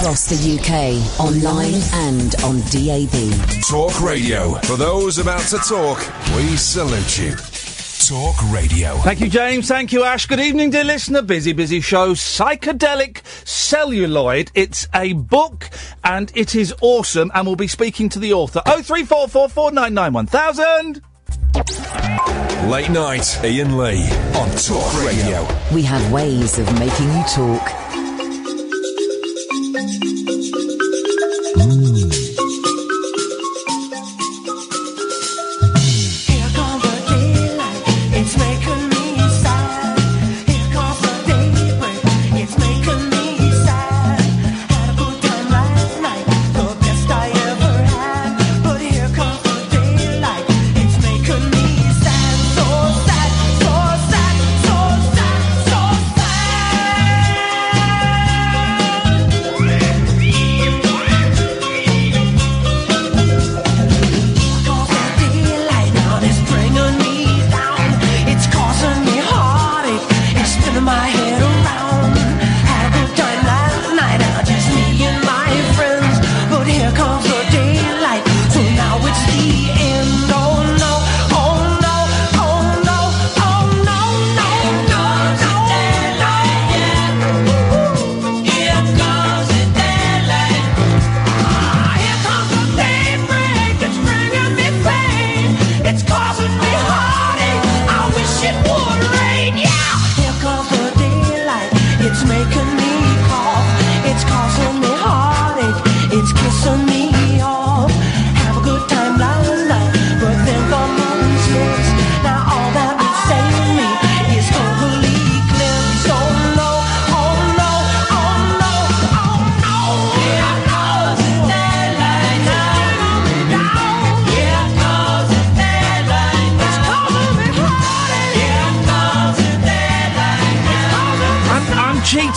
Across the UK, online and on DAB. Talk Radio. For those about to talk, we salute you. Talk Radio. Thank you, James. Thank you, Ash. Good evening, dear listener. Busy show. Psychedelic Celluloid. It's a book, and it is awesome, and we'll be speaking to the author. 03444991000. Late night, Iain Lee on Talk Radio. We have ways of making you talk.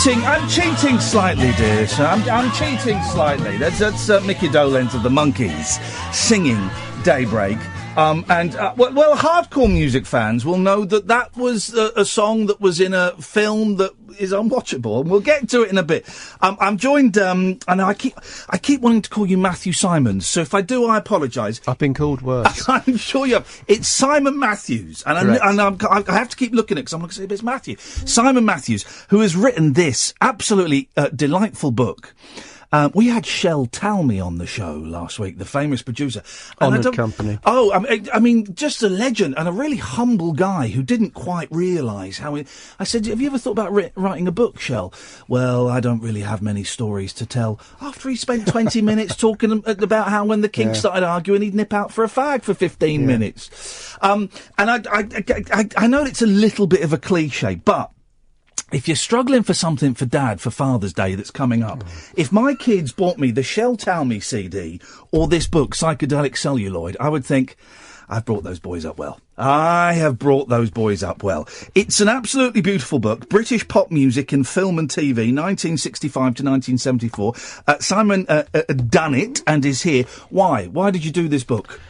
I'm cheating slightly, dear. So I'm cheating slightly. That's Mickey Dolenz of the Monkees singing Daybreak. Well, hardcore music fans will know that was a song that was in a film that is unwatchable, and we'll get to it in a bit. I'm joined, and I keep wanting to call you Matthew Simons, so if I do, I apologise. I've been called worse. I'm sure you have. It's Simon Matthews, and I have to keep looking at it because I'm going to say it's Matthew. Simon Matthews, who has written this absolutely delightful book. We had Shel Talmy on the show last week, the famous producer. Honoured company. Oh, I mean, just a legend and a really humble guy who didn't quite realise how he... I said, have you ever thought about writing a book, Shel? Well, I don't really have many stories to tell. After he spent 20 minutes talking about how when the Kinks started arguing, he'd nip out for a fag for 15 minutes. And I know it's a little bit of a cliche, but... if you're struggling for something for Dad for Father's Day that's coming up, if my kids bought me the Shel Talmy CD or this book, Psychedelic Celluloid, I would think, I've brought those boys up well. I have brought those boys up well. It's an absolutely beautiful book, British pop music in film and TV, 1965 to 1974. Simon done it and is here. Why? Why did you do this book?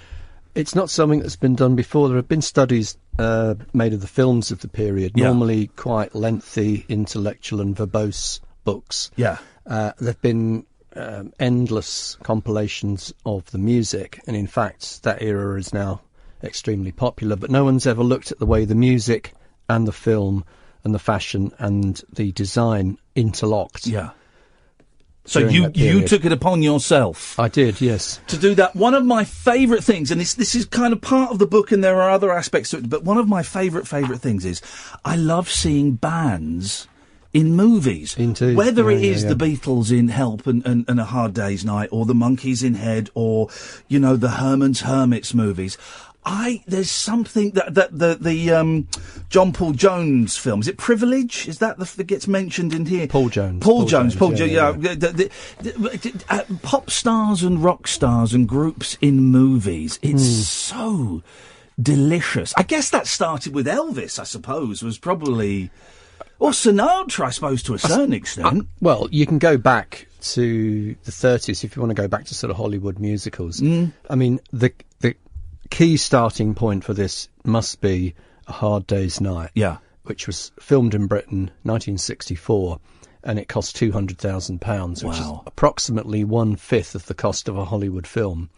It's not something that's been done before. There have been studies made of the films of the period, normally quite lengthy, intellectual and verbose books. Yeah. There have been endless compilations of the music, and in fact that era is now extremely popular, but no one's ever looked at the way the music and the film and the fashion and the design interlocked. Yeah. So you took it upon yourself. I did, yes. To do that. One of my favourite things, and this is kind of part of the book and there are other aspects to it, but one of my favourite things is I love seeing bands in movies. Indeed. Whether it is the Beatles in Help and A Hard Day's Night, or the Monkees in Head, or, the Herman's Hermits movies. There's something that the John Paul Jones film, is it Privilege? Is that that gets mentioned in here? Paul Jones. Paul Jones. Pop stars and rock stars and groups in movies. It's so delicious. I guess that started with Elvis, I suppose, was probably... Or Sinatra, I suppose, to a certain extent. Well, you can go back to the 30s if you want to go back to sort of Hollywood musicals. I mean, the key starting point for this must be A Hard Day's Night, which was filmed in Britain, 1964, and it cost £200,000, which is Wow. approximately 1/5 of the cost of a Hollywood film.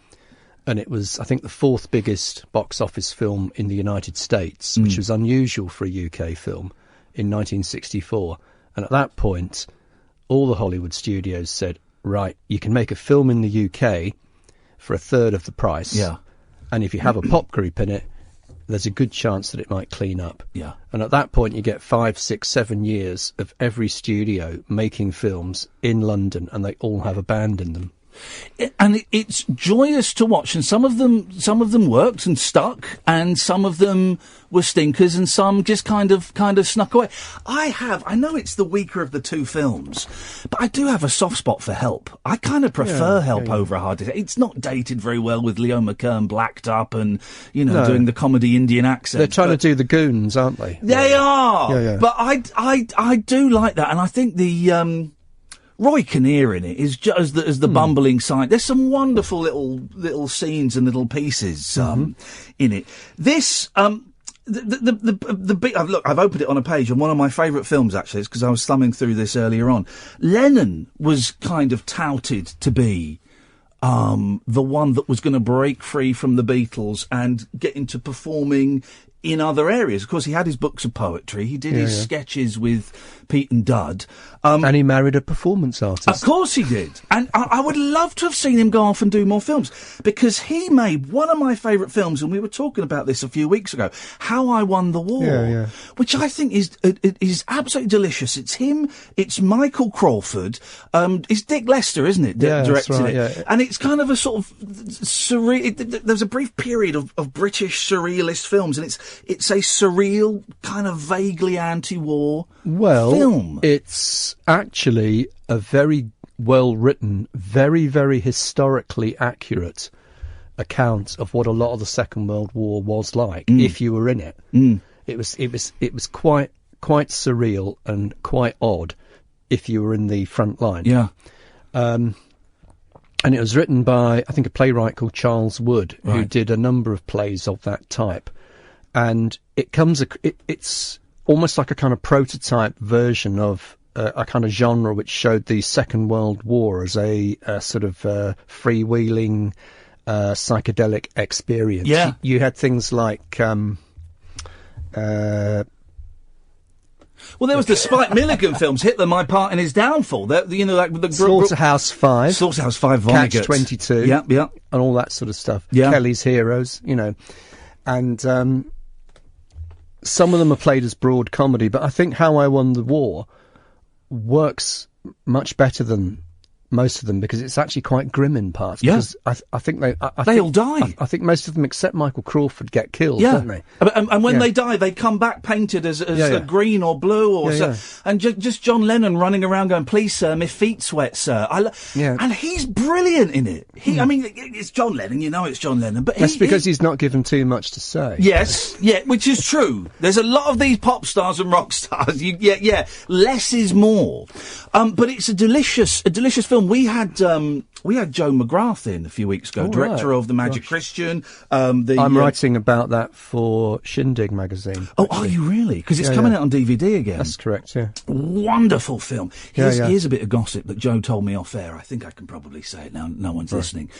And it was, I think, the 4th biggest box office film in the United States, which was unusual for a UK film in 1964. And at that point, all the Hollywood studios said, right, you can make a film in the UK for 1/3 of the price. Yeah. And if you have a pop group in it, there's a good chance that it might clean up. Yeah. And at that point, you get 5, 6, 7 years of every studio making films in London, and they all have a band in them. And it's joyous to watch, and some of them worked and stuck, and some of them were stinkers, and some just kind of snuck away. I know it's the weaker of the two films, but I do have a soft spot for Help. I kind of prefer Help over A Hard Day's Night. It's not dated very well with Leo McKern blacked up and, doing the comedy Indian accent. They're trying to do the Goons, aren't they? They are! Yeah. But I do like that, and I think the Roy Kinnear in it is just as the bumbling side. There's some wonderful little scenes and little pieces in it. This the big look, I've opened it on a page, and one of my favourite films actually is because I was thumbing through this earlier on. Lennon was kind of touted to be the one that was going to break free from the Beatles and get into performing in other areas. Of course, he had his books of poetry. He did his sketches with Pete and Dud. And he married a performance artist. Of course he did. And I would love to have seen him go off and do more films, because he made one of my favourite films, and we were talking about this a few weeks ago, How I Won the War, which I think is absolutely delicious. It's him, it's Michael Crawford, it's Dick Lester, isn't it, directing right, it? And it's kind of a sort of surreal... There's a brief period of British surrealist films, and it's a surreal, kind of vaguely anti-war film. It's actually a very well-written, very, very historically accurate account of what a lot of the Second World War was like, if you were in it. It was quite surreal and quite odd if you were in the front line. Yeah. And it was written by, I think, a playwright called Charles Wood, who did a number of plays of that type. And it's almost like a kind of prototype version of a kind of genre which showed the Second World War as a sort of freewheeling psychedelic experience. Yeah. You had things like... Well, there was the Spike Milligan films, Hitler, My Part in His Downfall. Like the Slaughterhouse 5. Slaughterhouse 5, Vonnegut. Catch-22. Yeah. And all that sort of stuff. Yeah. Kelly's Heroes, And some of them are played as broad comedy, but I think How I Won the War works much better than most of them, because it's actually quite grim in parts. Yeah. Because I think they all die. I think most of them, except Michael Crawford, get killed, don't they? And when they die, they come back painted as green or blue or and just John Lennon running around going, "Please, sir, my feet sweat, sir." And he's brilliant in it. I mean, it's John Lennon, it's John Lennon, but that's because he's not given too much to say. Yes, which is true. There's a lot of these pop stars and rock stars. Less is more. But it's a delicious film. We had Joe McGrath in a few weeks ago, director of The Magic Christian. I'm writing about that for Shindig magazine. Oh, are you really? Because it's coming out on DVD again. That's correct, yeah. Wonderful film. Here's a bit of gossip that Joe told me off air. I think I can probably say it now. No one's listening.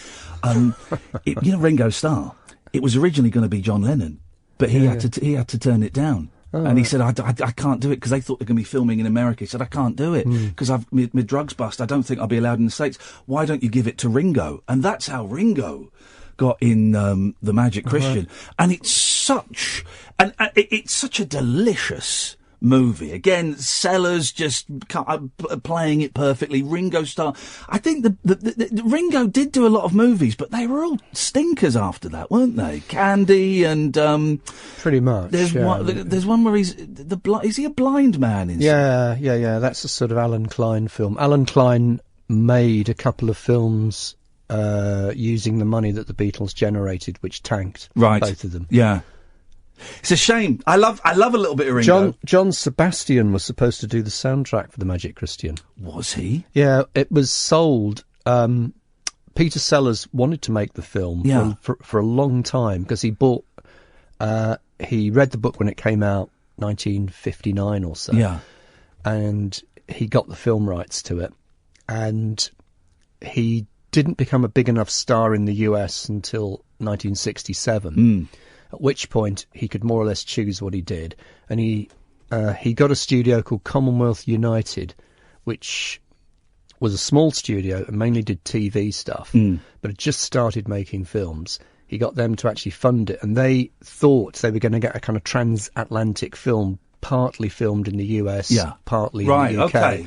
Ringo Starr. It was originally going to be John Lennon, but he had to turn it down. Oh, and he said, I can't do it, because they thought they're going to be filming in America. He said, I can't do it, because my drugs bust. I don't think I'll be allowed in the States. Why don't you give it to Ringo? And that's how Ringo got in The Magic Christian. And it's such a delicious movie. Again, Sellers just playing it perfectly. Ringo Starr. I think the Ringo did do a lot of movies, but they were all stinkers after that, weren't they? Candy and pretty much. There's one where is he a blind man? Yeah. That's a sort of Alan Klein film. Alan Klein made a couple of films using the money that the Beatles generated, which tanked both of them. Yeah. It's a shame. I love a little bit of Ringo. John Sebastian was supposed to do the soundtrack for The Magic Christian. Was he? Yeah, it was sold. Peter Sellers wanted to make the film for a long time, because he read the book when it came out, 1959 or so. Yeah. And he got the film rights to it, and he didn't become a big enough star in the US until 1967, at which point he could more or less choose what he did. And he got a studio called Commonwealth United, which was a small studio and mainly did TV stuff, but had just started making films. He got them to actually fund it, and they thought they were going to get a kind of transatlantic film, partly filmed in the US, partly in the UK. Okay.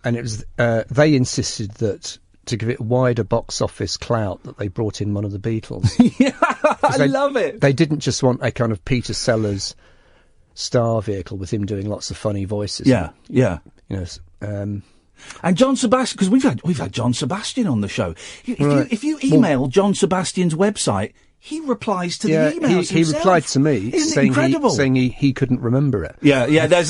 And it was they insisted that to give it wider box office clout, that they brought in one of the Beatles. Yeah, I love it. They didn't just want a kind of Peter Sellers star vehicle with him doing lots of funny voices. Yeah, yeah. You know, and John Sebastian, because we've had John Sebastian on the show. If you email John Sebastian's website, he replies to the emails he replied to me saying he couldn't remember it. Yeah. There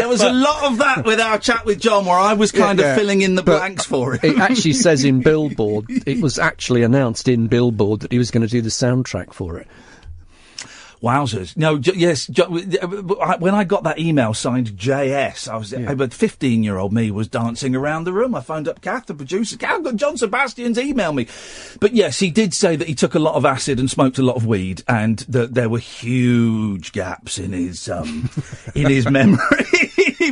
was a lot of that with our chat with John, where I was kind of filling in the blanks for him. It actually says in Billboard. It was actually announced in Billboard that he was going to do the soundtrack for it. Wowzers. No, when I got that email signed JS, but 15-year-old me was dancing around the room. I phoned up Kath, the producer. I've got John Sebastian's email me. But yes, he did say that he took a lot of acid and smoked a lot of weed, and that there were huge gaps in his memory.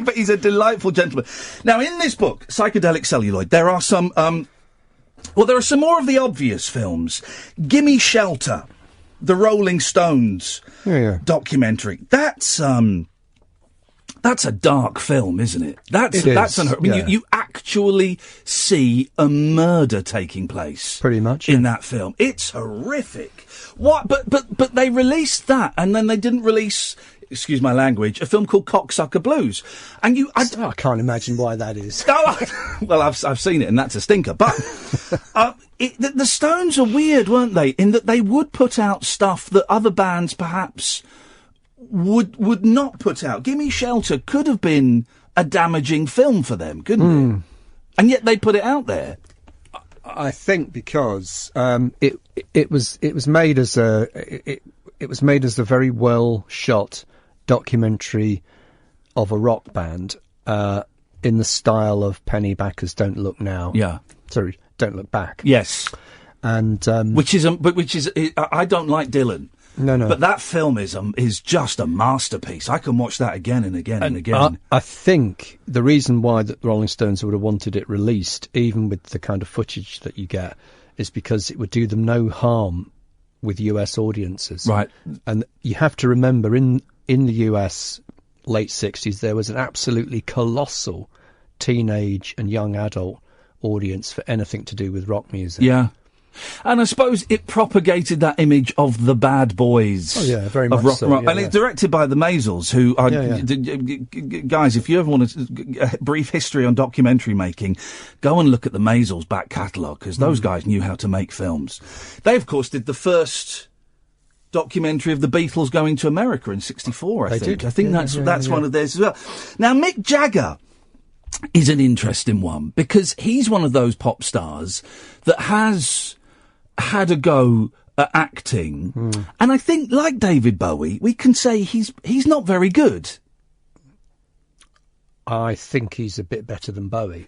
But he's a delightful gentleman. Now, in this book, Psychedelic Celluloid, there are some, there are some more of the obvious films. Gimme Shelter, the Rolling Stones documentary. That's a dark film, isn't it? You actually see a murder taking place. Pretty much. In that film. It's horrific. What? But they released that, and then they didn't release, excuse my language, a film called Cocksucker Blues. And I can't imagine why that is. Well, I've seen it, and that's a stinker. But the Stones are weird, weren't they? In that they would put out stuff that other bands perhaps would not put out. Gimme Shelter could have been a damaging film for them, couldn't it? And yet they put it out there. I think because it was made as a very well shot documentary of a rock band in the style of Pennybackers' Don't Look Now. Yeah. Sorry, Don't Look Back. Yes. And which is I don't like Dylan. No. But that film is just a masterpiece. I can watch that again and again and again. I think the reason why the Rolling Stones would have wanted it released, even with the kind of footage that you get, is because it would do them no harm with US audiences. Right. And you have to remember, in the US late 60s, there was an absolutely colossal teenage and young adult audience for anything to do with rock music. Yeah. And I suppose it propagated that image of the bad boys. Oh, yeah, very much rock, so. rock. Yeah, and it's directed by the Maisels, who are... Guys, if you ever want a brief history on documentary making, go and look at the Maisels' back catalogue, because those guys knew how to make films. They, of course, did the first documentary of the Beatles going to America in '64, I think. I think that's one of theirs as well. Now, Mick Jagger is an interesting one, because he's one of those pop stars that has had a go at acting, and I think, like David Bowie, we can say he's not very good. I think he's a bit better than Bowie.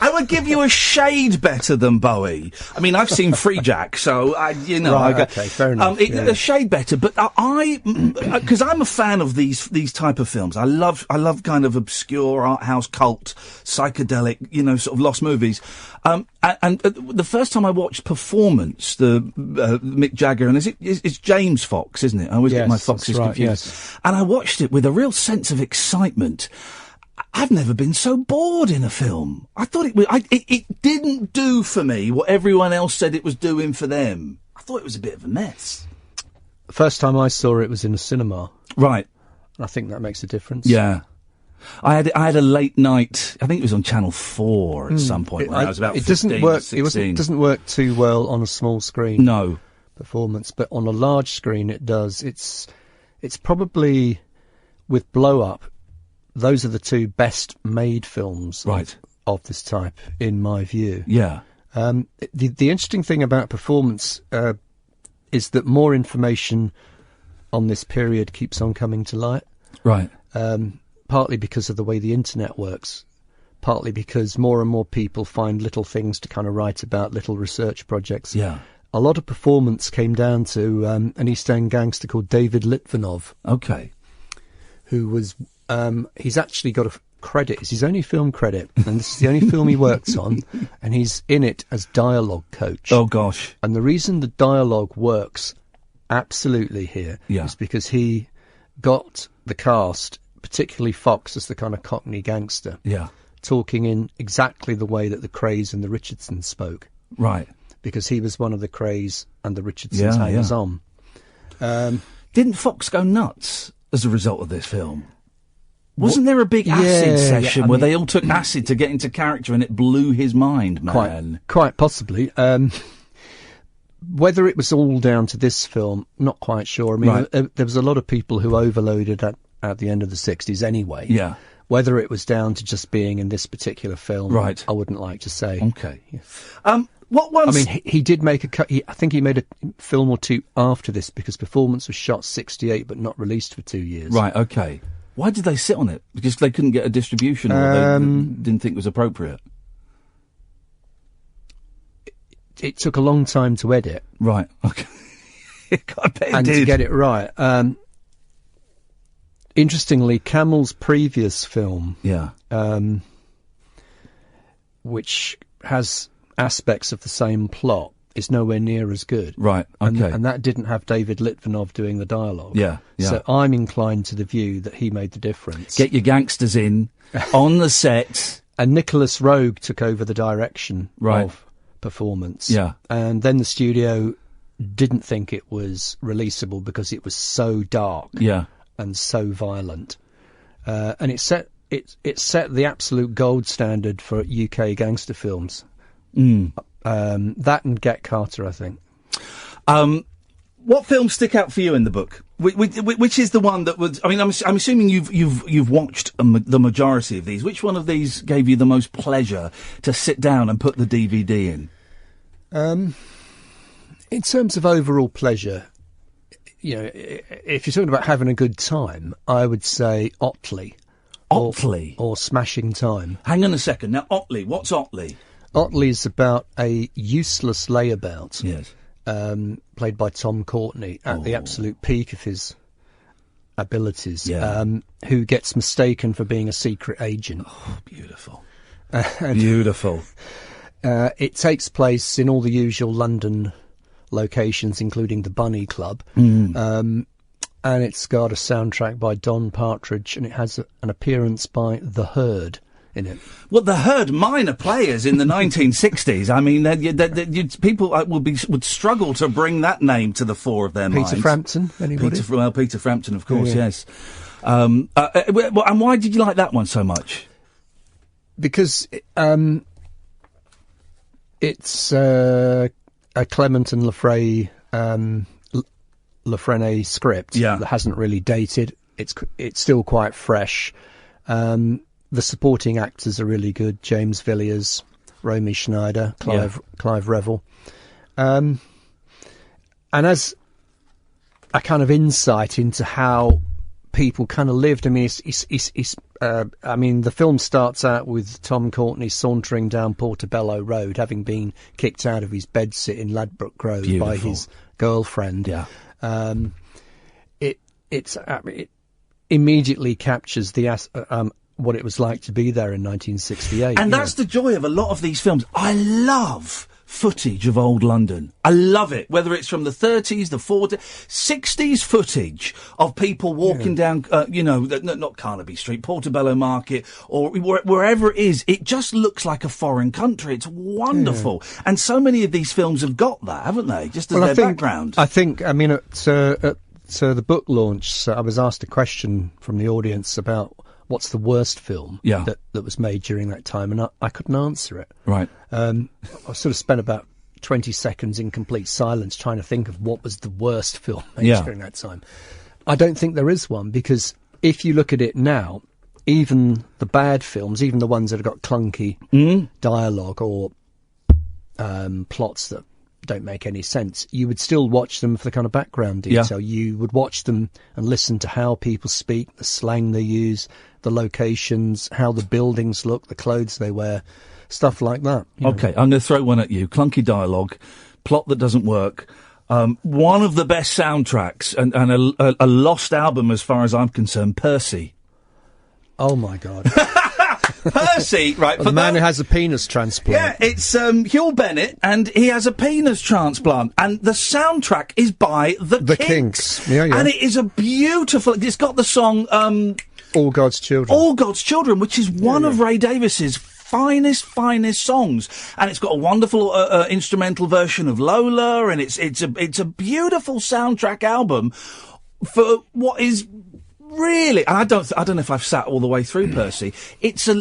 I would give you a shade better than Bowie. I mean, I've seen Free Jack, so okay, fair enough. A shade better, but because I'm a fan of these type of films. I love kind of obscure art house cult, psychedelic, sort of lost movies. And the first time I watched Performance, the Mick Jagger, and it's James Fox, isn't it? I always get my Foxes confused. Yes. And I watched it with a real sense of excitement. I've never been so bored in a film. I thought it didn't do for me what everyone else said it was doing for them. I thought it was a bit of a mess. The first time I saw it was in a cinema. Right. I think that makes a difference. Yeah. I had a late night, I think it was on Channel 4 at some point when I was about 15, 16. It doesn't work too well on a small screen. No. Performance, but on a large screen it does. It's probably, with Blow Up, those are the two best made films of this type, in my view. Yeah. The interesting thing about Performance is that more information on this period keeps on coming to light. Right. partly because of the way the internet works, partly because more and more people find little things to kind of write about, little research projects. Yeah. A lot of performance came down to an East End gangster called David Litvinov. Okay. Who was, he's actually got a credit. It's his only film credit, and this is the only film he works on, and he's in it as dialogue coach. Oh, gosh. And the reason the dialogue works absolutely here is because he got the cast, particularly Fox as the kind of Cockney gangster, talking in exactly the way that the Krays and the Richardsons spoke. Right. Because he was one of the Krays and the Richardsons hangers-on. Didn't Fox go nuts as a result of this film? Wasn't there a big acid session where they all took acid to get into character and it blew his mind, man? Quite possibly. Whether it was all down to this film, not quite sure. I mean, there was a lot of people who overloaded at the end of the 60s anyway. Yeah. Whether it was down to just being in this particular film, I wouldn't like to say. Okay. What ones? I mean, he did make a cut. I think he made a film or two after this because Performance was shot 68 but not released for 2 years. Right, okay. Why did they sit on it? Because they couldn't get a distribution or they didn't think it was appropriate? It took a long time to edit. Right, okay. I bet it and did. To get it right. Interestingly, Camel's previous film, which has aspects of the same plot, is nowhere near as good. Right, okay. And that didn't have David Litvinov doing the dialogue. Yeah. So I'm inclined to the view that he made the difference. Get your gangsters in, on the set. And Nicholas Roeg took over the direction of Performance. Yeah. And then the studio didn't think it was releasable because it was so dark and so violent. And it set the absolute gold standard for UK gangster films. That and Get Carter, I think. What films stick out for you in the book? Which is the one that was? I mean, I'm assuming you've watched the majority of these. Which one of these gave you the most pleasure to sit down and put the DVD in? In terms of overall pleasure, you know, if you're talking about having a good time, I would say Otley. Otley? Or Smashing Time. Hang on a second. Now, Otley. What's Otley? Otley's about a useless layabout. Yes. Played by Tom Courtenay at the absolute peak of his abilities. Yeah. Who gets mistaken for being a secret agent. Oh, beautiful. Beautiful. It takes place in all the usual London locations, including the Bunny Club. And it's got a soundtrack by Don Partridge, and it has an appearance by The Herd in it. Well, The Herd, minor players in the 1960s. I mean, people would struggle to bring that name to the fore of their minds. Peter Frampton, anybody? Peter Frampton, of course, yes. And why did you like that one so much? Because it's a Clement and Lafreniere script that hasn't really dated. It's still quite fresh. The supporting actors are really good. James Villiers, Romy Schneider, Clive Revill. And as a kind of insight into how people kind of lived, I mean, the film starts out with Tom Courtenay sauntering down Portobello Road, having been kicked out of his bedsit in Ladbroke Grove by his girlfriend. Yeah. It immediately captures what it was like to be there in 1968. And that's the joy of a lot of these films. I love footage of old London. I love it, whether it's from the 30s, the 40s, 60s footage of people walking down, not Carnaby Street, Portobello Market, or wherever it is. It just looks like a foreign country. It's wonderful. Yeah. And so many of these films have got that, haven't they? Just as background. I think, at the book launch, I was asked a question from the audience about what's the worst film that was made during that time, and I couldn't answer it. Right. I sort of spent about 20 seconds in complete silence trying to think of what was the worst film made during that time. I don't think there is one, because if you look at it now, even the bad films, even the ones that have got clunky dialogue or plots that don't make any sense, you would still watch them for the kind of background detail. You would watch them and listen to how people speak, the slang they use, the locations, how the buildings look, the clothes they wear, stuff like that. Okay, I'm going to throw one at you. Clunky dialogue, plot that doesn't work. One of the best soundtracks and a lost album as far as I'm concerned, Percy. Oh, my God. Percy, right? The man who has a penis transplant. Yeah, it's Hugh Bennett, and he has a penis transplant, and the soundtrack is by the Kinks. Yeah, yeah. And it is a beautiful. It's got the song All God's Children. All God's Children, which is one of Ray Davies's finest songs, and it's got a wonderful instrumental version of Lola, and it's a beautiful soundtrack album for what is. Really, and I don't know if I've sat all the way through Percy. It's a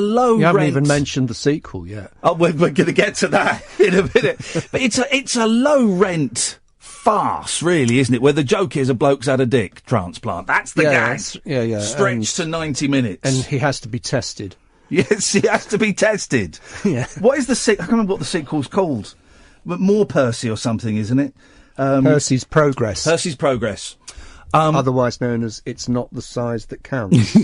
low. You haven't rent. even mentioned the sequel yet. Oh, we're going to get to that in a minute. But it's a low rent farce, really, isn't it? Where the joke is a bloke's had a dick transplant. That's the gag. Yeah. Stretched to 90 minutes, and he has to be tested. Yes, he has to be tested. Yeah. What is I can't remember what the sequel's called. But more Percy or something, isn't it? Percy's Progress. Percy's Progress. Otherwise known as It's Not the Size That Counts.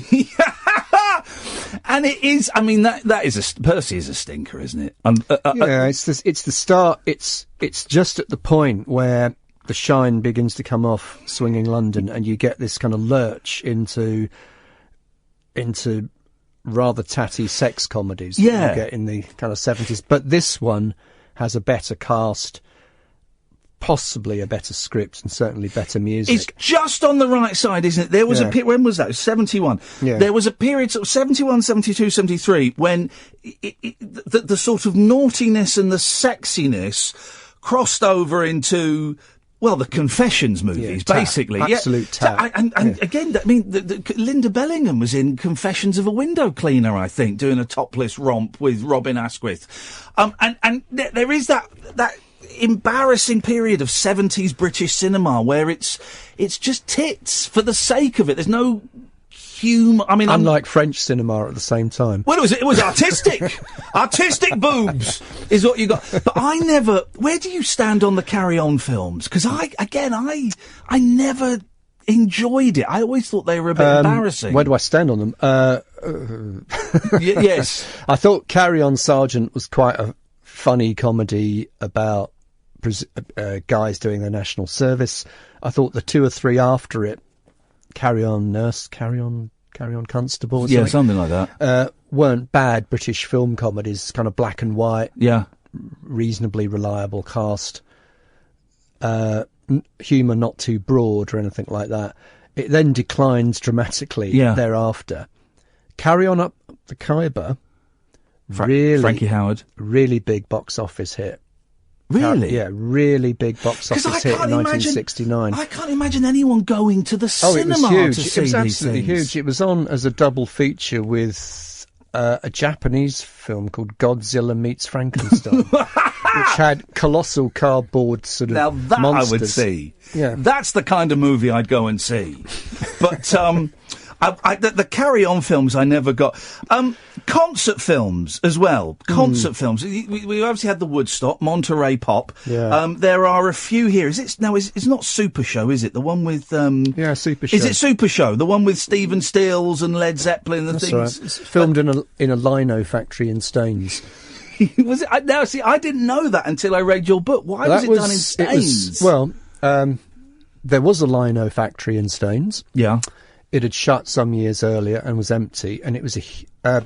And it is, I mean, that is Percy is a stinker, isn't it? It's the start, it's just at the point where the shine begins to come off Swinging London, and you get this kind of lurch into rather tatty sex comedies that you get in the kind of 70s. But this one has a better cast, possibly a better script, and certainly better music. It's just on the right side, isn't it? There was a period, when was that? It was 71. Yeah. There was a period, sort of 71, 72, 73, when the sort of naughtiness and the sexiness crossed over into, well, the Confessions movies, basically. Absolute tap. And again, I mean, Linda Bellingham was in Confessions of a Window Cleaner, I think, doing a topless romp with Robin Asquith. And there is that embarrassing period of 70s British cinema where it's just tits for the sake of it. There's no humour. I mean, unlike French cinema at the same time. Well, it was artistic. Artistic boobs is what you got. But I never. Where do you stand on the Carry On films? Because I never enjoyed it. I always thought they were a bit embarrassing. Where do I stand on them? Yes, I thought Carry On Sergeant was quite a funny comedy about guys doing their national service. I thought the two or three after it, Carry On Nurse, Carry On Constable, or something like that, weren't bad British film comedies, kind of black and white, reasonably reliable cast, humour not too broad or anything like that. It then declines dramatically thereafter. Carry On Up the Khyber, Frankie Howard, really big box office hit. Really? Really big box office hit in 1969. I can't imagine anyone going to the cinema to see it was absolutely huge. It was on as a double feature with a Japanese film called Godzilla Meets Frankenstein, which had colossal cardboard sort of monsters. Now that I would see. Yeah. That's the kind of movie I'd go and see. But the Carry On films I never got. Concert films as well. Concert films. We obviously had the Woodstock, Monterey Pop. Yeah. There are a few here. It's not Super Show, is it? The one with Super Show. Is it Super Show? The one with Stephen Stills and Led Zeppelin and That's things. Right. It's filmed in a lino factory in Staines. Was it? Now, see, I didn't know that until I read your book. Why was it done in Staines? There was a lino factory in Staines. Yeah. It had shut some years earlier and was empty, and it was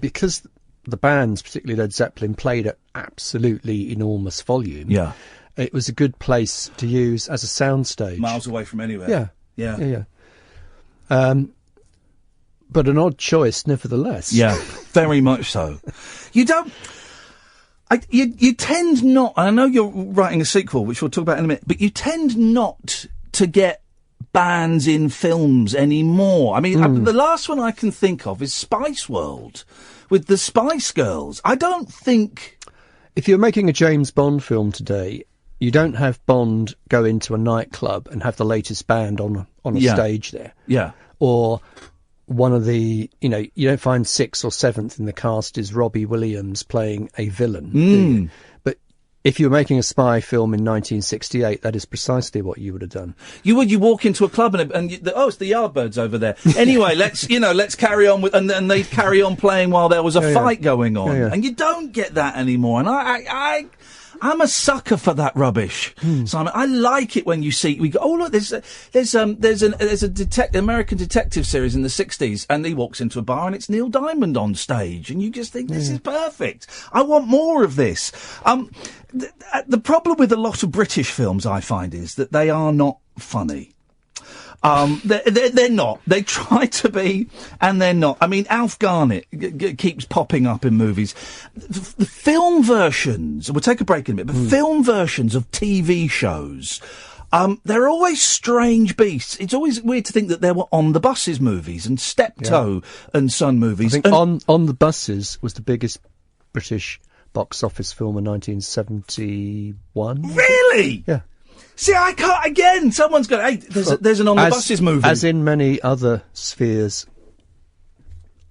because the bands, particularly Led Zeppelin, played at absolutely enormous volume. Yeah. It was a good place to use as a soundstage. Miles away from anywhere. Yeah. But an odd choice, nevertheless. Yeah, very much so. You don't... You tend not... I know you're writing a sequel, which we'll talk about in a minute, but you tend not to get bands in films anymore. I mean, the last one I can think of is Spice World with the Spice Girls. I don't think... If you're making a James Bond film today, you don't have Bond go into a nightclub and have the latest band on a stage there. Yeah. Or one of the... you don't find sixth or seventh in the cast is Robbie Williams playing a villain, do you? But if you were making a spy film in 1968, that is precisely what you would have done. You walk into a club it's the Yardbirds over there. Anyway, let's carry on with, and they'd carry on playing while there was a fight going on. And you don't get that anymore. And I'm a sucker for that rubbish, Simon. I like it when you see we go. Oh look, there's a American detective series in the '60s, and he walks into a bar and it's Neil Diamond on stage, and you just think this is perfect. I want more of this. The problem with a lot of British films, I find, is that they are not funny. They're not. They try to be, and they're not. I mean, Alf Garnett keeps popping up in movies. The film versions, we'll take a break in a minute, but film versions of TV shows, they're always strange beasts. It's always weird to think that there were On the Buses movies and Steptoe and Son movies. I think On the Buses was the biggest British box office film in 1971. Really? Yeah. See, I can't, again, someone's got, hey, there's an On the Buses movie. As in many other spheres,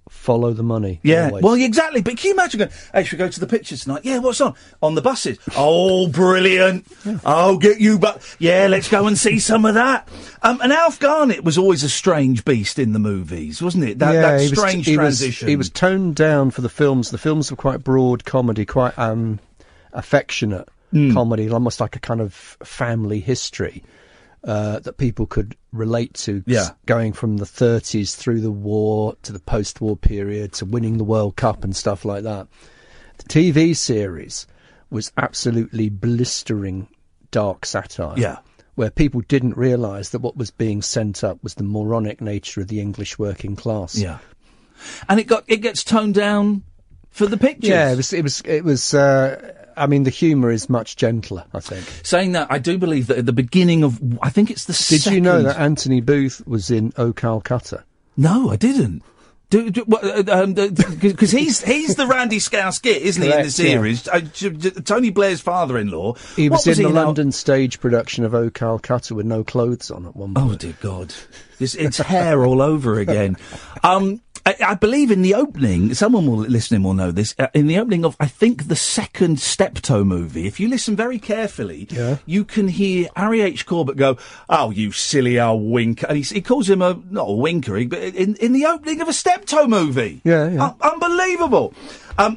follow the money. Yeah, always. well, exactly. But can you imagine going, hey, should we go to the pictures tonight? Yeah, what's on? On the Buses. Oh, brilliant. Yeah. I'll get you back. Yeah, let's go and see some of that. And Alf Garnett was always a strange beast in the movies, wasn't it? That strange transition. He was toned down for the films. The films were quite broad comedy, quite affectionate. Comedy, almost like a kind of family history that people could relate to, going from the 30s through the war to the post-war period to winning the World Cup and stuff like that. The TV series was absolutely blistering dark satire, where people didn't realise that what was being sent up was the moronic nature of the English working class. Yeah, and it gets toned down for the pictures. Yeah, it was. I mean, the humour is much gentler, I think. Saying that, I do believe that at the beginning of, I think it's the second... Did you know that Anthony Booth was in O Calcutta? No, I didn't. Because he's the Randy Scouse git, isn't he, in the series? Yeah. Tony Blair's father-in-law. He was in the London stage production of O Calcutta with no clothes on at one point. Oh, dear God. It's hair all over again. I believe in the opening, someone listening will know this, in the opening of, I think, the second Steptoe movie, if you listen very carefully, you can hear Harry H. Corbett go, oh, you silly old winker. And he calls him not a winker, but in the opening of a Steptoe movie. Yeah. Unbelievable.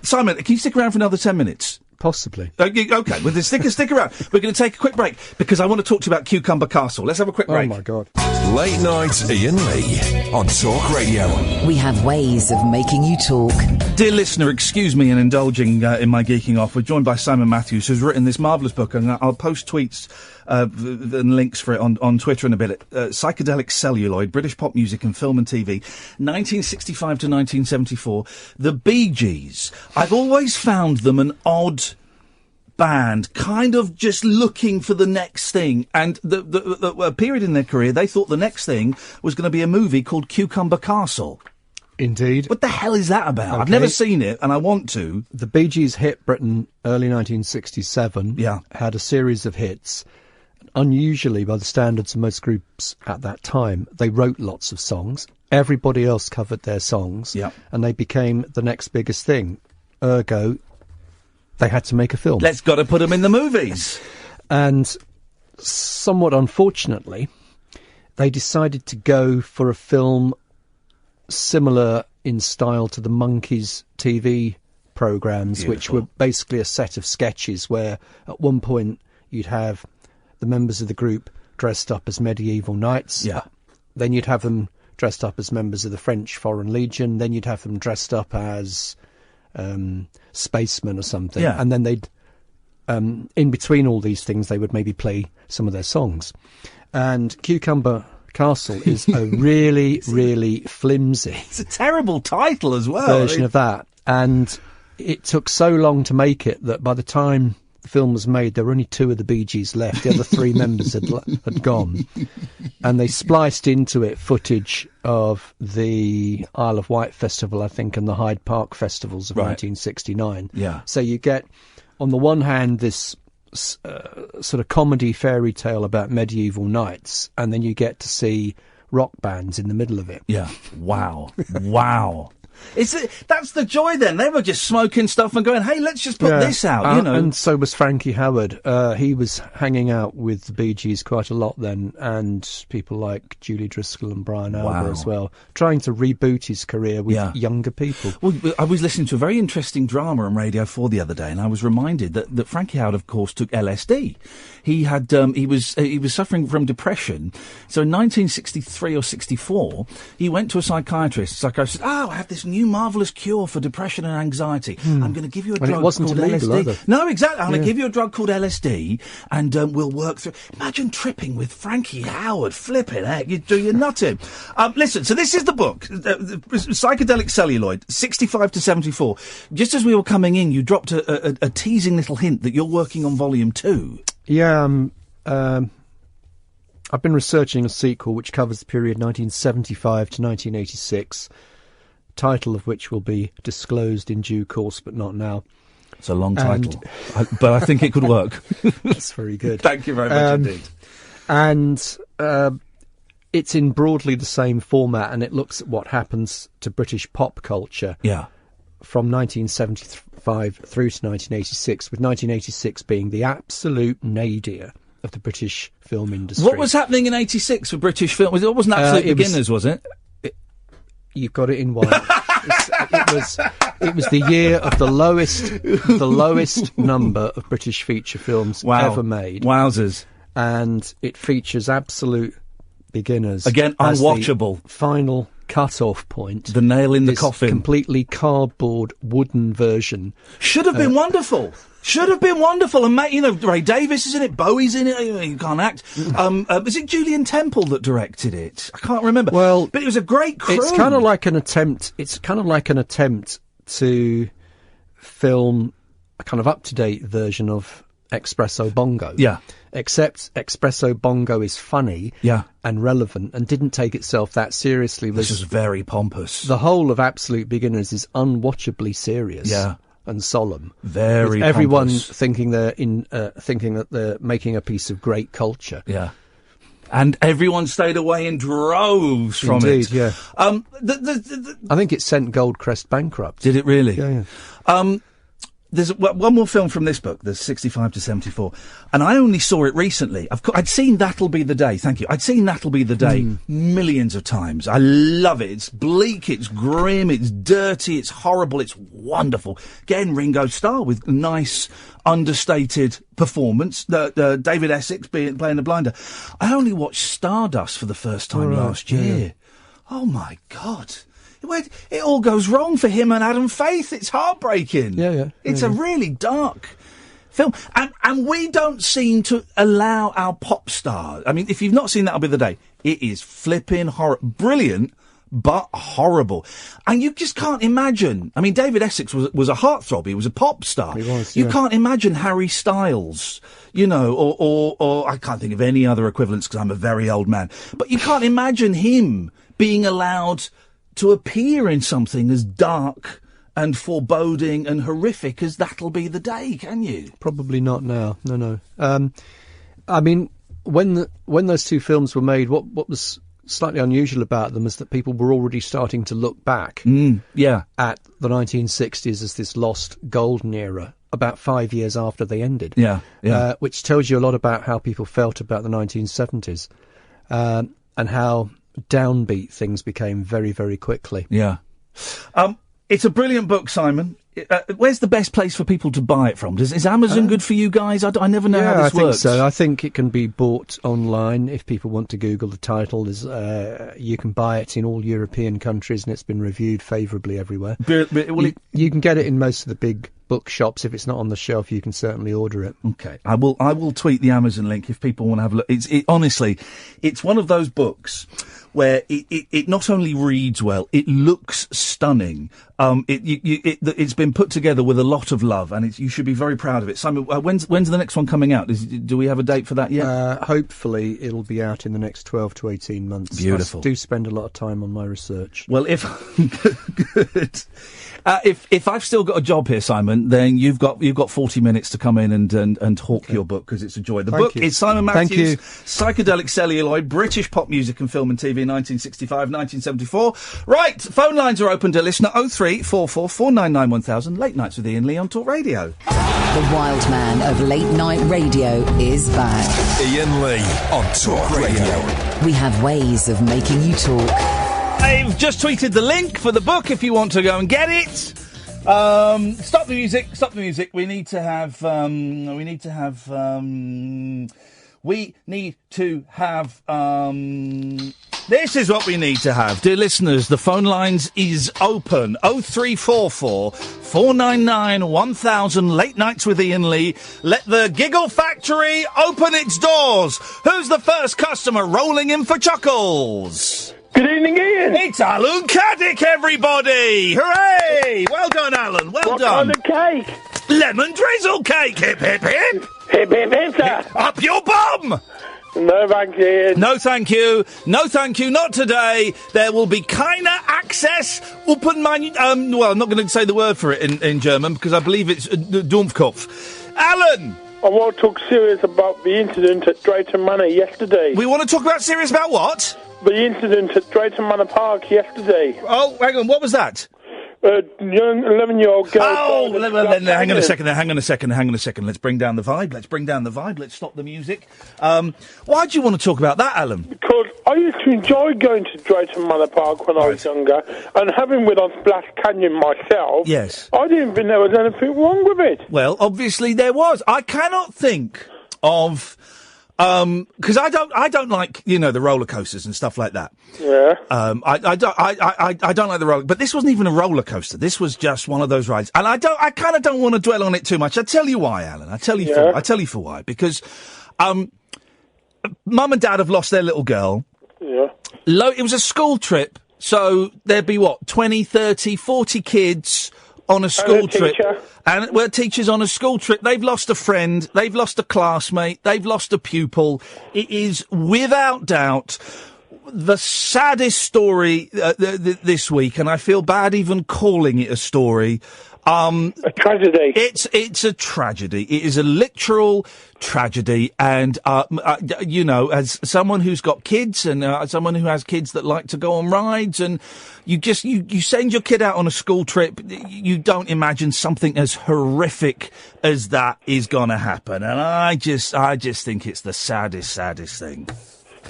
Simon, can you stick around for another 10 minutes? Possibly. Okay, well, then stick around. We're going to take a quick break because I want to talk to you about Cucumber Castle. Let's have a quick break. Oh, my God. Late Night Iain Lee on Talk Radio. We have ways of making you talk. Dear listener, excuse me in indulging in my geeking off. We're joined by Simon Matthews, who's written this marvellous book, and I'll post tweets and links for it on Twitter in a bit. Psychedelic Celluloid, British Pop Music and Film and TV, 1965 to 1974. The Bee Gees. I've always found them an odd band, kind of just looking for the next thing. And the period in their career, they thought the next thing was going to be a movie called Cucumber Castle. Indeed. What the hell is that about? Okay. I've never seen it, and I want to. The Bee Gees hit Britain early 1967. Yeah. Had a series of hits. Unusually, by the standards of most groups at that time, they wrote lots of songs. Everybody else covered their songs. Yeah. And they became the next biggest thing. Ergo, they had to make a film. Let's got to put them in the movies. And somewhat unfortunately, they decided to go for a film similar in style to the Monkees TV programmes, which were basically a set of sketches where at one point you'd have the members of the group dressed up as medieval knights. Yeah. Then you'd have them dressed up as members of the French Foreign Legion. Then you'd have them dressed up as spacemen or something. Yeah. And then they'd, in between all these things, they would maybe play some of their songs. And Cucumber Castle is a really, really flimsy... It's a terrible title as well. ...version of that. And it took so long to make it that by the time the film was made, there were only two of the Bee Gees left. The other three members had gone. And they spliced into it footage of the Isle of Wight Festival, I think, and the Hyde Park Festivals of 1969. Yeah. So you get, on the one hand, this sort of comedy fairy tale about medieval knights, and then you get to see rock bands in the middle of it. Yeah. Wow. Wow. That's the joy then. They were just smoking stuff and going, hey, let's just put this out, you know. And so was Frankie Howard. He was hanging out with the Bee Gees quite a lot then, and people like Julie Driscoll and Brian Alber as well, trying to reboot his career with younger people. Well, I was listening to a very interesting drama on Radio 4 the other day, and I was reminded that Frankie Howard, of course, took LSD. He had he was suffering from depression. So in 1963 or 64, he went to a psychiatrist. The psychiatrist said, I have this new marvellous cure for depression and anxiety. I'm going to give you a drug it wasn't called illegal, LSD. either. No, exactly. I'm going to give you a drug called LSD, and we'll work through. Imagine tripping with Frankie Howard. Flipping heck, you're nutting. Listen, so this is the book, Psychedelic Celluloid, 65 to 74. Just as we were coming in, you dropped a teasing little hint that you're working on volume 2. Yeah, I've been researching a sequel which covers the period 1975 to 1986, title of which will be disclosed in due course, but not now. It's a long title, but I think it could work. That's very good. Thank you very much indeed. And it's in broadly the same format, and it looks at what happens to British pop culture from 1975 through to 1986, with 1986 being the absolute nadir of the British film industry. What was happening in 86 for British film? It wasn't Absolute Beginners, was it? You've got it in one. It was the year of the lowest number of British feature films ever made. Wowzers. And it features Absolute Beginners. Again, unwatchable. The final cut-off point. The nail in the coffin. Completely cardboard wooden version. Should have been wonderful. Should have been wonderful. And, mate, you know, Ray Davies is in it, Bowie's in it, you can't act. Was it Julian Temple that directed it? I can't remember. Well, but it was a great crew. It's kind of like an attempt to film a kind of up-to-date version of Espresso Bongo. Yeah. Except Espresso Bongo is funny and relevant and didn't take itself that seriously. This is very pompous. The whole of Absolute Beginners is unwatchably serious and solemn. Very everyone pompous. thinking that they're making a piece of great culture. Yeah. And everyone stayed away in droves from it. Indeed, yeah. I think it sent Goldcrest bankrupt. Did it really? Yeah, yeah. There's one more film from this book, there's 65 to 74, and I only saw it recently. I'd seen That'll Be the Day, thank you. I'd seen That'll Be the Day millions of times. I love it. It's bleak, it's grim, it's dirty, it's horrible, it's wonderful. Again, Ringo Starr with a nice, understated performance. David Essex playing the blinder. I only watched Stardust for the first time last year. Yeah. Oh my God. It all goes wrong for him and Adam Faith. It's heartbreaking. Yeah. It's a really dark film. And we don't seem to allow our pop stars. I mean, if you've not seen That'll Be the Day, it is flipping brilliant, but horrible. And you just can't imagine. I mean, David Essex was a heartthrob. He was a pop star. He was, You can't imagine Harry Styles, you know, or I can't think of any other equivalents because I'm a very old man. But you can't imagine him being allowed to appear in something as dark and foreboding and horrific as That'll Be the Day, can you? Probably not now. No. I mean, when those two films were made, what was slightly unusual about them is that people were already starting to look back at the 1960s as this lost golden era about 5 years after they ended. Which tells you a lot about how people felt about the 1970s and how downbeat things became very, very quickly. Yeah. It's a brilliant book, Simon. Where's the best place for people to buy it from? Is Amazon good for you guys? I never know how this works. I think so. I think it can be bought online if people want to Google the title. You can buy it in all European countries and it's been reviewed favourably everywhere. You can get it in most of the big bookshops. If it's not on the shelf, you can certainly order it. Okay. I will tweet the Amazon link if people want to have a look. Honestly, it's one of those books where it not only reads well, it looks stunning. It's been put together with a lot of love, and you should be very proud of it. Simon, when's the next one coming out? Do we have a date for that yet? Hopefully it'll be out in the next 12 to 18 months. Beautiful. I do spend a lot of time on my research. Well, good. If I've still got a job here, Simon, then you've got 40 minutes to come in and hawk your book, because it's a joy. The book is Simon Matthews' Psychedelic Celluloid, British Pop Music and Film and TV, 1965-1974. Right, phone lines are open to listener 0344 499 1000. Late Nights with Iain Lee on Talk Radio. The wild man of late night radio is back. Iain Lee on Talk Radio. We have ways of making you talk. I've just tweeted the link for the book if you want to go and get it. Stop the music. We need to have this is what we need to have. Dear listeners, the phone lines is open. 0344 499 1000. Late Nights with Iain Lee. Let the Giggle Factory open its doors. Who's the first customer rolling in for chuckles? Good evening, Ian. It's Alan Caddick, everybody! Hooray! Well done, Alan. Well done. What kind of cake? Lemon drizzle cake. Hip, hip, hip. Hip, hip, hip, sir. Up your bum! No, thank you, Ian. No, thank you. No, thank you. Not today. There will be keine Access open mein... well, I'm not going to say the word for it in German, because I believe it's Dumpfkopf. Alan! I want to talk serious about the incident at Drayton Manor yesterday. We want to talk about serious about what? The incident at Drayton Manor Park yesterday. Oh, hang on, what was that? A young 11-year-old girl... Oh, hang on a second. Let's bring down the vibe. Let's stop the music. Why do you want to talk about that, Alan? Because I used to enjoy going to Drayton Manor Park when I was younger, and having been on Splash Canyon myself, yes, I didn't think there was anything wrong with it. Well, obviously there was. I cannot think of... because I don't like, the roller coasters and stuff like that. Yeah. I don't like the roller, but this wasn't even a roller coaster. This was just one of those rides. And I kind of don't want to dwell on it too much. I'll tell you why, Alan. I'll tell you for why. Because, Mum and Dad have lost their little girl. Yeah. It was a school trip. So there'd be 20, 30, 40 kids on a school trip. And we're teachers on a school trip. They've lost a friend. They've lost a classmate. They've lost a pupil. It is without doubt the saddest story this week. And I feel bad even calling it a story. A tragedy. It's a tragedy. It is a literal tragedy. And, as someone who's got kids and someone who has kids that like to go on rides, and you send your kid out on a school trip, you don't imagine something as horrific as that is going to happen. And I just think it's the saddest thing.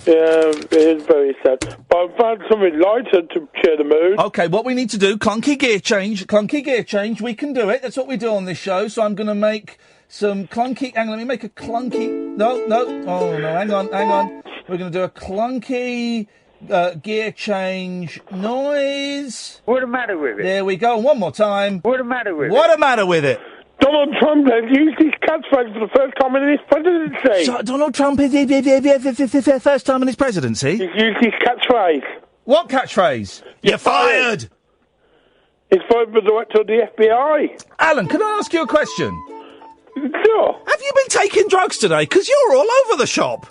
Yeah, it is very sad. But I've found something lighter to cheer the mood. OK, what we need to do, clunky gear change. We can do it. That's what we do on this show. So I'm going to make some clunky... Hang on, let me make a clunky... No. Oh, no, hang on. We're going to do a clunky gear change noise. What's the matter with it? There we go. One more time. What's the matter with it? What the matter with it? Donald Trump has used his catchphrase for the first time in his presidency. So Donald Trump is the first time in his presidency? He's used his catchphrase. What catchphrase? You're fired! He's fired for the director of the FBI. Alan, can I ask you a question? Sure. Have you been taking drugs today? Because you're all over the shop.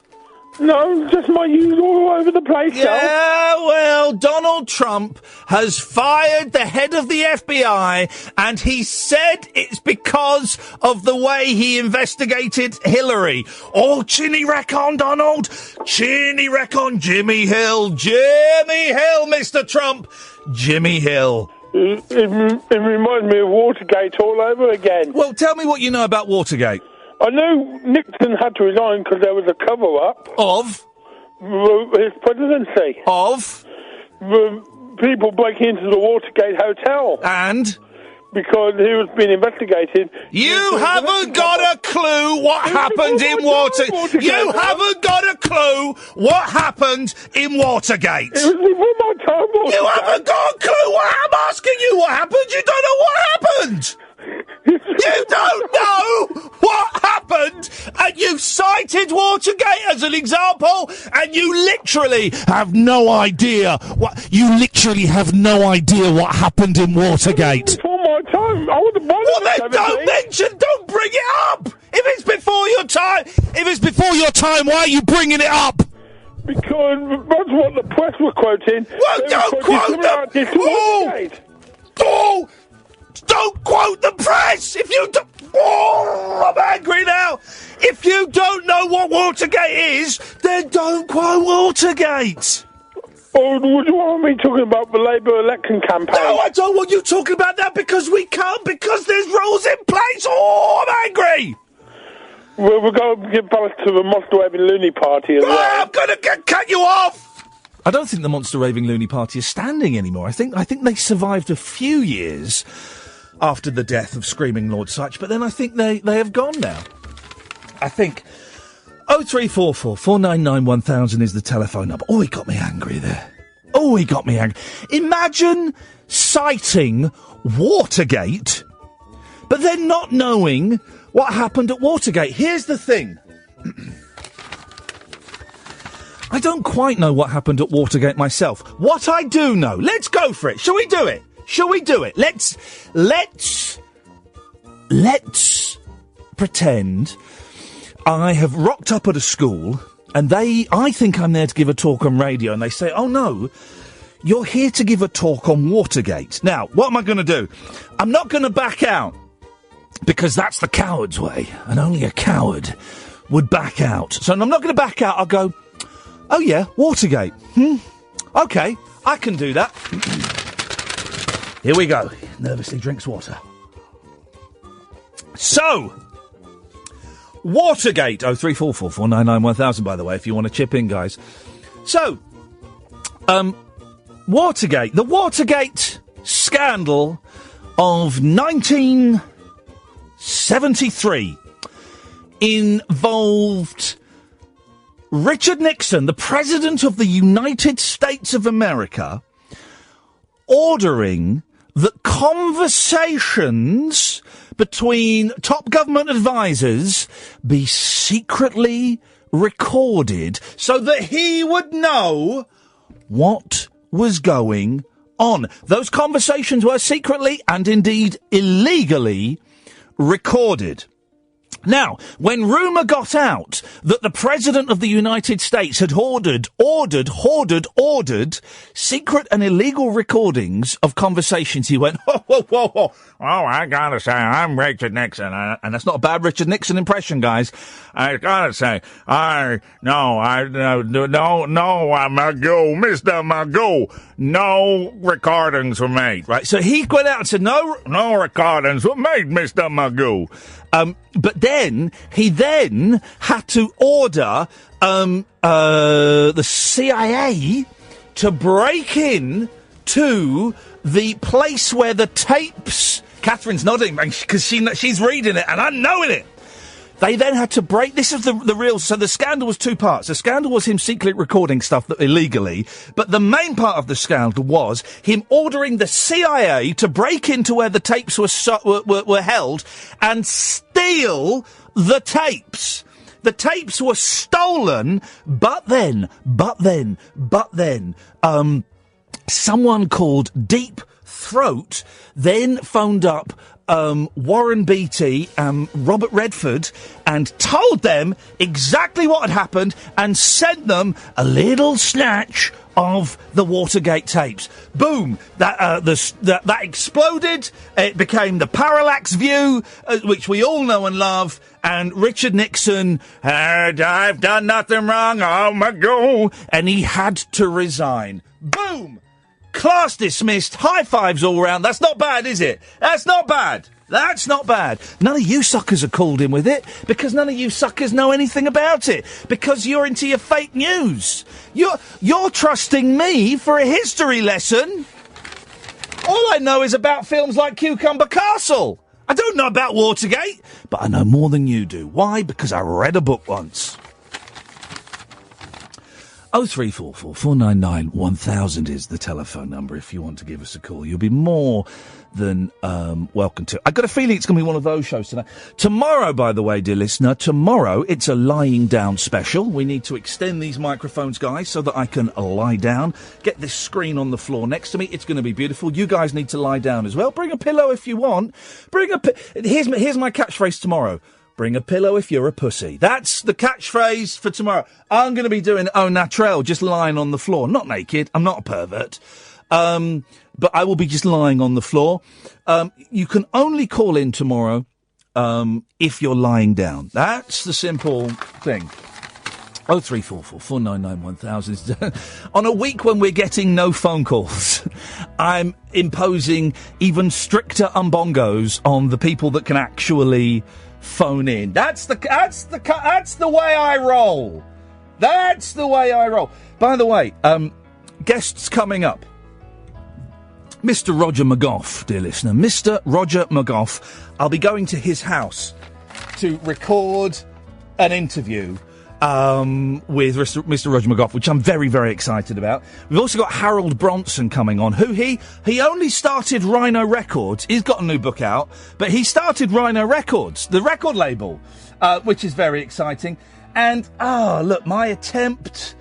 No, just my use all over the place, Yeah, well, Donald Trump has fired the head of the FBI, and he said it's because of the way he investigated Hillary. Oh, chinny wreck on, Donald. Chinny wreck on Jimmy Hill. Jimmy Hill, Mr. Trump. Jimmy Hill. It reminds me of Watergate all over again. Well, tell me what you know about Watergate. I know Nixon had to resign because there was a cover-up. Of? His presidency. Of? People breaking into the Watergate Hotel. And? Because he was being investigated. You haven't got a clue what happened in Watergate. You haven't got a clue what happened in Watergate. It was before my time, Watergate. You haven't got a clue what I'm asking you what happened. You don't know what happened. You don't know what happened, and you cited Watergate as an example, and you literally have no idea what happened in Watergate. Before my time, I wasn't born. Well, then don't bring it up. If it's before your time, why are you bringing it up? Because that's what the press were quoting. Well, don't quote them. don't quote the press! If you don't... Oh, I'm angry now! If you don't know what Watergate is, then don't quote Watergate! Oh, would you want me talking about the Labour election campaign? No, I don't want you talking about that because we can't, because there's rules in place! Oh, I'm angry! We're going to give back to the Monster Raving Loony Party as well. I'm going to cut you off! I don't think the Monster Raving Loony Party is standing anymore. I think they survived a few years after the death of Screaming Lord Sutch, but then I think they have gone now. I think 0344 499 1000 is the telephone number. Oh, he got me angry there. Oh, he got me angry. Imagine citing Watergate, but then not knowing what happened at Watergate. Here's the thing. I don't quite know what happened at Watergate myself. What I do know, let's go for it. Shall we do it? Shall we do it? Let's pretend I have rocked up at a school and I think I'm there to give a talk on radio, and they say, oh no, you're here to give a talk on Watergate. Now, what am I going to do? I'm not going to back out, because that's the coward's way, and only a coward would back out. So I'm not going to back out. I'll go, oh yeah, Watergate. Okay, I can do that. Here we go. Nervously drinks water. So, Watergate. 0344 499 1000, by the way, if you want to chip in, guys. So, Watergate. The Watergate scandal of 1973 involved Richard Nixon, the President of the United States of America, ordering that conversations between top government advisors be secretly recorded so that he would know what was going on. Those conversations were secretly and indeed illegally recorded. Now, when rumour got out that the President of the United States had ordered secret and illegal recordings of conversations, he went, whoa. Oh, I gotta say, I'm Richard Nixon. And that's not a bad Richard Nixon impression, guys. I gotta say, Mr. Magoo, no recordings were made. Right, so he went out and said, no recordings were made, Mr. Magoo. But then, he had to order, the CIA to break in to the place where the tapes... Catherine's nodding, because she's reading it, and I'm knowing it. They then had to break... This is the real... So the scandal was two parts. The scandal was him secretly recording stuff illegally, but the main part of the scandal was him ordering the CIA to break into where the tapes were held and steal the tapes. The tapes were stolen, but then, someone called Deep Throat then phoned up Warren Beatty and Robert Redford and told them exactly what had happened and sent them a little snatch of the Watergate tapes. Boom! That exploded. It became the parallax view, which we all know and love. And Richard Nixon had, I've done nothing wrong, oh my God, and he had to resign. Boom! Class dismissed. High fives all round. That's not bad, is it? That's not bad. That's not bad. None of you suckers are called in with it, because none of you suckers know anything about it, because you're into your fake news. You're trusting me for a history lesson. All I know is about films like Cucumber Castle. I don't know about Watergate, but I know more than you do. Why? Because I read a book once. 0344 499 1000 is the telephone number if you want to give us a call. You'll be more than welcome to. I've got a feeling it's going to be one of those shows tonight. Tomorrow, by the way, dear listener, tomorrow it's a lying down special. We need to extend these microphones, guys, so that I can lie down. Get this screen on the floor next to me. It's going to be beautiful. You guys need to lie down as well. Bring a pillow if you want. Here's my catchphrase tomorrow. Bring a pillow if you're a pussy. That's the catchphrase for tomorrow. I'm going to be doing au naturel, just lying on the floor. Not naked. I'm not a pervert. But I will be just lying on the floor. You can only call in tomorrow if you're lying down. That's the simple thing. 0344 499 1000. On a week when we're getting no phone calls, I'm imposing even stricter umbongos on the people that can actually phone in. That's the way I roll. That's the way I roll. By the way, guests coming up. Mr. Roger McGough, dear listener. Mr. Roger McGough. I'll be going to his house to record an interview with Mr. Roger McGough, which I'm very, very excited about. We've also got Harold Bronson coming on, who he only started Rhino Records. He's got a new book out, but he started Rhino Records, the record label, which is very exciting. And, look, my attempt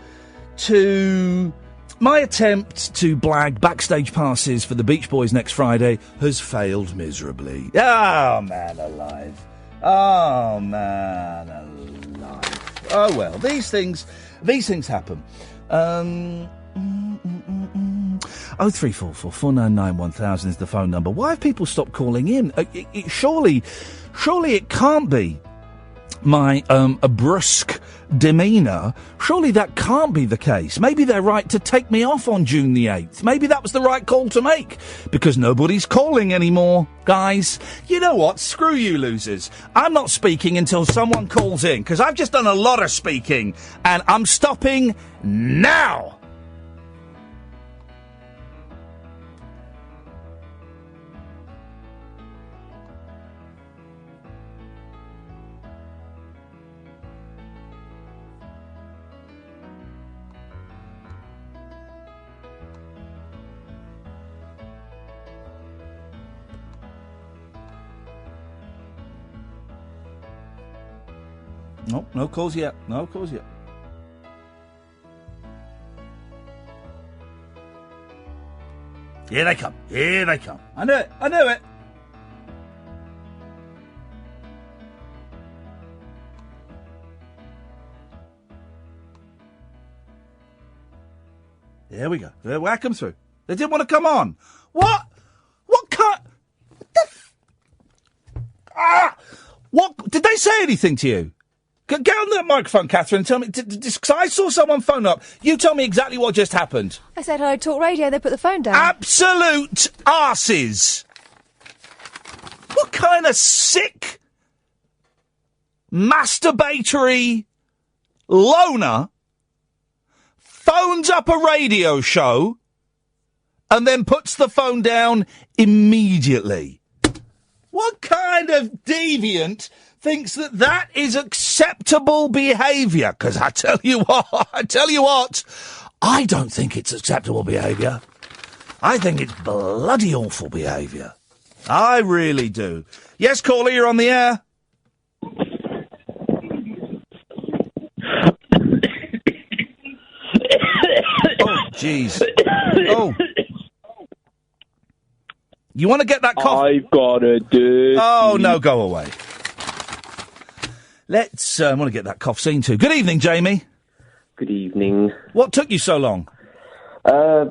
to blag backstage passes for the Beach Boys next Friday has failed miserably. Oh, man alive. Oh, man alive. Oh, well, these things happen. 0344 499 1000 is the phone number. Why have people stopped calling in? Surely it can't be my a brusque demeanour. Surely that can't be the case. Maybe they're right to take me off on June the 8th. Maybe that was the right call to make, because nobody's calling anymore, guys. You know what? Screw you, losers. I'm not speaking until someone calls in, because I've just done a lot of speaking, and I'm stopping now. No calls yet. No calls yet. Here they come. Here they come. I knew it. I knew it. There we go. They whack them through. They didn't want to come on. What? What kind? What? Did they say anything to you? Get on the microphone, Catherine, and tell me, because I saw someone phone up. You tell me exactly what just happened. I said hello, Talk Radio, they put the phone down. Absolute arses. What kind of sick, masturbatory loner phones up a radio show and then puts the phone down immediately? What kind of deviant thinks that is acceptable behaviour? Because I tell you what, I don't think it's acceptable behaviour. I think it's bloody awful behaviour. I really do. Yes, caller, you're on the air. Oh, jeez. Oh. You want to get that cough? I've got a dirty... Oh, no, go away. Let's, I want to get that cough seen too. Good evening, Jamie. Good evening. What took you so long? I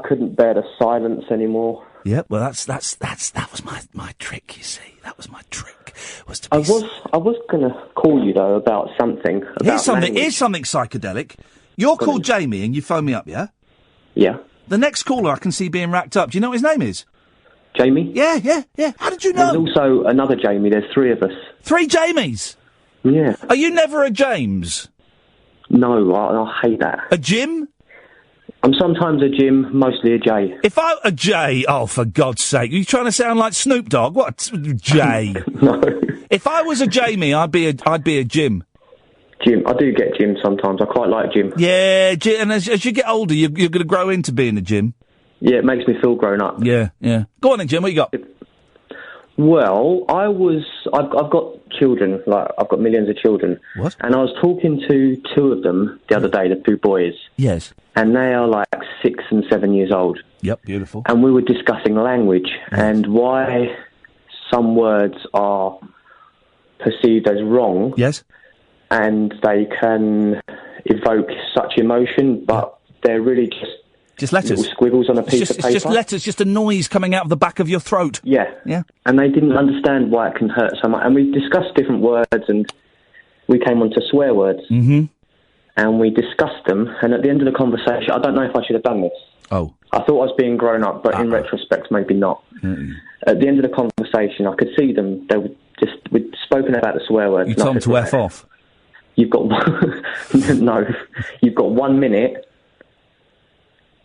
couldn't bear the silence anymore. Yeah, well, that was my trick, you see. That was my trick. I was going to call you, though, about something. Here's something psychedelic. You're called Jamie and you phone me up, yeah? Yeah. The next caller I can see being racked up. Do you know what his name is? Jamie? Yeah. How did you know? There's also another Jamie. There's three of us. Three Jamies? Yeah. Are you never a James? No, I hate that. A Jim? I'm sometimes a Jim, mostly a J. A J? Oh, for God's sake. Are you trying to sound like Snoop Dogg? What? J? No. If I was a Jamie, I'd be a Jim. Jim. I do get Jim sometimes. I quite like Jim. Yeah, and as you get older, you're going to grow into being a Jim. Yeah, it makes me feel grown up. Yeah. Go on then, Jim, what you got? Well, I've got children, I've got millions of children. What? And I was talking to two of them the other day, the two boys. Yes. And they are 6 and 7 years old. Yep, beautiful. And we were discussing language and why some words are perceived as wrong. Yes. And they can evoke such emotion, but they're really just Just letters? Little squiggles on a piece of paper. It's just letters, just a noise coming out of the back of your throat. Yeah. Yeah. And they didn't understand why it can hurt so much. And we discussed different words, and we came on to swear words. Mm-hmm. And we discussed them, and at the end of the conversation, I don't know if I should have done this. Oh. I thought I was being grown up, but in retrospect, maybe not. Mm. At the end of the conversation, I could see them. They were we'd spoken about the swear words. You told them to F off? You've got no. You've got 1 minute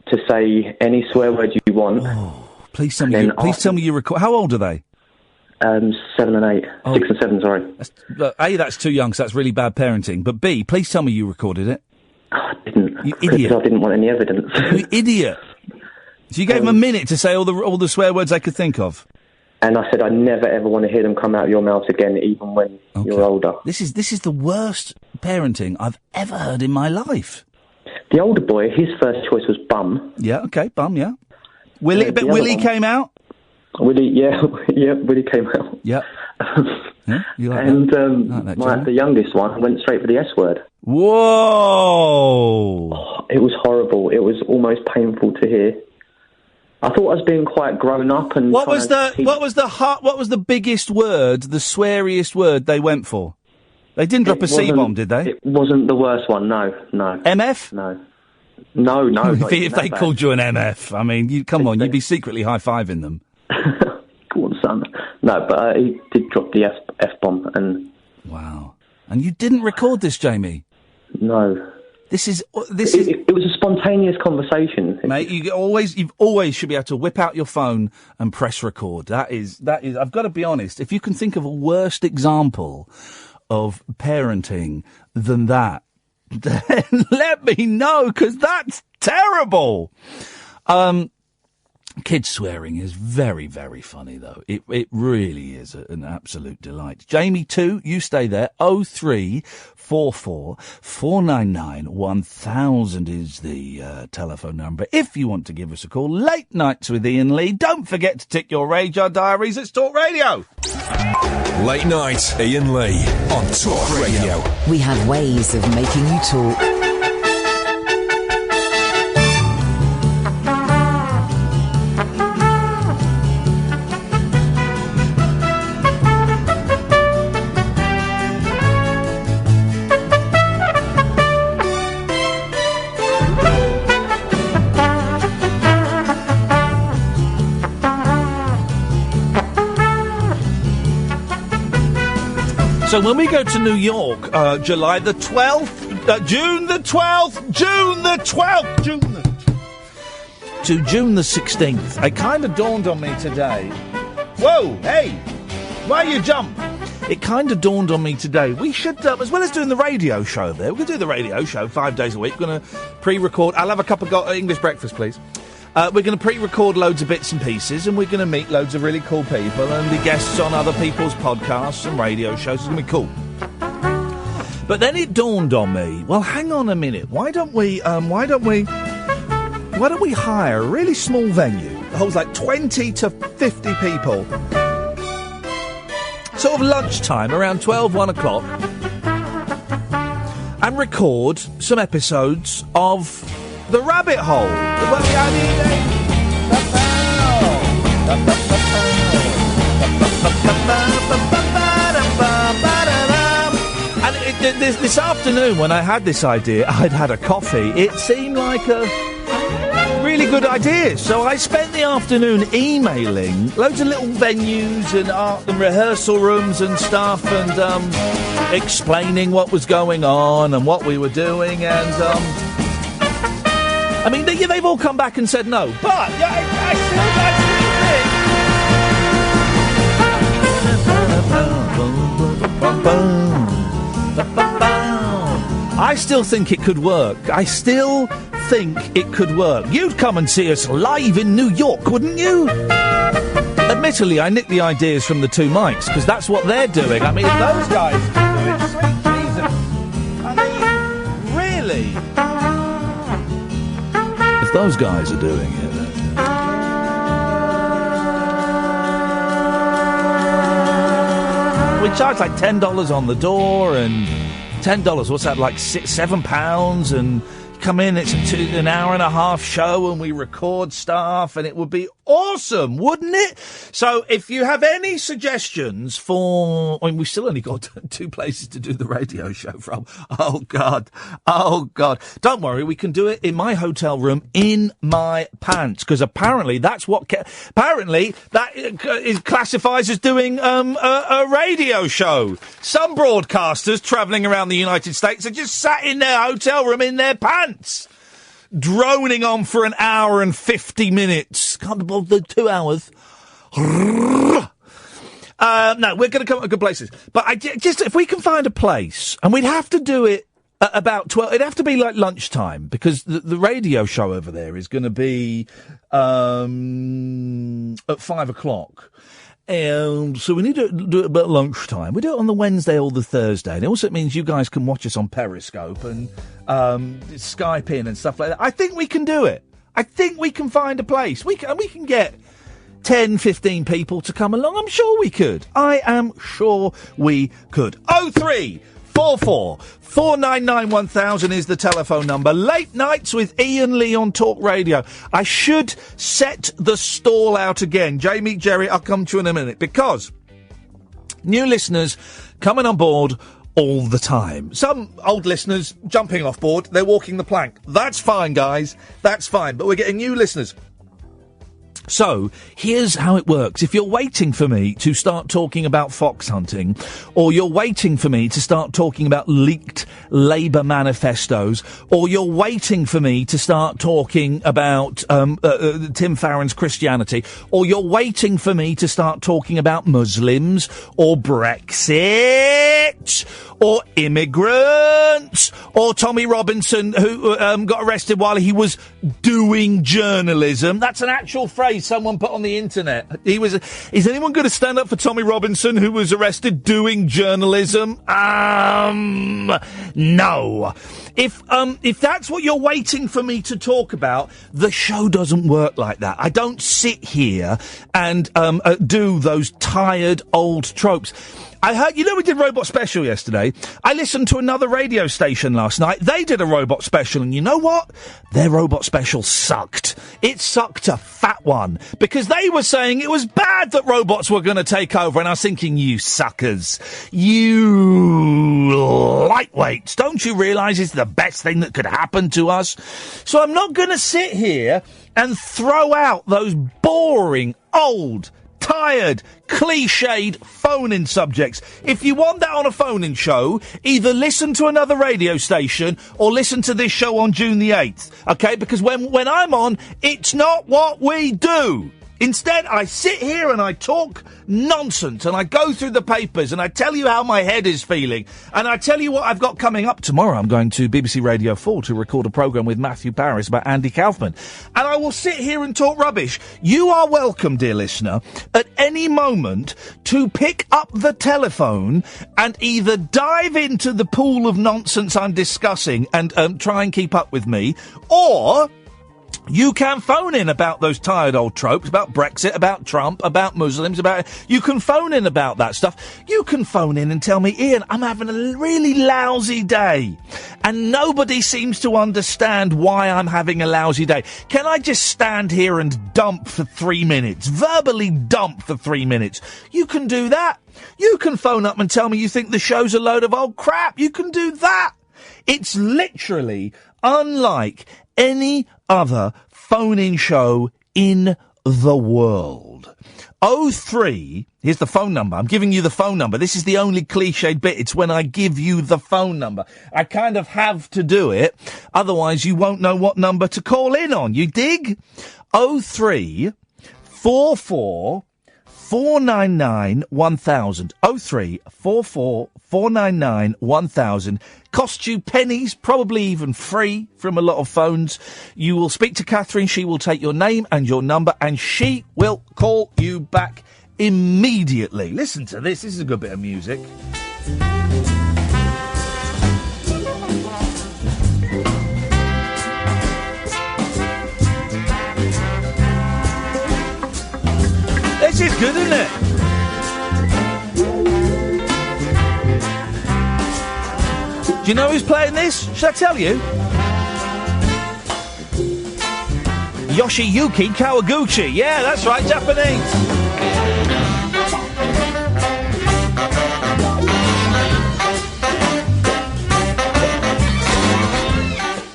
to say any swear word you want. Oh, please tell me you record. How old are they? 7 and 8. 6 and 7, sorry. A, that's too young, so that's really bad parenting. But B, please tell me you recorded it. Oh, I didn't. You idiot. I didn't want any evidence. You idiot. So you gave them a minute to say all the swear words they could think of. And I said, I never ever want to hear them come out of your mouth again, even when you're older. This is the worst parenting I've ever heard in my life. The older boy, his first choice was bum. Yeah, okay, bum, yeah. Willie came out? Willie, yeah, Willie came out. Yeah. Yeah, you like and that, the youngest one went straight for the S word. Whoa! Oh, it was horrible. It was almost painful to hear. I thought I was being quite grown up and. What was the biggest word, the sweariest word they went for? They didn't drop a C-bomb, did they? It wasn't the worst one. No. MF? No. If they called you an MF, I mean, you'd be secretly high-fiving them. Go on, son. No, but he did drop the F-bomb and. Wow. And you didn't record this, Jamie? No. It was a spontaneous conversation, mate. You've always should be able to whip out your phone and press record. That is. I've got to be honest. If you can think of a worse example of parenting than that, then let me know, because that's terrible. Kids swearing is very, very funny, though. It really is an absolute delight. Jamie 2, you stay there. 0344 499 1000 is the telephone number. If you want to give us a call, late nights with Iain Lee. Don't forget to tick your radar diaries at Talk Radio. Late night, Iain Lee on Talk Radio. We have ways of making you talk. So when we go to New York, July the 12th, June the 12th, to June the 16th, it kind of dawned on me today. Whoa, hey, why you jump? It kind of dawned on me today. We should, as well as doing the radio show there, we could do the radio show 5 days a week. We're going to pre-record. I'll have a cup of English breakfast, please. We're going to pre-record loads of bits and pieces, and we're going to meet loads of really cool people and be guests on other people's podcasts and radio shows. It's going to be cool. But then it dawned on me, well, hang on a minute. Why don't we hire a really small venue that holds like 20 to 50 people, sort of lunchtime, around 12, 1 o'clock, and record some episodes of The Rabbit Hole. And this afternoon, when I had this idea, I'd had a coffee. It seemed like a really good idea. So I spent the afternoon emailing loads of little venues and art and rehearsal rooms and stuff, and explaining what was going on and what we were doing, and I mean, they've all come back and said no, but I still think it could work. I still think it could work. You'd come and see us live in New York, wouldn't you? Admittedly, I nicked the ideas from the two mics, because that's what they're doing. I mean, if those guys can do it, sweet Jesus. I mean, really? If those guys are doing it, we charge like $10 on the door, and $10, what's that, like £7? And you come in, it's an hour and a half show and we record stuff and it would be awesome, wouldn't it? So if you have any suggestions for... I mean, we've still only got 2 places to do the radio show from. Oh, God. Don't worry, we can do it in my hotel room in my pants, because apparently that's what... apparently that classifies as doing a radio show. Some broadcasters travelling around the United States are just sat in their hotel room in their pants, droning on for an hour and 50 minutes. Can't be bothered, 2 hours. No, we're going to come up with good places. But just if we can find a place, and we'd have to do it at about 12, it'd have to be like lunchtime, because the radio show over there is going to be at 5 o'clock. So we need to do it about lunchtime. We do it on the Wednesday or the Thursday. And it also means you guys can watch us on Periscope and Skype in and stuff like that. I think we can do it. I think we can find a place. We can get 10, 15 people to come along. I'm sure we could. I am sure we could. 0344 499 1000 is the telephone number. Late nights with Iain Lee on Talk Radio. I should set the stall out again. Jamie, Jerry, I'll come to you in a minute, because new listeners coming on board all the time. Some old listeners jumping off board. They're walking the plank. That's fine, guys. That's fine. But we're getting new listeners. So, here's how it works. If you're waiting for me to start talking about fox hunting, or you're waiting for me to start talking about leaked Labour manifestos, or you're waiting for me to start talking about Tim Farron's Christianity, or you're waiting for me to start talking about Muslims, or Brexit, or immigrants, or Tommy Robinson, who got arrested while he was doing journalism. That's an actual phrase someone put on the internet. Is anyone going to stand up for Tommy Robinson, who was arrested doing journalism? No. If that's what you're waiting for me to talk about, the show doesn't work like that. I don't sit here and do those tired old tropes. I heard, we did Robot Special yesterday. I listened to another radio station last night. They did a Robot Special, and you know what? Their Robot Special sucked. It sucked a fat one, because they were saying it was bad that robots were going to take over, and I was thinking, you suckers, you lightweights, don't you realise it's the best thing that could happen to us? So I'm not going to sit here and throw out those boring, old, tired, cliched phone-in subjects. If you want that on a phone-in show, either listen to another radio station or listen to this show on June the 8th, okay? Because when I'm on, it's not what we do. Instead, I sit here and I talk nonsense, and I go through the papers, and I tell you how my head is feeling, and I tell you what I've got coming up. Tomorrow I'm going to BBC Radio 4 to record a programme with Matthew Parris about Andy Kaufman, and I will sit here and talk rubbish. You are welcome, dear listener, at any moment to pick up the telephone and either dive into the pool of nonsense I'm discussing and try and keep up with me, or you can phone in about those tired old tropes, about Brexit, about Trump, about Muslims, you can phone in about that stuff. You can phone in and tell me, Ian, I'm having a really lousy day, and nobody seems to understand why I'm having a lousy day. Can I just stand here and dump for 3 minutes? Verbally dump for 3 minutes. You can do that. You can phone up and tell me you think the show's a load of old crap. You can do that. It's literally unlike any other phone-in show in the world. 03, here's the phone number. I'm giving you the phone number. This is the only cliched bit. It's when I give you the phone number. I kind of have to do it, otherwise you won't know what number to call in on. You dig? 03 44 499 1000. 03 44 499 1000. Costs you pennies, probably even free from a lot of phones. You will speak to Catherine. She will take your name and your number, and she will call you back immediately. Listen to this. This is a good bit of music. This is good, isn't it? Do you know who's playing this? Should I tell you? Yoshiyuki Kawaguchi. Yeah, that's right, Japanese.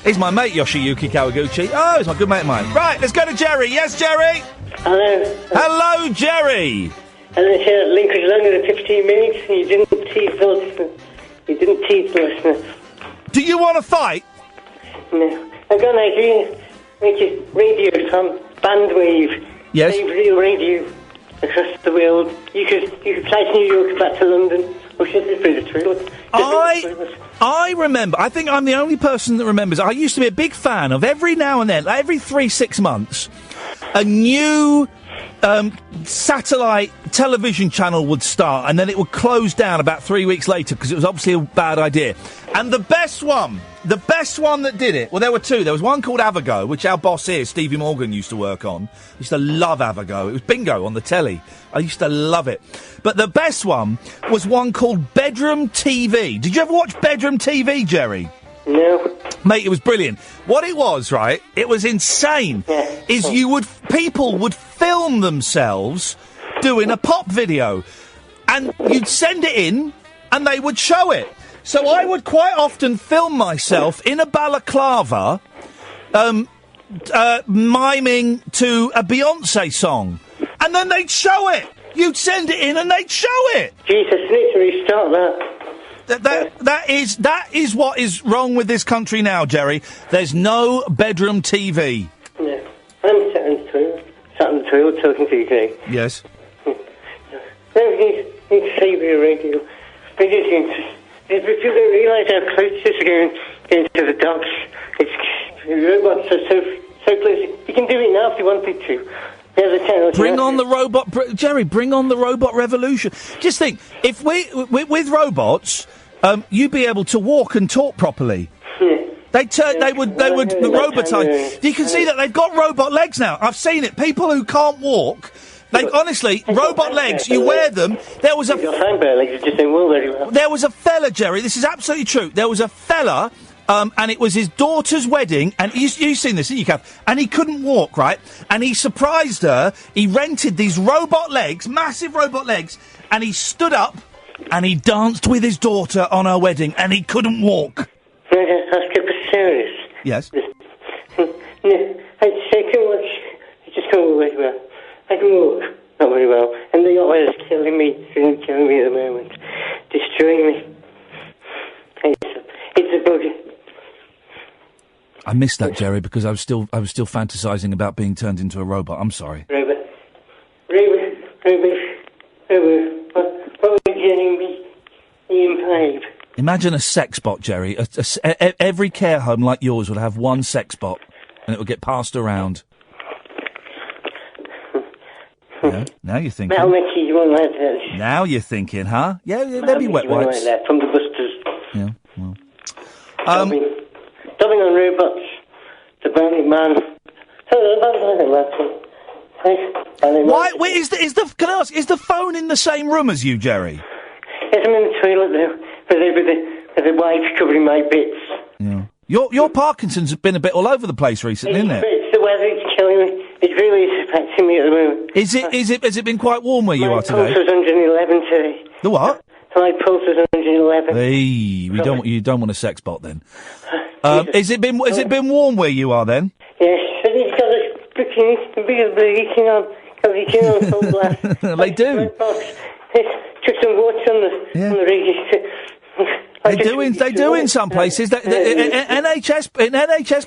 He's my mate, Yoshiyuki Kawaguchi. Oh, he's my good mate of mine. Right, let's go to Jerry. Yes, Jerry? Hello. Hello, Jerry. And this here link was longer than 15 minutes, and you didn't tease the listener. You didn't tease the listener. Do you want to fight? No. I've got an idea. Make it radio from Bandwave. Yes. Save real radio across the world. You could fly to New York back to London. Or should this be the truth? I remember, I think I'm the only person that remembers, I used to be a big fan of every now and then, like every 3-6 months, a new satellite television channel would start and then it would close down about 3 weeks later because it was obviously a bad idea. And the best one that did it, well, there were two. There was one called Avago, which our boss here, Stevie Morgan, used to work on. I used to love Avago. It was bingo on the telly. I used to love it. But the best one was one called Bedroom TV. Did you ever watch Bedroom TV, Jerry? No. Mate, it was brilliant. What it was, right, it was insane, is people would film themselves doing a pop video, and you'd send it in, and they would show it. So I would quite often film myself in a balaclava, miming to a Beyonce song, and then they'd show it. You'd send it in, and they'd show it. Jesus, need to restart that. That is what is wrong with this country now, Jerry. There's no bedroom TV. No. I'm sat on the toilet talking to you today. Yes. No, you need to save your radio. If you don't realise how close this is going to the docks, robots are so close. You can do it now if you wanted to. Bring on the robot, Jerry. Bring on the robot revolution. Just think, if with robots, you'd be able to walk and talk properly. They would robotize. You can see that they've got robot legs now. I've seen it. People who can't walk, honestly, robot legs. You wear them. There was a fella, Jerry. This is absolutely true. There was a fella. And it was his daughter's wedding, and you've seen this, haven't you, Kath? And he couldn't walk, right? And he surprised her. He rented these robot legs, massive robot legs, and he stood up and he danced with his daughter on her wedding, and he couldn't walk. That's super serious. Yes. No, I just can't walk very well. I can walk, not very well. And the other is killing me at the moment. Destroying me. It's a bug. I missed that, Jerry, because I was still fantasising about being turned into a robot. I'm sorry. Robot. What are you getting me? Ian? Imagine a sex bot, Jerry. Every care home like yours would have one sex bot, and it would get passed around. Yeah, now you're thinking. Now you're thinking, huh? Yeah, there'll be wet wipes. From the busters. Yeah, well. Dubbing on robots. The Burning Man. Why? Wait, can I ask? Is the phone in the same room as you, Jerry? Yes, I'm in the toilet now, with the wipes covering my bits. Yeah. Your Parkinson's been a bit all over the place recently, isn't it? It's the weather. It's killing me. It really is affecting me at the moment. Has it been quite warm where you are today? My pulse was 111 today. The what? My pulse was 111. Hey, you don't want a sex bot then. Has it been warm where you are then? Yes, it's got a big bleaching on full blast. They do. Took some water on the radiator. They do in some places. NHS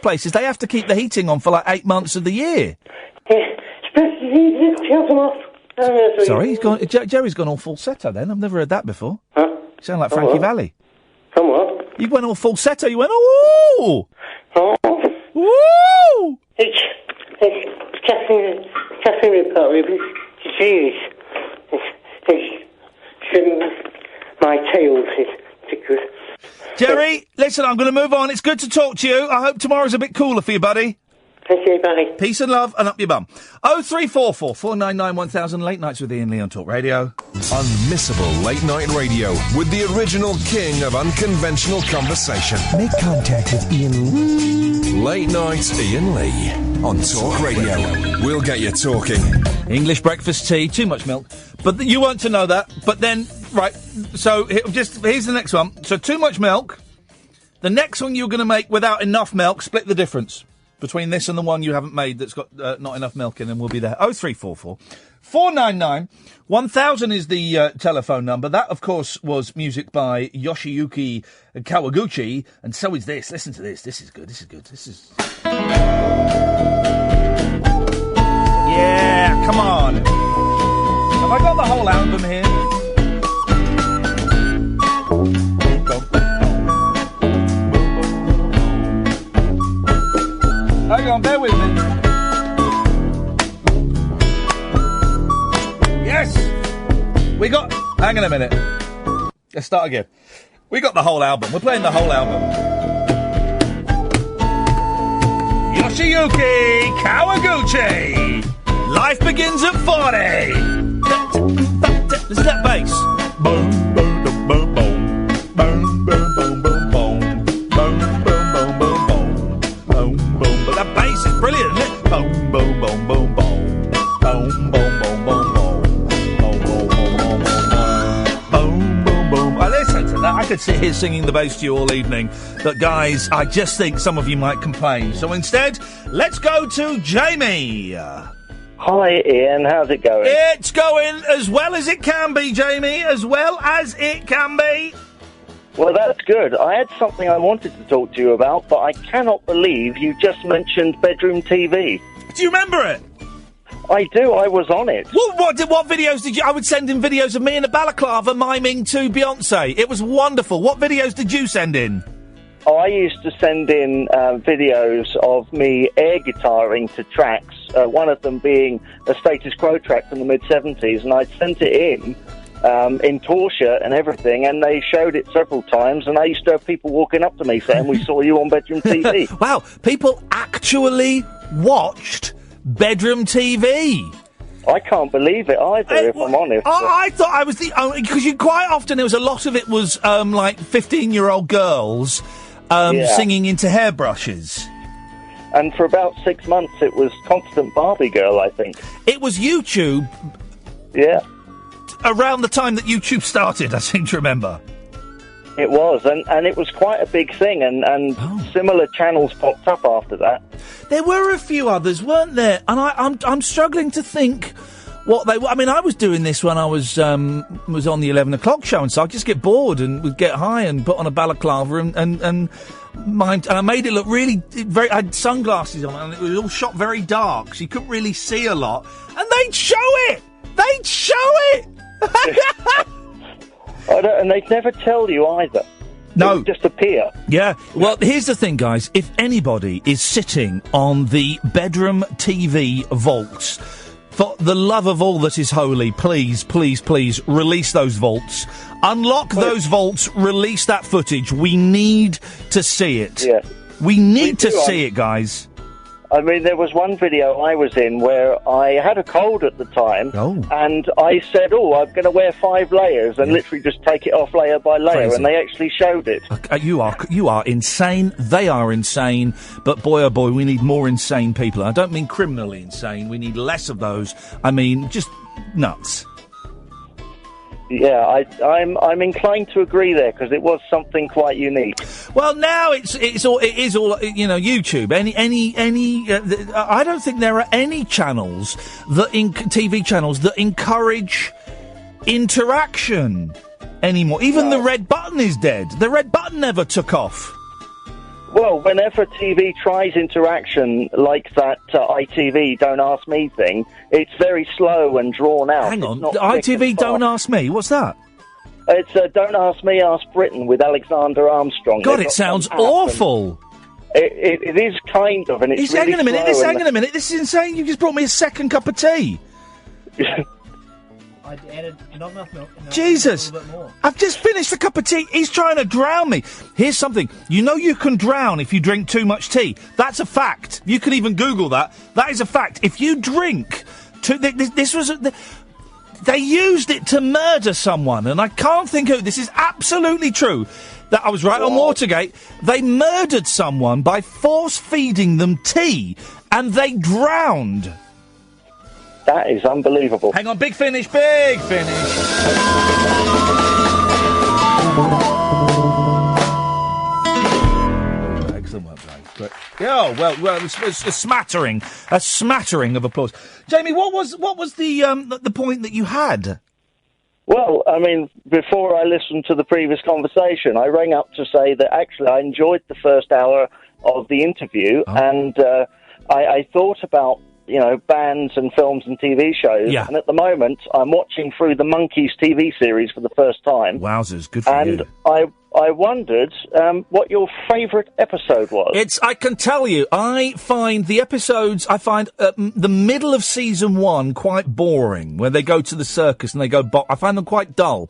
places, they have to keep the heating on for like 8 months of the year. Yeah, kills them off. Sorry, Jerry's gone all falsetto then. I've never heard that before. Huh? You sound like Frankie Valli. From what? You went all falsetto. You went, ooh! Oh. Woo! It's Catherine Report. It's my tail is good. Jerry, listen, I'm going to move on. It's good to talk to you. I hope tomorrow's a bit cooler for you, buddy. Okay, bye. Peace and love, and up your bum. 0344 499 1000. Late nights with Iain Lee on Talk Radio. Unmissable late night radio with the original king of unconventional conversation. Make contact with Iain Lee. Late night Iain Lee on Talk Radio. We'll get you talking. English breakfast tea, too much milk. But you weren't to know that. But then, right, so here's the next one. So too much milk. The next one you're going to make without enough milk, split the difference between this and the one you haven't made that's got not enough milk in, and we'll be there. 0344 499 1000 is the telephone number. That, of course, was music by Yoshiyuki Kawaguchi, and so is this. Listen to this. This is good. This is good. This is... Yeah, come on. Have I got the whole album here? Hang on, bear with me. Yes! We got... Hang on a minute. Let's start again. We got the whole album. We're playing the whole album. Yoshiyuki Kawaguchi. Life begins at 40. Listen to that bass. Boom, boom, boom, boom, boom. Boom, boom, boom, boom, boom. Boom, boom, boom, boom, boom. Boom, boom. But that bass is brilliant, isn't it? Boom, boom, boom, boom, boom. Boom, boom, boom, boom, boom. Boom, boom, boom, boom, boom, boom. Boom, boom, boom. I listen to that. I could sit here singing the bass to you all evening. But, guys, I just think some of you might complain. So instead, let's go to Jamie. Hi, Ian. How's it going? It's going as well as it can be, Jamie. As well as it can be. Well, that's good. I had something I wanted to talk to you about, but I cannot believe you just mentioned bedroom TV. Do you remember it? I do. I was on it. What videos did you... I would send in videos of me in a balaclava miming to Beyonce. It was wonderful. What videos did you send in? Oh, I used to send in videos of me air guitaring to tracks, one of them being a Status Quo track from the mid-'70s, and I'd sent it in tour shirt and everything, and they showed it several times, and I used to have people walking up to me saying, we saw you on bedroom TV. Wow, people actually watched bedroom TV. I can't believe it either, if I'm honest. I thought I was the only... Because quite often there was a lot of it was, like, 15-year-old girls... singing into hairbrushes. And for about 6 months, it was constant Barbie Girl, I think. It was YouTube. Yeah. Around the time that YouTube started, I seem to remember. It was, and it was quite a big thing, and similar channels popped up after that. There were a few others, weren't there? And I'm struggling to think what they were. I mean, I was doing this when I was on the 11 o'clock show, and so I'd just get bored and would get high and put on a balaclava and I made it look really very... I had sunglasses on, and it was all shot very dark, so you couldn't really see a lot. And they'd show it! They'd show it! And they'd never tell you either. No. It would just appear. Yeah. Well, here's the thing, guys. If anybody is sitting on the bedroom TV vaults... For the love of all that is holy, please, please, please, release those vaults. Unlock those vaults, release that footage. We need to see it. Yeah. We need to see it, guys. I mean, there was one video I was in where I had a cold at the time, and I said, I'm going to wear 5 layers, and literally just take it off layer by layer, and they actually showed it. You are insane. They are insane. But boy, oh boy, we need more insane people. I don't mean criminally insane. We need less of those. I mean, just nuts. Yeah, I'm inclined to agree there, because it was something quite unique. Well, now it is all YouTube. I don't think there are any channels TV channels that encourage interaction anymore. Even the red button is dead. The red button never took off. Well, whenever TV tries interaction like that ITV Don't Ask Me thing, it's very slow and drawn out. Hang on, ITV Don't Ask Me? What's that? It's Don't Ask Me, Ask Britain with Alexander Armstrong. God, it sounds awful. It is kind of, and it's really Hang on a minute, this is insane. You just brought me a second cup of tea. I added not enough milk. No, Jesus! a little bit more. I've just finished a cup of tea. He's trying to drown me. Here's something. You know you can drown if you drink too much tea. That's a fact. You can even Google that. That is a fact. If you drink... They used it to murder someone, and I can't think who. This is absolutely true. That I was right on Watergate. They murdered someone by force-feeding them tea, and they drowned. That is unbelievable. Hang on, big finish, big finish. Excellent work, guys. Great. Yeah, well, it's a smattering of applause. Jamie, what was the point that you had? Well, I mean, before I listened to the previous conversation, I rang up to say that actually I enjoyed the first hour of the interview, and I thought about, you know, bands and films and TV shows, and at the moment I'm watching through the Monkees TV series for the first time. Wowzers, good for you. And I wondered what your favourite episode was. I can tell you, I find the episodes, the middle of season 1 quite boring, where they go to the circus and they go, I find them quite dull.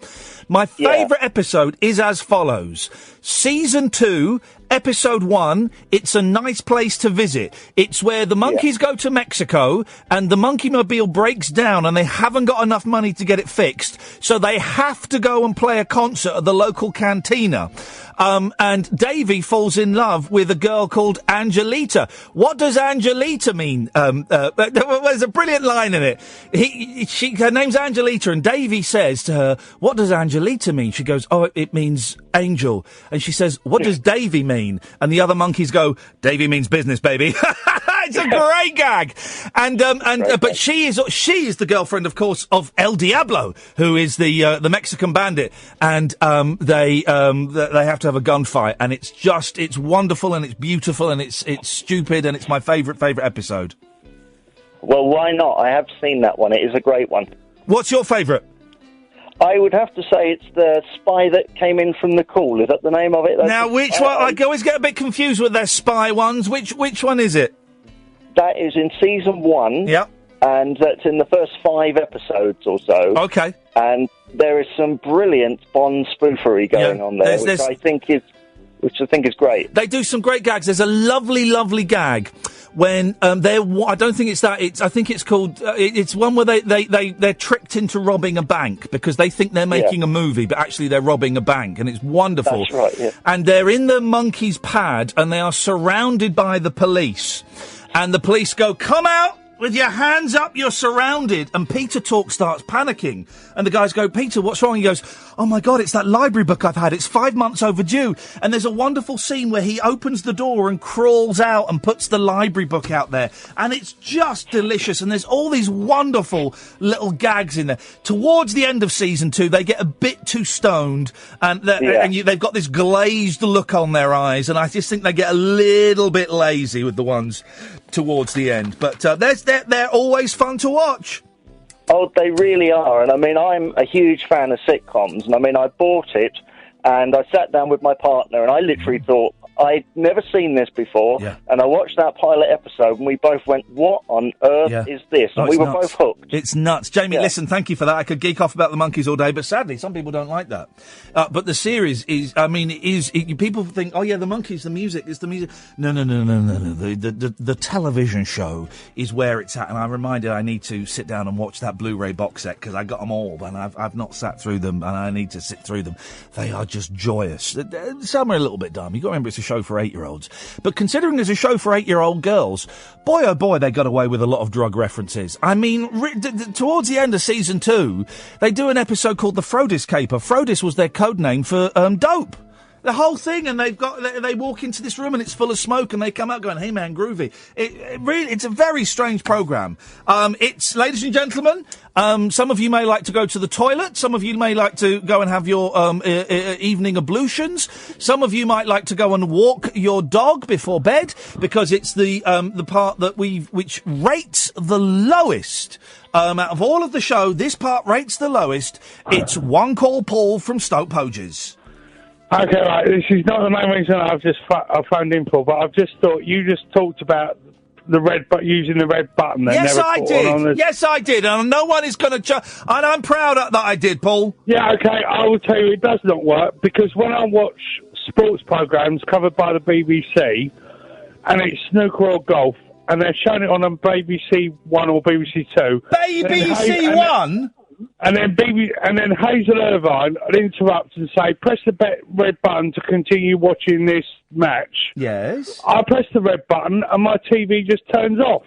My favourite episode is as follows. Season 2, episode 1, It's a Nice Place to Visit. It's where the monkeys go to Mexico and the monkey mobile breaks down and they haven't got enough money to get it fixed, so they have to go and play a concert at the local cantina. And Davy falls in love with a girl called Angelita. What does Angelita mean? There's a brilliant line in it. Her name's Angelita, and Davy says to her, "What does Angelita mean?" She goes, "Oh, it means angel." And she says, "What does Davy mean?" And the other monkeys go, "Davy means business, baby." It's a great gag, but she is the girlfriend, of course, of El Diablo, who is the Mexican bandit, and they have to have a gunfight, and it's wonderful and it's beautiful and it's stupid and it's my favourite episode. Well, why not? I have seen that one. It is a great one. What's your favourite? I would have to say it's the spy that came in from the cool. Is that the name of it? Now, which one? I always get a bit confused with their spy ones. Which one is it? That is in season 1. Yep. And that's in the first 5 episodes or so. Okay. And there is some brilliant Bond spoofery going on there, which I think is great. They do some great gags. There's a lovely, lovely gag when I don't think it's that. I think it's called. It's one where they're tricked into robbing a bank because they think they're making a movie, but actually they're robbing a bank, and it's wonderful. That's right. Yeah. And they're in the monkey's pad, and they are surrounded by the police, and the police go, "Come out with your hands up, you're surrounded." And Peter Talk starts panicking. And the guys go, "Peter, what's wrong?" He goes, "Oh my God, it's that library book I've had. It's 5 months overdue." And there's a wonderful scene where he opens the door and crawls out and puts the library book out there. And it's just delicious. And there's all these wonderful little gags in there. Towards the end of season 2, they get a bit too stoned and they've got this glazed look on their eyes. And I just think they get a little bit lazy with the ones towards the end. But they're always fun to watch. Oh, they really are. And I mean, I'm a huge fan of sitcoms. And I mean, I bought it and I sat down with my partner and I literally thought, I'd never seen this before. Yeah. And I watched that pilot episode and we both went, what on earth is this? And we were both hooked. It's nuts. Jamie, listen, thank you for that. I could geek off about the monkeys all day, but sadly, some people don't like that. But the series is, people think, oh yeah, the monkeys, the music, it's the music. No. The television show is where it's at. And I'm reminded I need to sit down and watch that Blu-ray box set because I got them all and I've not sat through them and I need to sit through them. They are just joyous. Some are a little bit dumb. You've got to remember it's a show for 8-year-olds. But considering there's a show for 8-year-old girls, boy oh boy, they got away with a lot of drug references. I mean, towards the end of season 2, they do an episode called The Frodis Caper. Frodis was their code name for dope. The whole thing, and they walk into this room and it's full of smoke, and they come out going, "Hey man, groovy." It's a very strange program. It's, ladies and gentlemen, some of you may like to go to the toilet. Some of you may like to go and have your evening ablutions. Some of you might like to go and walk your dog before bed because it's the part that which rates the lowest. Out of all of the show, this part rates the lowest. It's One Call Paul from Stoke Poges. Okay, right, this is not the main reason I phoned in for, but I've just thought, you just talked about the red using the red button. Yes, I did. Yes, I did. And no one is going to... and I'm proud that I did, Paul. Yeah, okay, I will tell you it does not work, because when I watch sports programmes covered by the BBC, and it's snooker or golf, and they're showing it on BBC One or BBC Two. BBC One? And then Hazel Irvine will interrupt and say, press the red button to continue watching this match. Yes. I press the red button and my TV just turns off.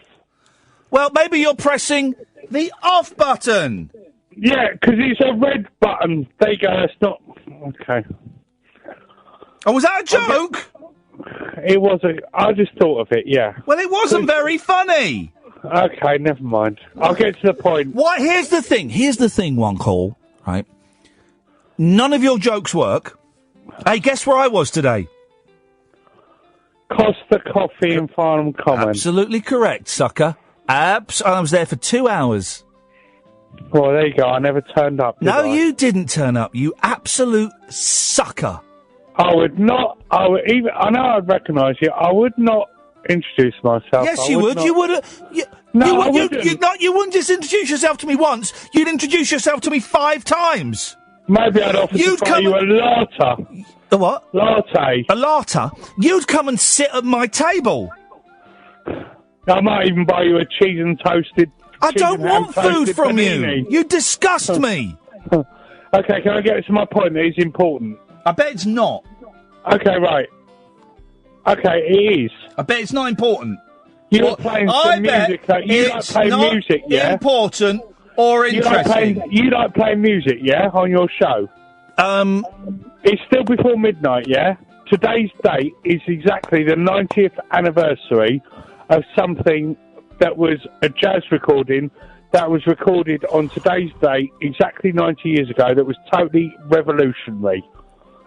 Well, maybe you're pressing the off button. Yeah, because it's a red button. There you go, that's not... Okay. Oh, was that a joke? It was I just thought of it, yeah. Well, it wasn't very funny. Okay, never mind. I'll get to the point. What? Here's the thing, one call, right? None of your jokes work. Hey, guess where I was today? Costa Coffee in Farnham Common. Absolutely correct, sucker. I was there for 2 hours. Well, there you go. I never turned up, did I? You didn't turn up, you absolute sucker. I would not... I know I'd recognise you. I would not introduce myself. Yes, you would. You would. No, I wouldn't. You wouldn't just introduce yourself to me once. You'd introduce yourself to me 5 times. Maybe I'd offer to buy you a latte. A what? Latte. A latte? You'd come and sit at my table. I might even buy you a cheese and toasted... I don't want food from you. You disgust me. Okay, can I get to my point that is important? I bet it's not. Okay, right. Okay, it is. I bet it's not important. You're playing some music. You like playing music, yeah? Important or interesting. You like playing music, yeah, on your show? It's still before midnight, yeah? Today's date is exactly the 90th anniversary of something that was a jazz recording that was recorded on today's date exactly 90 years ago that was totally revolutionary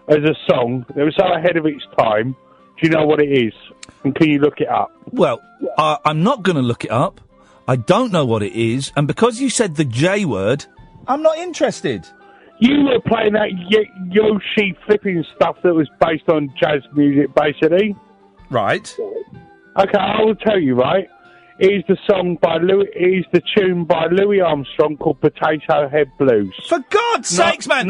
as a song that was so ahead of its time. Do you know what it is? And can you look it up? Well, I'm not going to look it up. I don't know what it is. And because you said the J word, I'm not interested. You were playing that Yoshi flipping stuff that was based on jazz music, basically. Right. Okay, I will tell you, right? It is the tune by Louis Armstrong called Potato Head Blues. For God's sakes, man!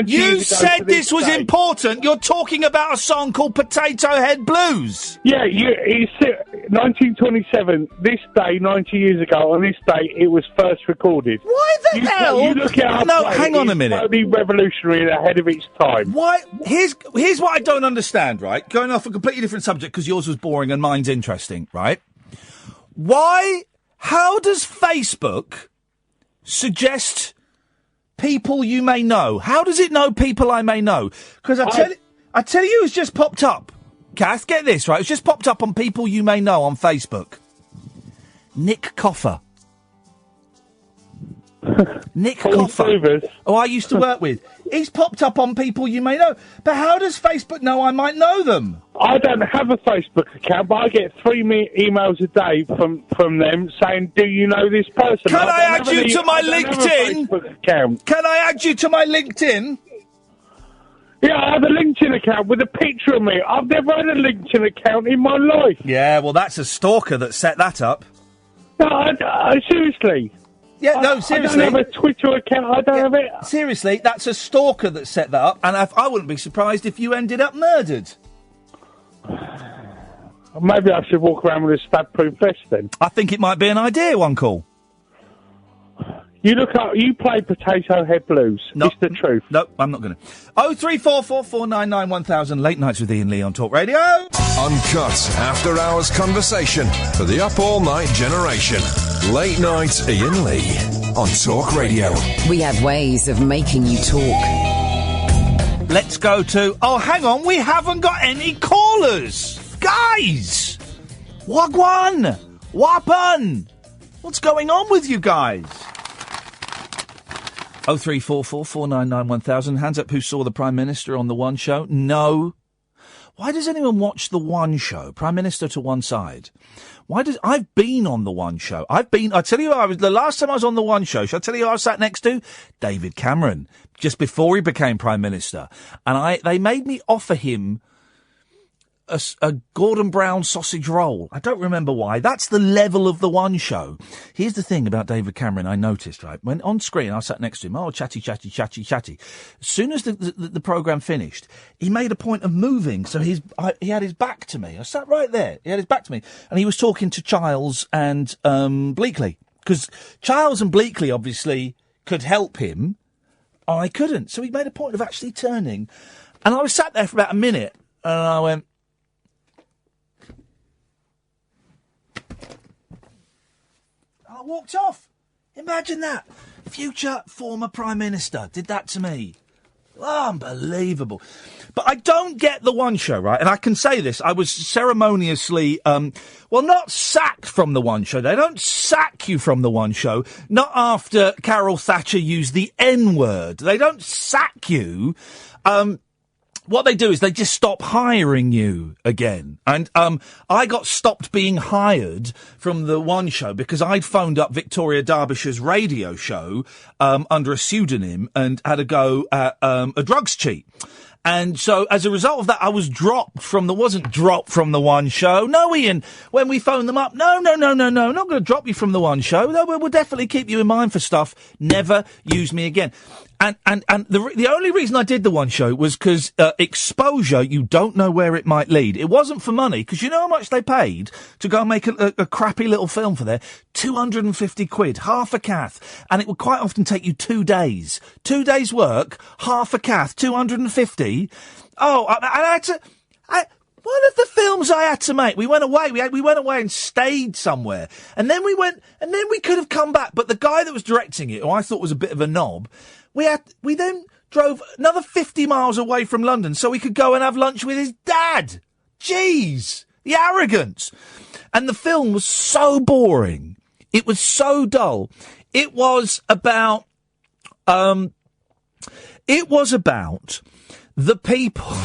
You said this was important. You're talking about a song called Potato Head Blues. Yeah, it's 1927. This day, 90 years ago, on this day, it was first recorded. Why the hell? You look it up. No, hang on a minute. Totally revolutionary and ahead of its time. Why? Here's what I don't understand. Right, going off a completely different subject because yours was boring and mine's interesting. Right. Why? How does Facebook suggest people you may know? How does it know people I may know? Because I tell you, it's just popped up. Kath, get this right. It's just popped up on people you may know on Facebook. Nick Coffer. Nick Coffer. Oh, I used to work with. He's popped up on people you may know. But how does Facebook know I might know them? I don't have a Facebook account, but I get 3 emails a day from them saying, do you know this person? Can I add you to my LinkedIn? Can I add you to my LinkedIn? Yeah, I have a LinkedIn account with a picture of me. I've never had a LinkedIn account in my life. Yeah, well, that's a stalker that set that up. No, seriously. Yeah, no, seriously. I don't have a Twitter account. I don't have it. Seriously, that's a stalker that set that up, and I wouldn't be surprised if you ended up murdered. Maybe I should walk around with a stab-proof vest then. I think it might be an idea, one call. You look up, you play Potato Head Blues. No, it's the truth. No, I'm not going to. 03444991000, late nights with Iain Lee on Talk Radio. Uncut, after-hours conversation for the up-all-night generation. Late night Iain Lee on Talk Radio. We have ways of making you talk. Let's go to... Oh, hang on, we haven't got any callers. Guys! Wagwan! Wapan! What's going on with you guys? 03444991000. Hands up who saw the Prime Minister on the One Show. No. Why does anyone watch the One Show? Prime Minister to one side. I've been on the One Show. I tell you, the last time I was on the One Show, shall I tell you who I sat next to? David Cameron. Just before he became Prime Minister. And they made me offer him a Gordon Brown sausage roll. I don't remember why. That's the level of the One Show. Here's the thing about David Cameron I noticed, right? When on screen, I sat next to him, chatty. As soon as the programme finished, he made a point of moving, so he had his back to me. I sat right there. He had his back to me, and he was talking to Childs and Bleakley. Because Childs and Bleakley, obviously, could help him. I couldn't. So he made a point of actually turning. And I was sat there for about a minute, and I went... I walked off. Imagine that. Future former Prime Minister did that to me. Unbelievable. But I don't get the One Show, right? And I can say this. I was ceremoniously, not sacked from the One Show. They don't sack you from the One Show. Not after Carol Thatcher used the N-word. They don't sack you. What they do is they just stop hiring you again. And I got stopped being hired from the One Show because I'd phoned up Victoria Derbyshire's radio show under a pseudonym and had a go at a drugs cheat. And so, as a result of that, I was wasn't dropped from the One Show. No, Ian, when we phoned them up, no, not going to drop you from the One Show. No, we'll definitely keep you in mind for stuff. Never use me again. And the only reason I did the One Show was because exposure, you don't know where it might lead. It wasn't for money, because you know how much they paid to go and make a crappy little film for there? 250 quid, half a cath. And it would quite often take you 2 days. 2 days work, half a cath, 250. Oh, I had to... One of the films I had to make, we went away. We went away and stayed somewhere, and then we could have come back. But the guy that was directing it, who I thought was a bit of a knob, we then drove another 50 miles away from London so we could go and have lunch with his dad. Jeez, the arrogance! And the film was so boring. It was so dull. It was about the people.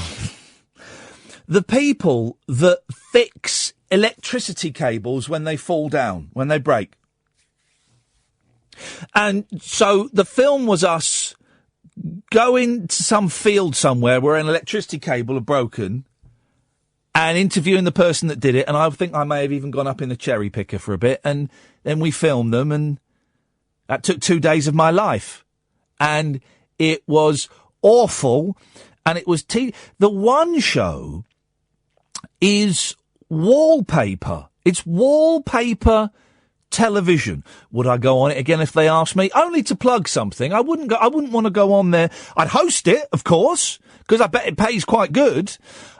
The people that fix electricity cables when they fall down, when they break. And so the film was us going to some field somewhere where an electricity cable had broken and interviewing the person that did it. And I think I may have even gone up in the cherry picker for a bit. And then we filmed them, and that took 2 days of my life. And it was awful. And it was the One Show is wallpaper. It's wallpaper television. Would I go on it again if they asked me? Only to plug something. I wouldn't want to go on there. I'd host it, of course, because I bet it pays quite good.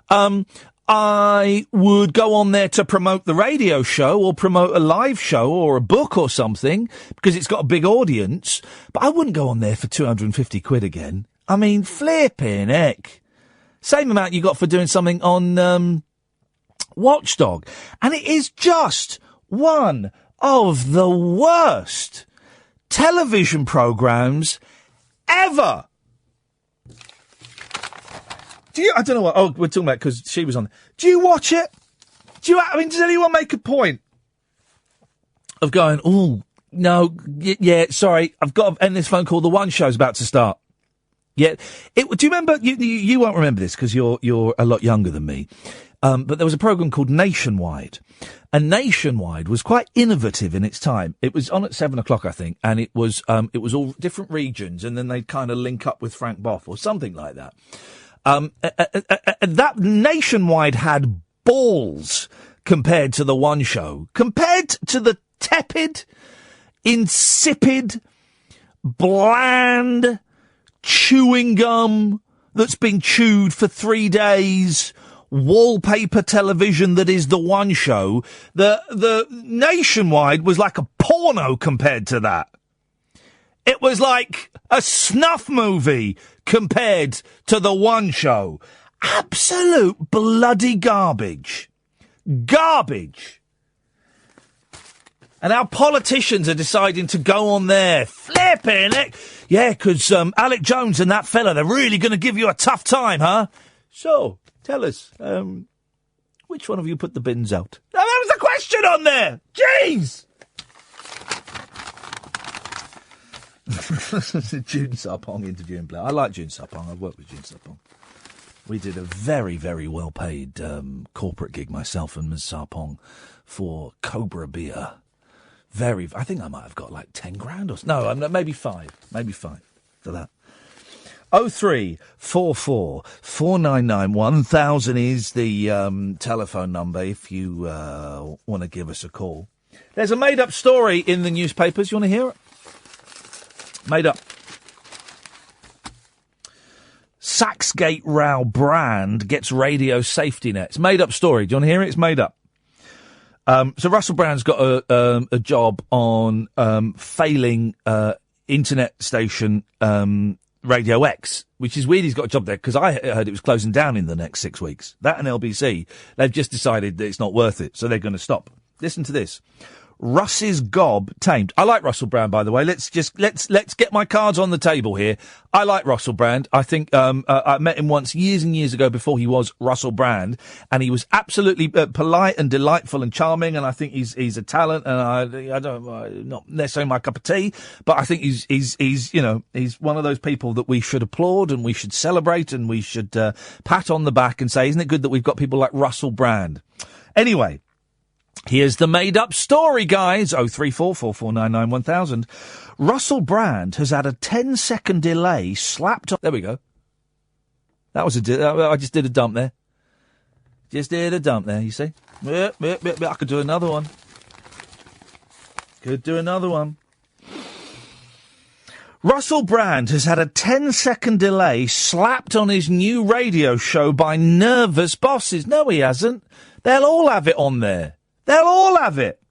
I would go on there to promote the radio show or promote a live show or a book or something because it's got a big audience. But I wouldn't go on there for 250 quid again. I mean, flipping heck. Same amount you got for doing something on Watchdog. And it is just one of the worst television programmes ever. I don't know what, we're talking about because she was on. Do you watch it? Does anyone make a point of going, no, yeah, sorry, I've got to end this phone call, the One Show's about to start. Yeah, do you remember? You won't remember this because you're a lot younger than me. But there was a program called Nationwide, and Nationwide was quite innovative in its time. It was on at 7:00, I think, and it was all different regions, and then they'd kind of link up with Frank Boff or something like that. That Nationwide had balls compared to the One Show, compared to the tepid, insipid, bland chewing gum that's been chewed for 3 days, wallpaper television that is the One Show. The Nationwide was like a porno compared to that. It was like a snuff movie compared to the One Show. Absolute bloody garbage. Garbage. And our politicians are deciding to go on there. Flipping it. Yeah, because Alec Jones and that fella, they're really going to give you a tough time, huh? So, tell us, which one of you put the bins out? Now, that was the question on there. Jeez! June Sarpong interviewing Blair. I like June Sarpong. I've worked with June Sarpong. We did a very, very well-paid corporate gig, myself and Ms. Sarpong, for Cobra Beer. I think I might have got like 10 grand or no, maybe five for that. 0344 499 1000 is the telephone number if you want to give us a call. There's a made-up story in the newspapers. You want to hear it? Made up. Saxgate row brand gets radio safety nets. Made up story. Do you want to hear it? It's made up. So Russell Brand's got a job on failing internet station Radio X, which is weird he's got a job there, because I heard it was closing down in the next 6 weeks. That and LBC, they've just decided that it's not worth it, so they're going to stop. Listen to this. Russ's gob tamed. I like Russell Brand, by the way. Let's get my cards on the table here. I like Russell Brand. I think I met him once years and years ago before he was Russell Brand, and he was absolutely polite and delightful and charming. And I think he's a talent. And I don't not necessarily my cup of tea, but I think he's one of those people that we should applaud and we should celebrate and we should pat on the back and say, isn't it good that we've got people like Russell Brand? Anyway. Here's the made-up story, guys. 0344 499 1000. Russell Brand has had a 10-second delay slapped on... There we go. That was I just did a dump there. You see? I could do another one. Russell Brand has had a 10-second delay slapped on his new radio show by nervous bosses. No, he hasn't. They'll all have it on there. They'll all have it.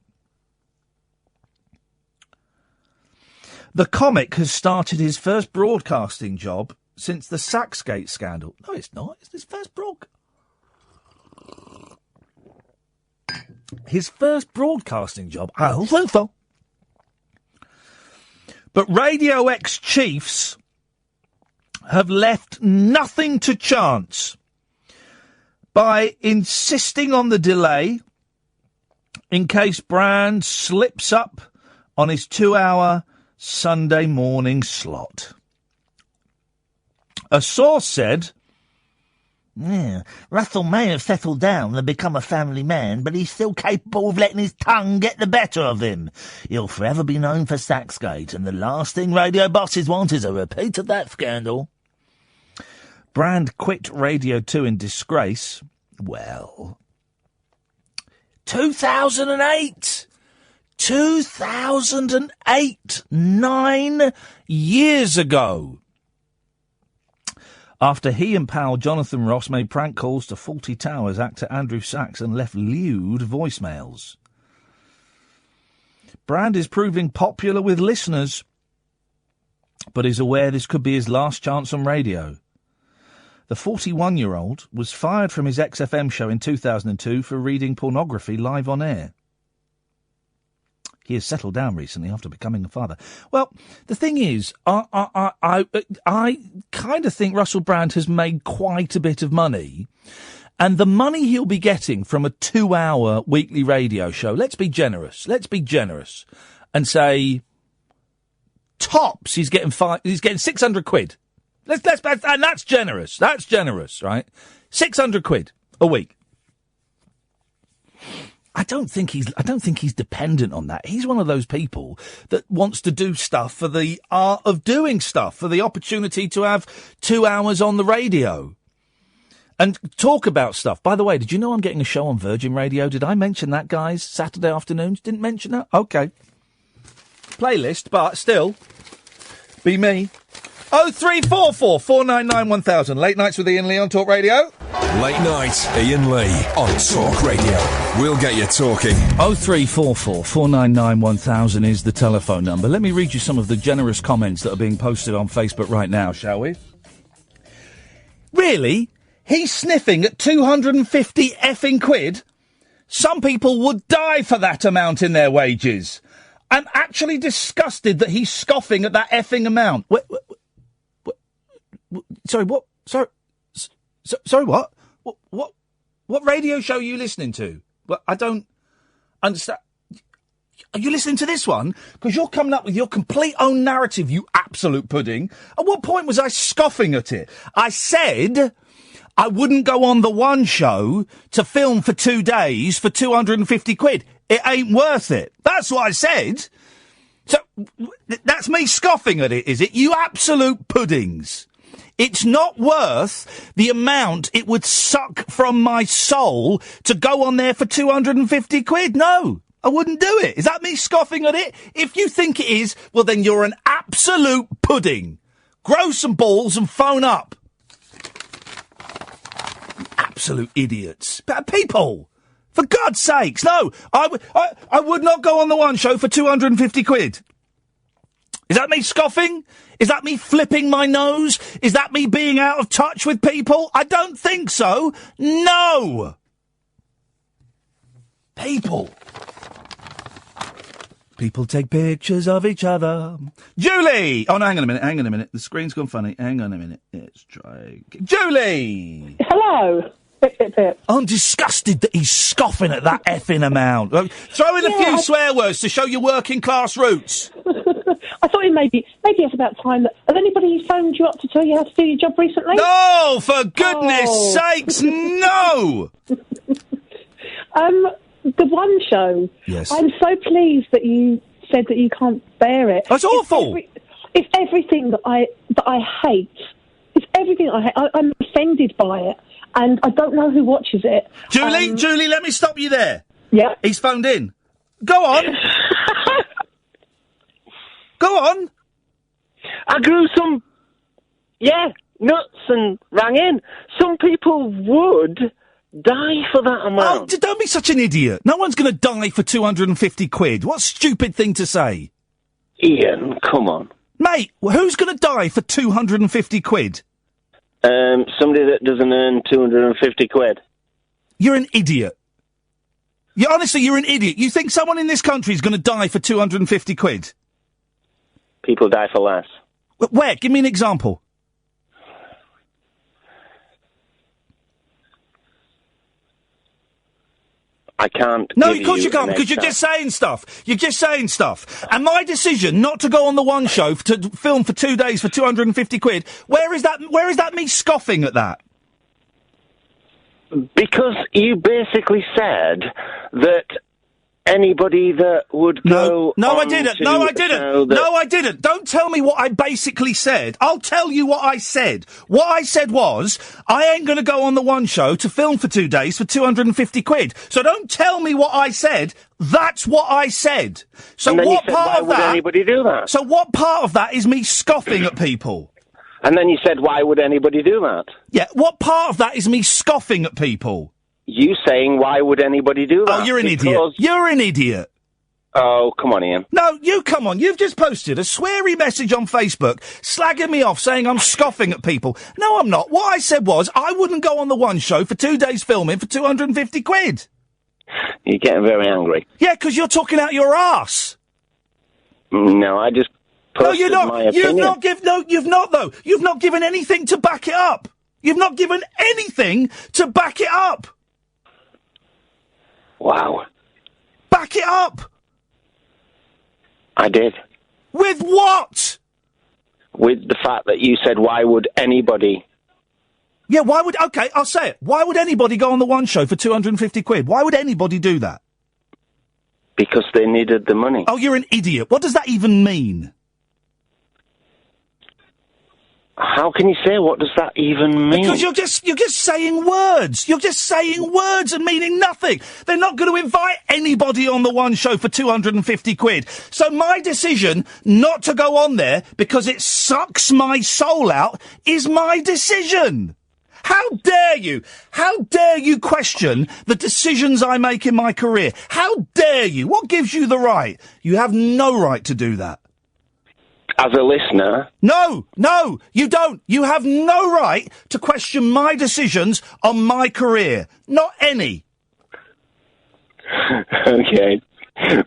The comic has started his first broadcasting job since the Saxgate scandal. No, it's not. It's his first broadcasting job. I don't think so. But Radio X chiefs have left nothing to chance by insisting on the delay in case Brand slips up on his 2-hour Sunday morning slot. A source said, Russell may have settled down and become a family man, but he's still capable of letting his tongue get the better of him. He'll forever be known for Saxgate, and the last thing radio bosses want is a repeat of that scandal. Brand quit Radio 2 in disgrace. Well... 2008! 2008! 9 years ago! After he and pal Jonathan Ross made prank calls to Fawlty Towers actor Andrew Sachs and left lewd voicemails. Brand is proving popular with listeners, but is aware this could be his last chance on radio. The 41-year-old was fired from his XFM show in 2002 for reading pornography live on air. He has settled down recently after becoming a father. Well, the thing is, I kind of think Russell Brand has made quite a bit of money, and the money he'll be getting from a 2-hour weekly radio show, let's be generous, and say, tops, he's getting 600 quid. And that's generous. That's generous, right? 600 quid a week. I don't think he's dependent on that. He's one of those people that wants to do stuff for the art of doing stuff, for the opportunity to have 2 hours on the radio and talk about stuff. By the way, did you know I'm getting a show on Virgin Radio? Did I mention that, guys? Saturday afternoons? Didn't mention that? Okay. Playlist, but still, be me. 0344 499 1000. Late nights with Iain Lee on Talk Radio. Late night, Iain Lee on Talk Radio. We'll get you talking. 0344 499 1000 is the telephone number. Let me read you some of the generous comments that are being posted on Facebook right now, shall we? Really? He's sniffing at 250 effing quid? Some people would die for that amount in their wages. I'm actually disgusted that he's scoffing at that effing amount. Sorry, what? Sorry, what? What radio show are you listening to? Well, I don't understand. Are you listening to this one? Because you're coming up with your complete own narrative, you absolute pudding. At what point was I scoffing at it? I said I wouldn't go on the one show to film for 2 days for 250 quid. It ain't worth it. That's what I said. So, that's me scoffing at it, is it? You absolute puddings. It's not worth the amount it would suck from my soul to go on there for 250 quid. No, I wouldn't do it. Is that me scoffing at it? If you think it is, well then you're an absolute pudding. Grow some balls and phone up. Absolute idiots. But people, for God's sakes, no. I would not go on the one show for 250 quid. Is that me scoffing? Is that me flipping my nose? Is that me being out of touch with people? I don't think so. No. People take pictures of each other. Julie! Oh, no, hang on a minute. The screen's gone funny. Hang on a minute. Let's try. Julie! Hello. I'm disgusted that he's scoffing at that effing amount. Throw in a few swear words to show your working class roots. I thought maybe it's about time that... Has anybody phoned you up to tell you how to do your job recently? No, for goodness sakes, no! The one show. Yes. I'm so pleased that you said that you can't bear it. That's awful. It's everything that I hate. It's everything I hate. I'm offended by it, and I don't know who watches it. Julie, let me stop you there. Yeah. He's phoned in. Go on. Go on. I grew some, nuts and rang in. Some people would die for that amount. Oh, don't be such an idiot. No one's going to die for 250 quid. What a stupid thing to say. Ian, come on. Mate, who's going to die for 250 quid? Somebody that doesn't earn 250 quid. You're an idiot. Honestly, you're an idiot. You think someone in this country is going to die for 250 quid? People die for less. Where? Give me an example. I can't. No, of course you can't, because you're just saying stuff. You're just saying stuff. And my decision not to go on the one show to film for 2 days for 250 quid, where is that me scoffing at that? Because you basically said that anybody that would go... No, I didn't. Don't tell me what I basically said. I'll tell you what I said. What I said was, I ain't going to go on the one show to film for 2 days for 250 quid. So don't tell me what I said. That's what I said. So what part of that... Why would anybody do that? So what part of that is me scoffing at people? And then you said, why would anybody do that? Yeah, what part of that is me scoffing at people? You saying, why would anybody do that? Oh, you're an idiot. You're an idiot. Oh, come on, Ian. No, you come on. You've just posted a sweary message on Facebook slagging me off, saying I'm scoffing at people. No, I'm not. What I said was I wouldn't go on the one show for 2 days filming for 250 quid. You're getting very angry. Yeah, because you're talking out your arse. No, I just posted my opinion. You've not, though. You've not given anything to back it up. You've not given anything to back it up. Wow. Back it up. I did. With what? With the fact that you said, why would anybody... Yeah, okay, I'll say it. Why would anybody go on the one show for 250 quid? Why would anybody do that? Because they needed the money. Oh, you're an idiot. What does that even mean? How can you say, what does that even mean? Because you're just saying words. You're just saying words and meaning nothing. They're not going to invite anybody on the one show for 250 quid. So my decision not to go on there because it sucks my soul out is my decision. How dare you? How dare you question the decisions I make in my career? How dare you? What gives you the right? You have no right to do that. As a listener... No, you don't. You have no right to question my decisions on my career. Not any. Okay.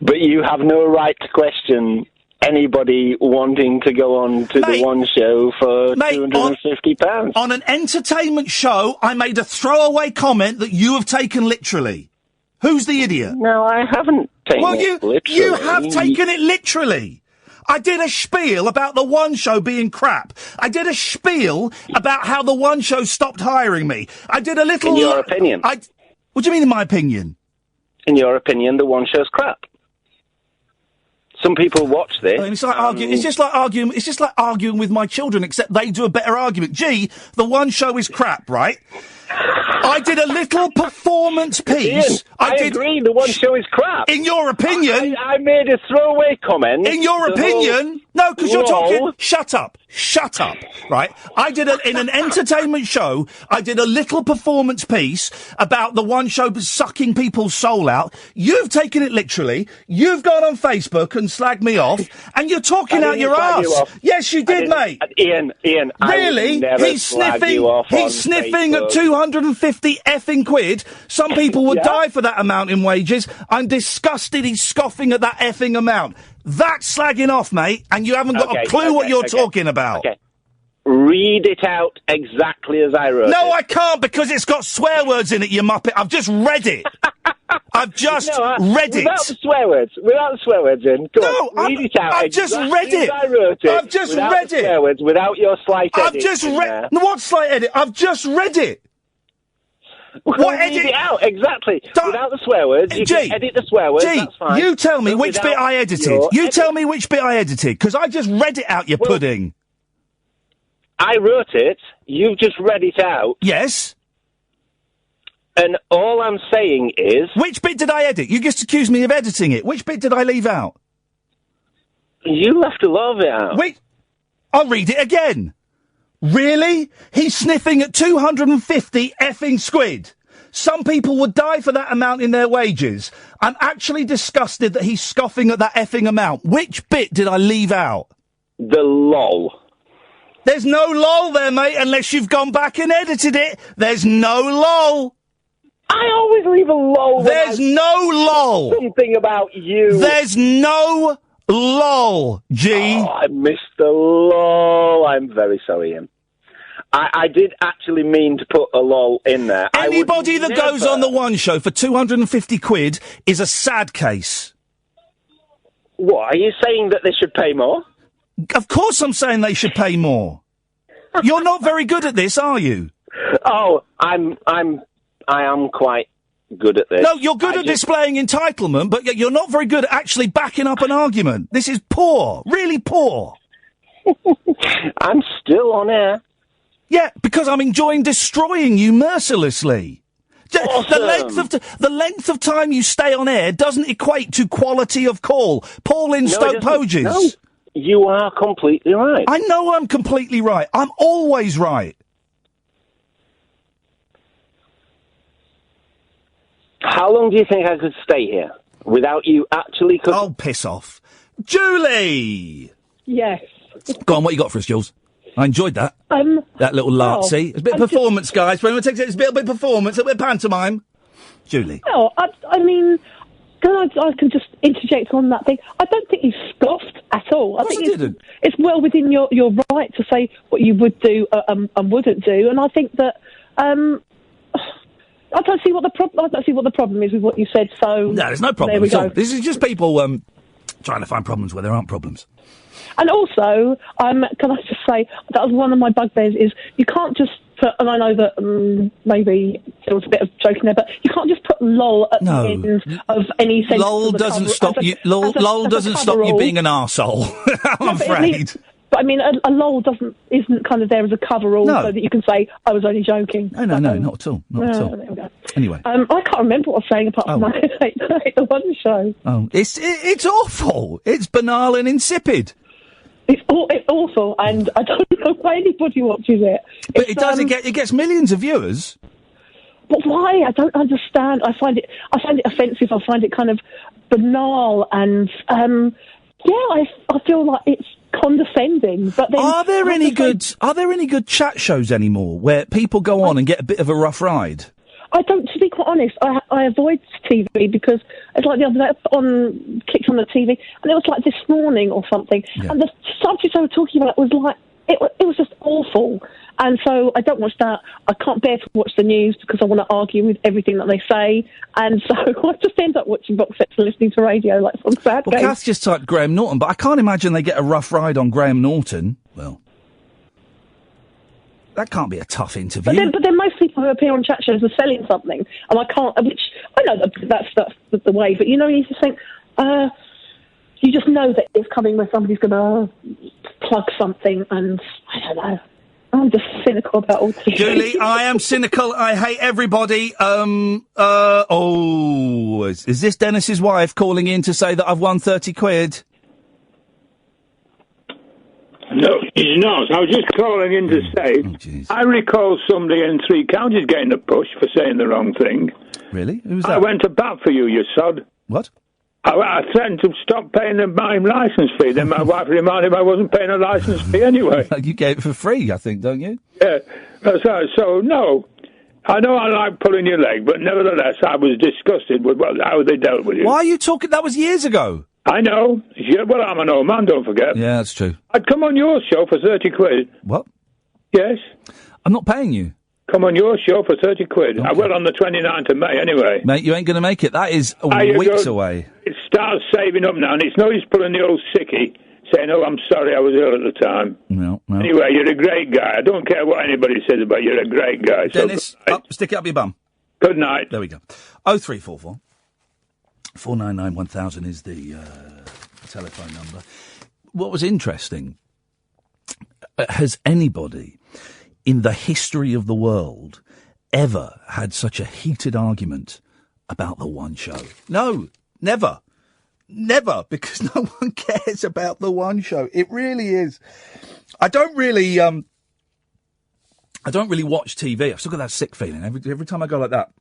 But you have no right to question anybody wanting to go on to the one show for £250. On an entertainment show, I made a throwaway comment that you have taken literally. Who's the idiot? No, I haven't taken it literally. You have taken it literally. I did a spiel about the One Show being crap. I did a spiel about how the One Show stopped hiring me. I did a little... In your opinion? What do you mean in my opinion? In your opinion, the One Show's crap. Some people watch this. It's like arguing. It's just like arguing. It's just like arguing with my children, except they do a better argument. Gee, the One Show is crap, right? I did a little performance piece. Ian, I agree. The One Show is crap. In your opinion, I made a throwaway comment. In your opinion, no, because you're talking. Shut up. Shut up. Right? I did in an entertainment show. I did a little performance piece about the One Show sucking people's soul out. You've taken it literally. You've gone on Facebook and slagged me off, and you're talking out your arse. Yes, you did, mate. Ian, really? He's sniffing. He's sniffing Facebook. At 250 effing quid. Some people would die for that amount in wages. I'm disgusted. He's scoffing at that effing amount. That's slagging off, mate, and you haven't got a clue what you're talking about. Okay. Read it out exactly as I wrote it. No, I can't, because it's got swear words in it, you muppet. I've just read it. I've just read it. Without the swear words. Without the swear words in. Go on, read it out. I've just read it. As I wrote it. I've just without read the it. Swear words, without your slight edit. I've just read. What slight edit? I've just read it. What edit it out, exactly. Without the swear words, you can edit the swear words, that's fine. You tell me But which bit I edited. You tell me which bit I edited, because I just read it out, you pudding. I wrote it, you've just read it out. Yes. And all I'm saying is... Which bit did I edit? You just accused me of editing it. Which bit did I leave out? You left a lot of it out. Wait, I'll read it again. Really? He's sniffing at 250 effing squid. Some people would die for that amount in their wages. I'm actually disgusted that he's scoffing at that effing amount. Which bit did I leave out? The lol. There's no lol there, mate, unless you've gone back and edited it. There's no lol. I always leave a lol. There's no lol. Something about you. There's no lol, G. Oh, I missed the lol. I'm very sorry, Ian. I did actually mean to put a lol in there. Anybody that goes on the One Show for 250 quid is a sad case. What, are you saying that they should pay more? Of course I'm saying they should pay more. You're not very good at this, are you? Oh, I am quite good at this. No, you're good at displaying entitlement, but you're not very good at actually backing up an argument. This is poor, really poor. I'm still on air. Yeah, because I'm enjoying destroying you mercilessly. Awesome. The length of time you stay on air doesn't equate to quality of call. Paul in Stoke Poges. No, you are completely right. I know I'm completely right. I'm always right. How long do you think I could stay here without you actually... Oh, piss off. Julie! Yes. Go on, what you got for us, Jules? I enjoyed that. That little lartsy. It's a bit of performance, guys. When it's a bit of performance, a bit of pantomime. Julie. Well, I mean, I can just interject on that thing. I don't think he's scoffed at all. I think it's well within your right to say what you would do and wouldn't do. And I think that I don't see what the problem is with what you said. So no, there's no problem. There we go. This is just people trying to find problems where there aren't problems. And also, can I just say, that was one of my bugbears, is you can't just put, and I know that maybe there was a bit of joking there, but you can't just put lol at the end of any sentence. Lol doesn't stop you. Lol doesn't stop you being an arsehole. I'm afraid. But I mean, a lol isn't kind of there as a cover-all so that you can say, I was only joking. No, not at all. Not at all. There we go. Anyway. I can't remember what I was saying apart from I hate the One Show. Oh, it's awful. It's banal and insipid. It's awful, and I don't know why anybody watches it. But it does. It gets millions of viewers. But why? I don't understand. I find it offensive. I find it kind of banal, and I feel like it's condescending. But then, are there any good chat shows anymore where people go on and get a bit of a rough ride? I don't, to be quite honest, I avoid TV because it's like the other day clicked on the TV and it was like This Morning or something, and the subject I was talking about was like it was just awful. And so I don't watch that. I can't bear to watch the news because I want to argue with everything that they say. And so I just end up watching box sets and listening to radio like some sad Well, Kath just typed Graham Norton, but I can't imagine they get a rough ride on Graham Norton. Well, that can't be a tough interview. But then most people who appear on chat shows are selling something, and I can't. Which I know that's the way, but you just think, you just know that it's coming when somebody's going to plug something, and I don't know. I'm just cynical about all TV. Julie, I am cynical. I hate everybody. Is this Dennis's wife calling in to say that I've won 30 quid? No, he's not. I was just calling in to say, I recall somebody in 3 counties getting a push for saying the wrong thing. Really? Who was that? I went to bat for you, you sod. What? I threatened to stop paying my licence fee. Then my wife reminded me I wasn't paying a licence fee anyway. You gave it for free, I think, don't you? Yeah. So no. I know I like pulling your leg, but nevertheless, I was disgusted with how they dealt with you. Why are you talking? That was years ago. I know. Yeah, well, I'm an old man, don't forget. Yeah, that's true. I'd come on your show for 30 quid. What? Yes. I'm not paying you. Come on your show for 30 quid. Okay. I will on the 29th of May, anyway. Mate, you ain't going to make it. That is weeks away. It starts saving up now, and it's no use pulling the old sickie, saying, oh, I'm sorry, I was ill at the time. No. Anyway, you're a great guy. I don't care what anybody says about you. You're a great guy. Dennis, stick it up your bum. Good night. There we go. 0344 499 1000 is the telephone number. What was interesting, has anybody in the history of the world ever had such a heated argument about the one show? No, never. Never, because no one cares about the one show. It really is. I don't really watch TV. I've still got that sick feeling. Every time I go like that,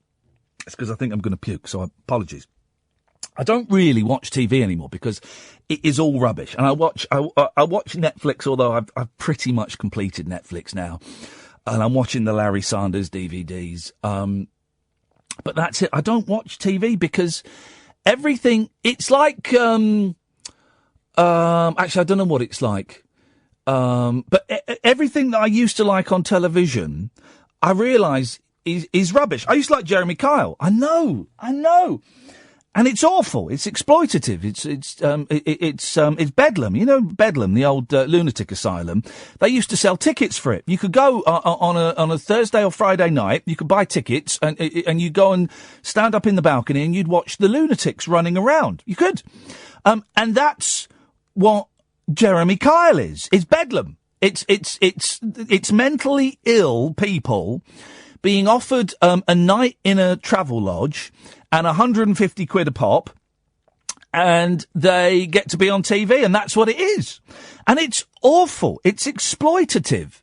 it's because I think I'm going to puke, so apologies. I don't really watch TV anymore because it is all rubbish. And I watch Netflix, although I've pretty much completed Netflix now. And I'm watching the Larry Sanders DVDs. But that's it. I don't watch TV because everything, it's like, actually, I don't know what it's like. But everything that I used to like on television, I realise is rubbish. I used to like Jeremy Kyle. I know. And it's awful. It's exploitative. It's Bedlam. You know Bedlam, the old lunatic asylum. They used to sell tickets for it. You could go on a Thursday or Friday night. You could buy tickets and you'd go and stand up in the balcony and you'd watch the lunatics running around. You could, and that's what Jeremy Kyle is. It's Bedlam. It's mentally ill people being offered a night in a travel lodge and 150 quid a pop, and they get to be on TV, and that's what it is. And it's awful. It's exploitative.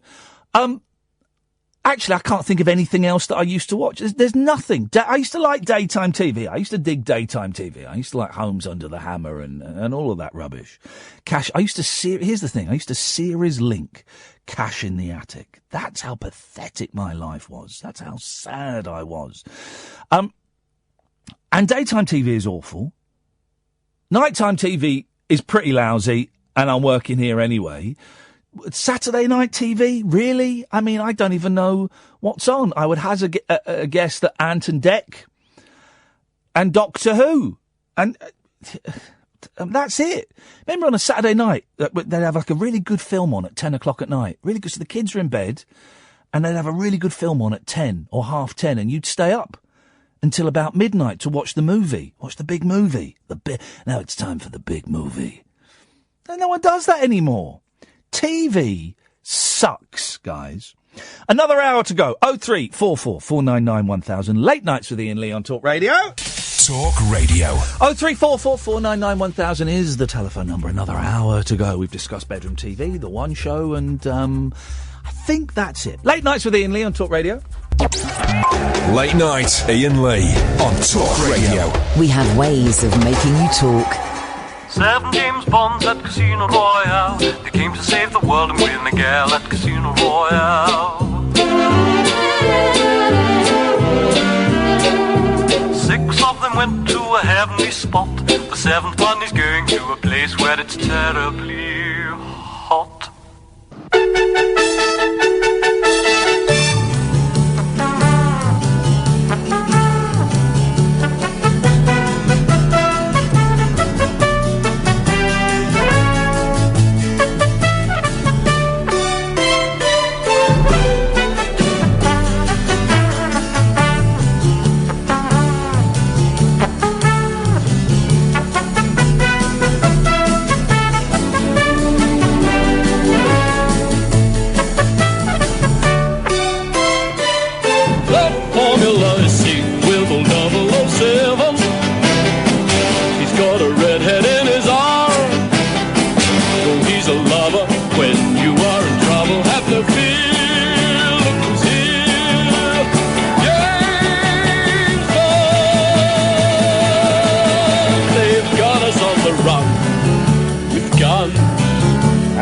Actually, I can't think of anything else that I used to watch. There's nothing. I used to like daytime TV. I used to dig daytime TV. I used to like Homes Under the Hammer and all of that rubbish. Here's the thing. I used to series link Cash in the Attic. That's how pathetic my life was. That's how sad I was. And daytime TV is awful. Nighttime TV is pretty lousy, and I'm working here anyway. Saturday night TV, really? I mean, I don't even know what's on. I would hazard a guess that Ant and Dec and Doctor Who. And that's it. Remember on a Saturday night, they'd have like a really good film on at 10 o'clock at night. Really good. So the kids are in bed, and they'd have a really good film on at 10 or 10:30, and you'd stay up until about midnight to watch the movie. Watch the big movie. Now it's time for the big movie. And no one does that anymore. TV sucks, guys. Another hour to go. 0344 499 1000. Late nights with Iain Lee on Talk Radio. Talk Radio. 0344 499 1000 is the telephone number. Another hour to go. We've discussed bedroom TV, the one show, and I think that's it. Late nights with Iain Lee on Talk Radio. Late night, Iain Lee on Talk Radio. We have ways of making you talk. 7 James Bonds at Casino Royale. They came to save the world and win the gal at Casino Royale. 6 of them went to a heavenly spot. The 7th one is going to a place where it's terribly hot.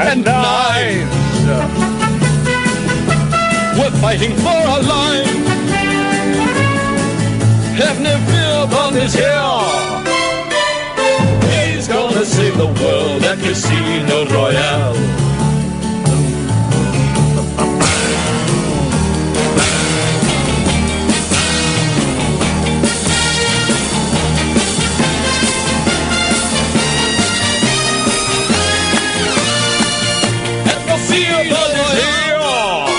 and knives. We're fighting for our lives. Have no fear upon this hill. He's gonna save the world at Casino Royale. At Casino Royale,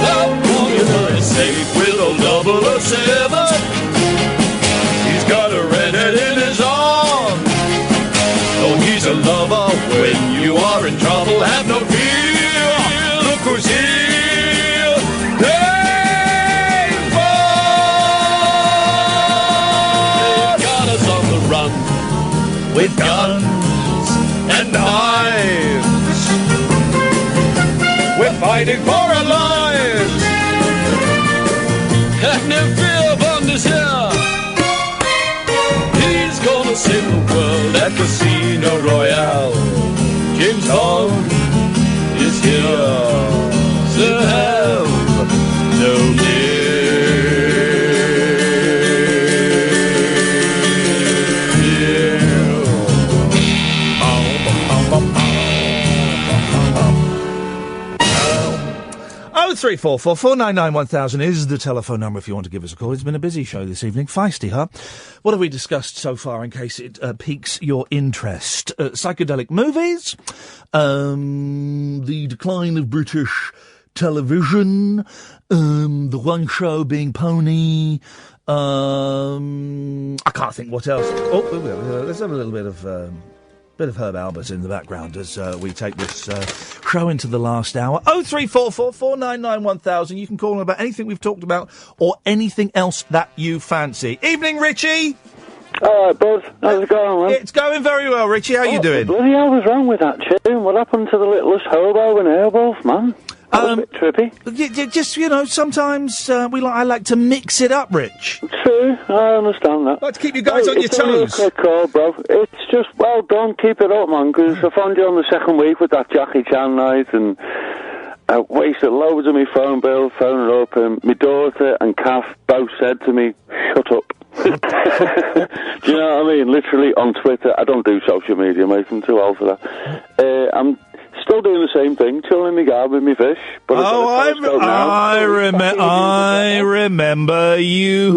the formula is safe with a 007. He's got a redhead in his arm. Oh, he's a lover when you are in trouble. Have no fear. Look who's here. James Bond! They've got us on the run with guns and knives. We're fighting for our lives. Have no fear, Bond is here. He's gonna save the world at Casino Royale. James Bond is here to have no Oh, 0344 499 1000 is the telephone number if you want to give us a call. It's been a busy show this evening. Feisty, huh? What have we discussed so far in case it piques your interest? Psychedelic movies, the decline of British television, the one show being Pony, I can't think what else. Oh, let's have a little bit of Herb Albert in the background as we take this show into the last hour. 0344 499 1000. You can call them about anything we've talked about or anything else that you fancy. Evening, Richie. All right, Buzz. How's it going, man? It's going very well, Richie. How you doing? Bloody hell was wrong with that tune? What happened to the littlest hobo and Airwolf, man? That was a bit trippy. Just, sometimes I like to mix it up, Rich. True, I understand that. Like to keep you guys on your It's only a toes. quick call, bro. It's just, well done, keep it up, man, because I found you on the second week with that Jackie Chan night, and I wasted loads of my phone bill, phoning up, and my daughter and Kath both said to me, shut up. Do you know what I mean? Literally on Twitter. I don't do social media, mate. I'm too old for that. I'm still doing the same thing, chilling in my garden with my fish. But I remember you.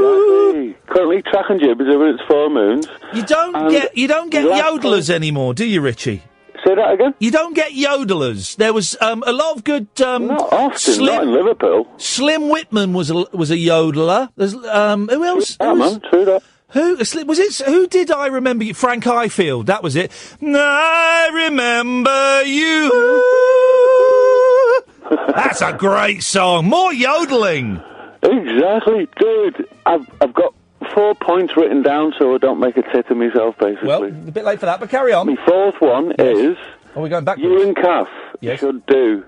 Exactly. Currently tracking gibbers over its full moons. You don't get yodelers anymore, do you, Richie? Say that again? You don't get yodelers. There was a lot of good. Not often, not in Liverpool. Slim Whitman was a yodeler. There's who else? True that. Who was it? Who did I remember you? Frank Highfield. That was it. I remember you. That's a great song. More yodeling. Exactly, dude. I've got 4 points written down so I don't make a tit of myself, basically. Well, a bit late for that, but carry on. My fourth one is... Are we going back? You and Kath should do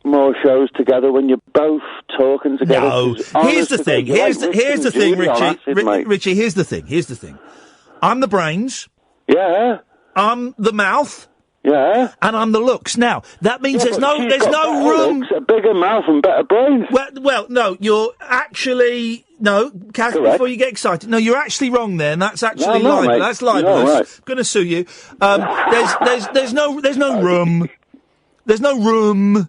more shows together when you're both talking together. No, here's the thing. Here's the thing, Richie. Richie, here's the thing. I'm the brains. Yeah. I'm the mouth. Yeah. And I'm the looks. Now, that means there's no room... Looks, a bigger mouth and better brains. Well, no, you're actually... No, Kath, before you get excited. No, you're actually wrong there, and that's actually No, libel. mate. That's libelous. No, right. Going to sue you. There's no room. There's no room.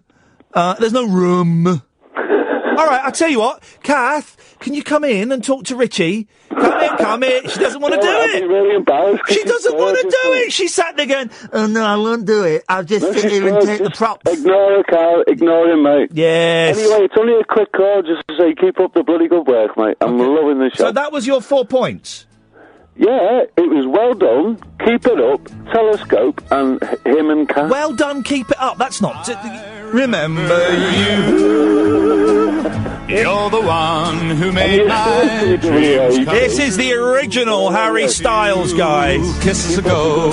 There's no room. All right, I'll tell you what. Kath, can you come in and talk to Richie? Come in. She doesn't want to do it. Really embarrassed. She doesn't want to do it. She sat there going, oh, no, I won't do it. I'll just sit here and take the props. Ignore her, Carl. Ignore him, mate. Yes. Anyway, it's only a quick call just to say keep up the bloody good work, mate. I'm loving the show. So that was your 4 points? Yeah, it was well done. Keep it up. Telescope and him and Kath. Well done, keep it up. That's not... Remember you. You're the one who made my dreams come. This is the original Harry Styles, guys. Kisses ago.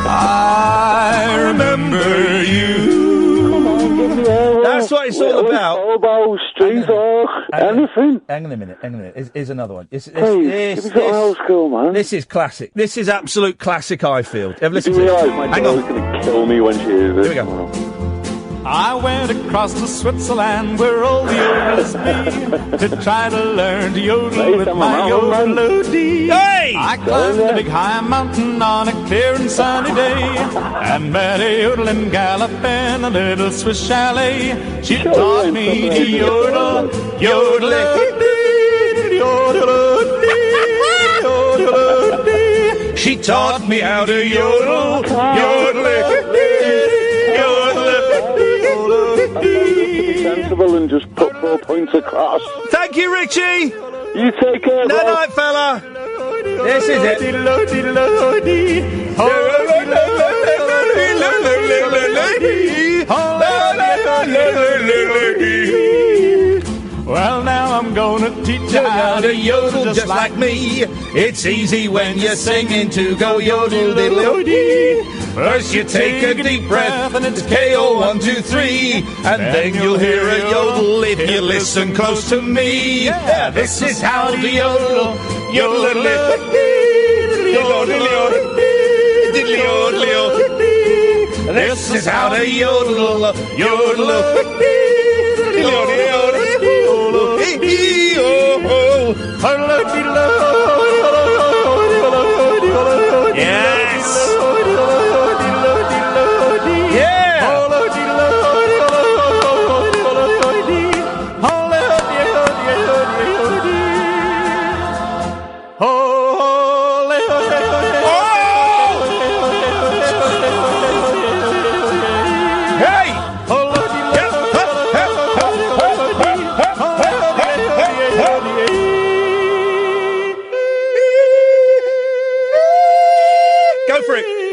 I remember you. Come on, give me That's what it's all about. Bobo, Street Hawk, anything. Hang on a minute. Here's another one. Give me something old school, man. This is classic. This is absolute classic Highfield. Ever listen to You this? realise my Hang on. daughter's going to kill me when she hears this. Here we go. I went across to Switzerland where all the yodelers be to try to learn to yodel with my yodelody. Hey! I climbed a big high mountain on a clear and sunny day and met a yodeling gal up in a little Swiss chalet. She taught me to yodel, yodelody, yodelody. She taught me how to yodel, yodelody. Sensible and just put 4 points across. Thank you, Richie. You take care. Night night, fella. This is it. Well, now I'm gonna teach you how to yodel just like me. It's easy when you're singing to go yodel diddle dee. First you take a deep breath and it's KO 1, 2, 3, and then you'll hear a yodel if you listen close to me. Yeah, this is how to yodel, yodel This is how to yodel, yodel. Yes.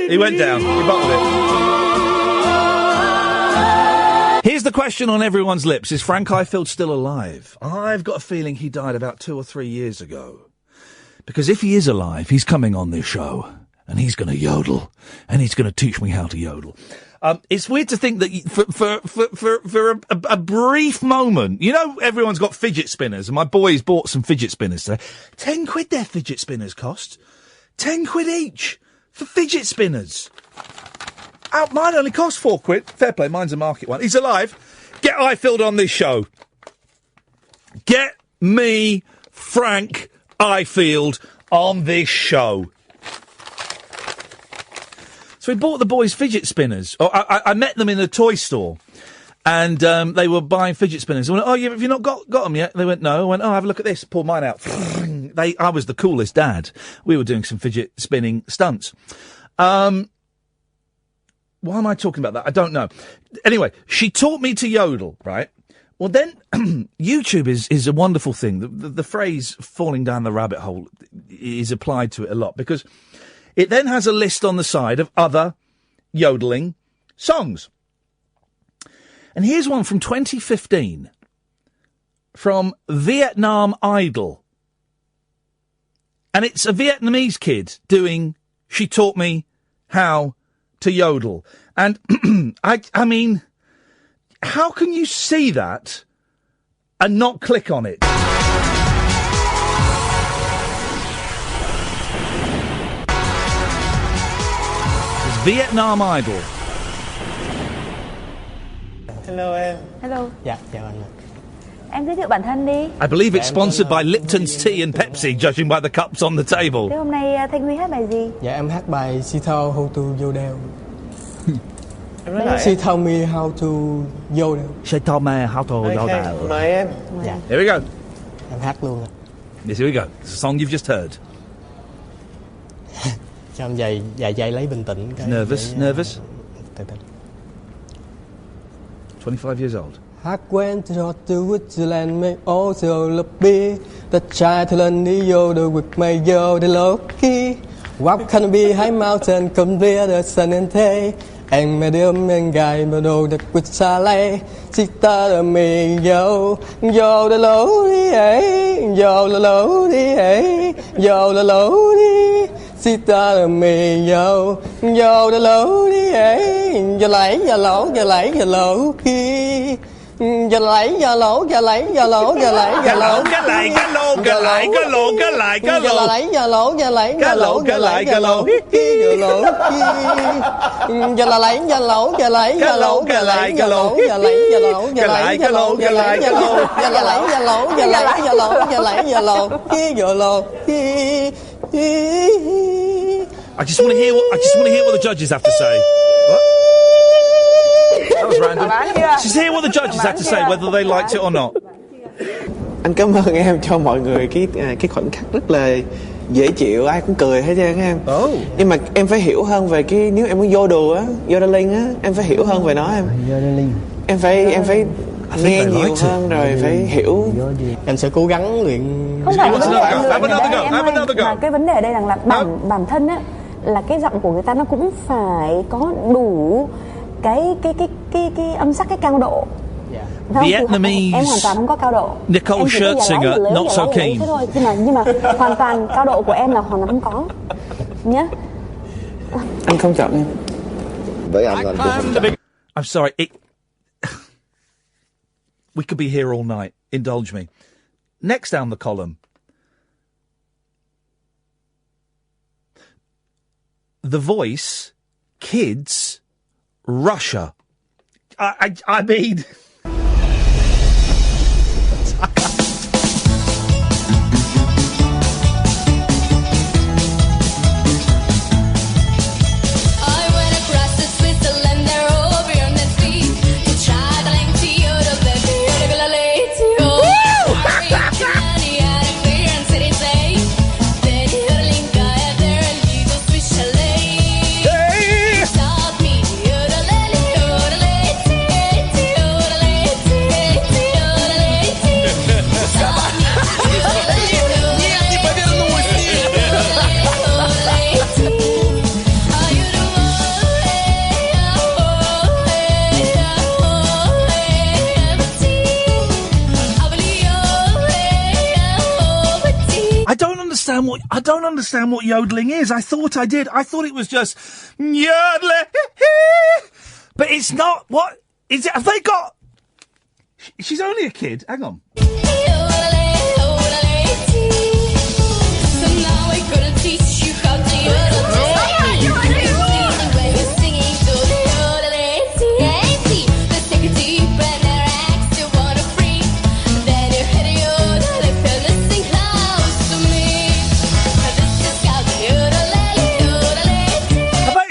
He went down. He bottled it. Here's the question on everyone's lips. Is Frank Highfield still alive? I've got a feeling he died about 2 or 3 years ago. Because if he is alive, he's coming on this show. And he's going to yodel. And he's going to teach me how to yodel. It's weird to think that for a brief moment, you know, everyone's got fidget spinners. And my boys bought some fidget spinners today. 10 quid their fidget spinners cost. 10 quid each. For fidget spinners. Mine only cost 4 quid. Fair play, mine's a market one. He's alive. Get Highfield on this show. Get me, Frank Highfield, on this show. So we bought the boys fidget spinners. I met them in a toy store. And they were buying fidget spinners. I went, have you not got them yet? They went, no. I went, have a look at this. Pulled mine out. I was the coolest dad. We were doing some fidget spinning stunts. Why am I talking about that? I don't know. Anyway, she taught me to yodel, right? Well, then, YouTube is a wonderful thing. The phrase falling down the rabbit hole is applied to it a lot because it then has a list on the side of other yodeling songs. And here's one from 2015 from Vietnam Idol. And it's a Vietnamese kid doing She Taught Me How to Yodel. And I mean, how can you see that and not click on it? It's Vietnam Idol. Hello em. Hello. Dạ, chào anh. Em giới thiệu bản thân đi. I believe it's sponsored by Lipton's Tea and Pepsi, judging by the cups on the table. Thế hôm nay Thanh Huy hát bài gì? Dạ em hát bài She Taught How to Yodel. Em She taught me how to yodel. She taught me how to yodel. Mời em. Dạ. Here we go. Em hát luôn ạ. Yes, here we go. It's a song you've just heard. Cho em vài giây lấy bình tĩnh. Nervous? Từ từ. 25 years old. I went to Switzerland, my also lobby. The child to learn the yodel with my yodel key. What can be high mountain, come near the sun and day. And medium and guy, but all the good salad. She taught me yodel, Sita me yo yo the low đi giờ lấy giờ lỗ giờ lấy giờ lỗ khi giờ lấy giờ lỗ giờ lấy giờ lỗ giờ lấy giờ lỗ cái lại cái lô cái lại cái lô cái lại cái lô giờ lấy giờ lỗ giờ lấy giờ lỗ cái lại cái lô giờ lỗ giờ là lấy giờ lỗ giờ lấy giờ lỗ giờ lấy giờ lỗ giờ lấy giờ lỗ giờ lấy giờ lỗ giờ lấy giờ lỗ giờ lấy giờ lỗ giờ lấy giờ lỗ giờ lấy giờ lỗ giờ lỗ I just want to hear what the judges have to say. What? That was random. Just hear what the judges have to say, whether they liked it or not. Anh cảm ơn em cho mọi người cái khoảnh khắc rất là dễ chịu, ai cũng cười hết trơn em. Nhưng mà em phải hiểu hơn về cái, nếu em muốn yodelling á, em phải hiểu hơn về nó em. Em phải nghe nhiều hơn rồi phải hiểu. Em sẽ cố gắng luyện. Không phải vấn đề em mà cái vấn đề ở đây là bản thân á, là cái giọng của người ta nó cũng phải có đủ cái âm sắc, cái cao độ. Vietnamese em hoàn toàn không có cao độ. Nicole Scherzinger, not so keen. Nhưng mà hoàn toàn cao độ của em là hoàn toàn không có nhé. Anh không chọn em. Với anh không chọn. I'm sorry. We could be here all night. Indulge me. Next down the column. The Voice, Kids, Russia. I mean... I don't understand what yodeling is. I thought I did. I thought it was just yodeling, but it's not. What is it? Have they got? She's only a kid. Hang on.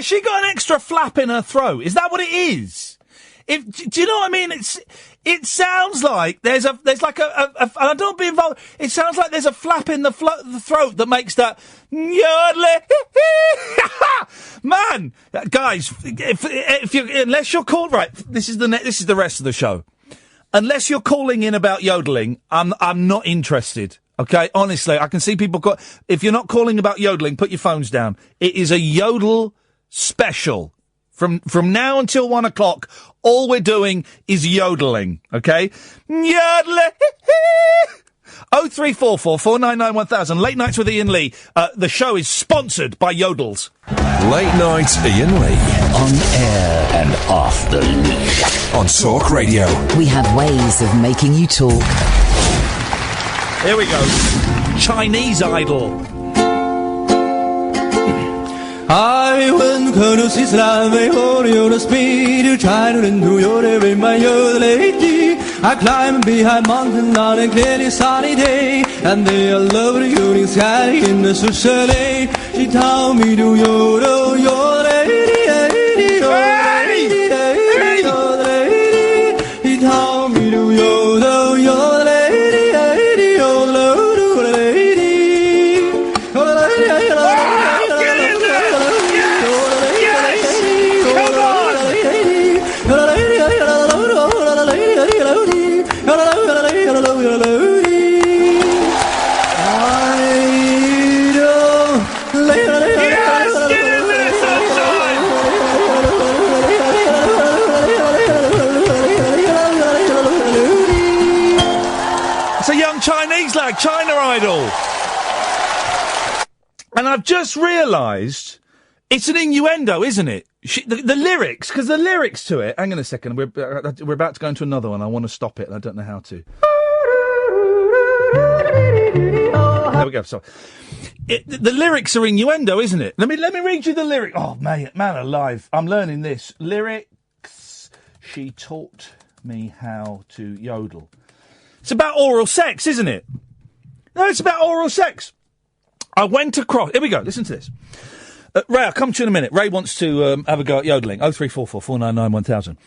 She got an extra flap in her throat. Is that what it is? Do you know what I mean? It sounds like there's like a and I don't be involved. It sounds like there's a flap in the throat that makes that man, guys. If you unless you're called right, this is the rest of the show. Unless you're calling in about yodeling, I'm not interested. Okay, honestly, I can see people. If you're not calling about yodeling, put your phones down. It is a yodel special. From now until 1 o'clock, all we're doing is yodeling, okay? Yodeling! 0344 499 1000. Late Nights with Iain Lee. The show is sponsored by Yodels. Late Night Iain Lee. On air and off the leash. On Talk Radio. We have ways of making you talk. Here we go. Chinese Idol. I went to Switzerland, we hold your speed, trying to do your every my lady. I climb behind mountain on a clearly sunny day, and they all love the evening sky in the society. She told me to yodel, your lady, your lady, your lady. He told me to yodel, your lady, your lady, your lady. It's a young Chinese lad, China Idol. And I've just realised it's an innuendo, isn't it? The lyrics, because the lyrics to it... Hang on a second, we're about to go into another one. I want to stop it, and I don't know how to. There we go, sorry. The lyrics are innuendo, isn't it? Let me read you the lyric. Oh, man alive. I'm learning this. Lyrics. She taught me how to yodel. It's about oral sex, isn't it? No, it's about oral sex. I went across... Here we go, listen to this. Ray, I'll come to you in a minute. Ray wants to have a go at yodelling. 0344 499 1000.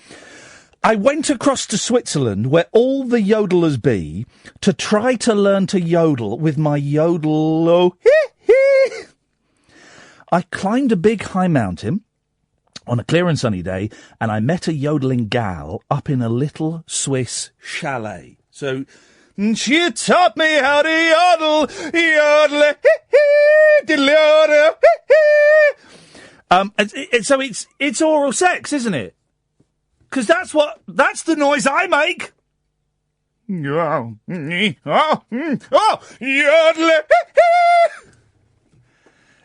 I went across to Switzerland, where all the yodelers be, to try to learn to yodel with my yodel. I climbed a big high mountain on a clear and sunny day, and I met a yodeling gal up in a little Swiss chalet. So... She taught me how to yodel, yodel, so it's oral sex, isn't it? Because that's the noise I make.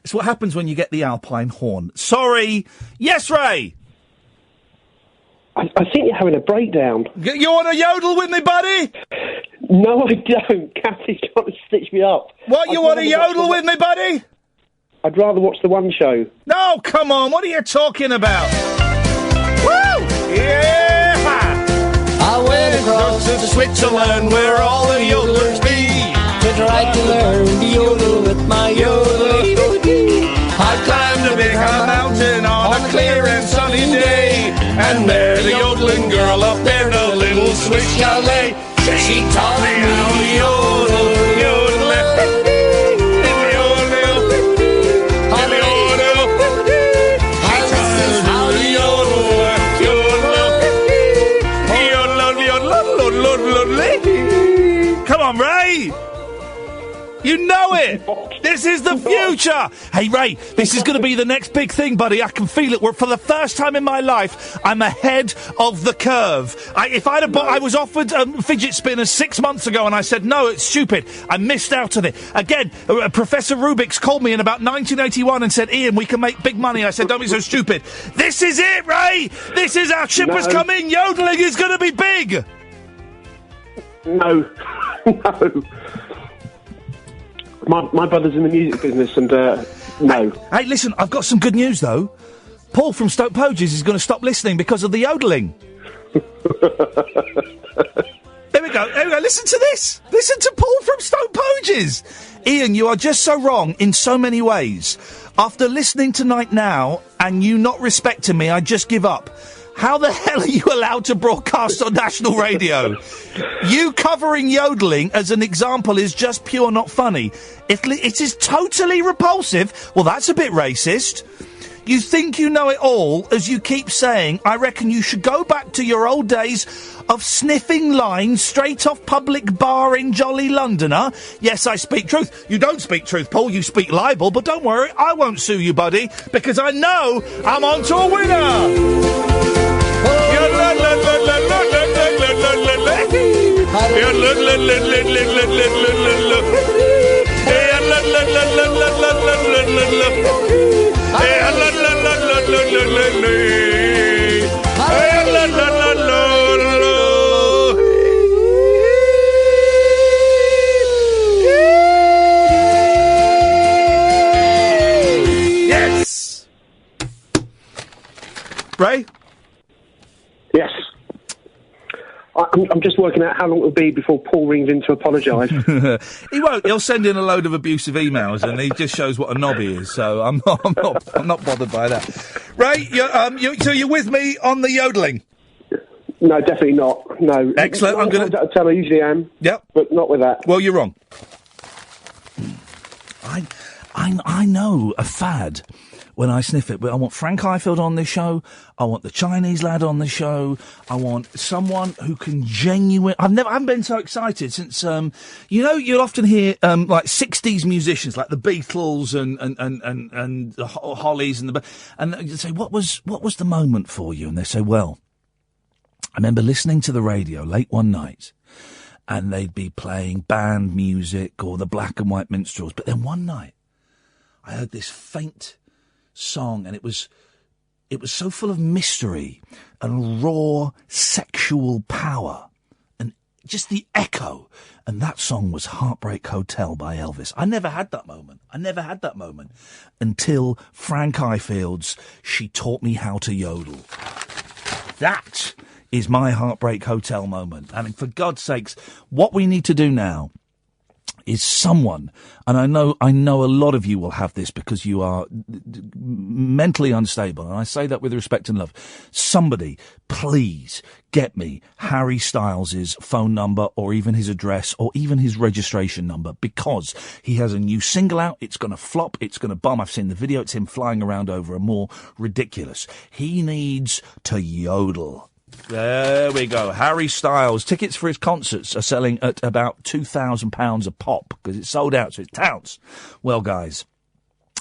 It's what happens when you get the Alpine horn. Sorry. Yes, Ray. I think you're having a breakdown. You want to yodel with me, buddy? No, I don't. Kathy's trying to stitch me up. What, you want to yodel with me, buddy? I'd rather watch the One Show. No, come on. What are you talking about? Woo! Yeah! I went across to Switzerland where all the yodelers be to try to learn to yodel with my yodel. I climbed a big high mountain on a clear and sunny day and met a yodeling girl up in a little Swiss chalet. She taught me how to yodel, yodel, yodel. Come on, Ray! You know it! This is the future! Hey, Ray, this is going to be the next big thing, buddy. I can feel it. For the first time in my life, I'm ahead of the curve. I was offered fidget spinners 6 months ago, and I said, no, it's stupid. I missed out on it. Again, Professor Rubik's called me in about 1981 and said, Ian, we can make big money. I said, don't be so stupid. This is it, Ray! This is our ship has come in. Yodeling is going to be big! No. No. My brother's in the music business, and no. Hey, listen, I've got some good news, though. Paul from Stoke Poges is going to stop listening because of the yodelling. There we go. Listen to this. Listen to Paul from Stoke Poges. Ian, you are just so wrong in so many ways. After listening tonight now and you not respecting me, I just give up. How the hell are you allowed to broadcast on national radio? You covering yodelling as an example is just pure not funny. It is totally repulsive. Well, that's a bit racist. You think you know it all, as you keep saying. I reckon you should go back to your old days of sniffing lines straight off public bar in jolly Londoner. Yes, I speak truth. You don't speak truth, Paul. You speak libel. But don't worry, I won't sue you, buddy, because I know I'm on to a winner. Yes. Ray? Yes. I'm just working out how long it'll be before Paul rings in to apologise. He won't. He'll send in a load of abusive emails, and he just shows what a knob he is. So I'm not bothered by that. Ray, so you're with me on the yodelling? No, definitely not. No. Excellent. I'm going to tell I usually am. Yep. But not with that. Well, you're wrong. I know a fad when I sniff it, but I want Frank Highfield on this show. I want the Chinese lad on the show. I want someone who can I haven't been so excited since, you'll often hear, like 60s musicians, like the Beatles and the Hollies and you say, what was the moment for you? And they say, well, I remember listening to the radio late one night and they'd be playing band music or the Black and White Minstrels. But then one night, I heard this faint song, and it was so full of mystery and raw sexual power, and just the echo. And that song was Heartbreak Hotel by Elvis. I never had that moment until Frank Ifield's She Taught Me How to Yodel. That is my Heartbreak Hotel moment. I mean, for God's sakes, what we need to do now is someone, and I know a lot of you will have this because you are mentally unstable, and I say that with respect and love. Somebody, please get me Harry Styles' phone number, or even his address, or even his registration number, because he has a new single out. It's going to flop. It's going to bomb. I've seen the video. It's him flying around over a moor. Ridiculous. He needs to yodel. There we go. Harry Styles. Tickets for his concerts are selling at about £2,000 a pop because it's sold out, so it's touts. Well, guys,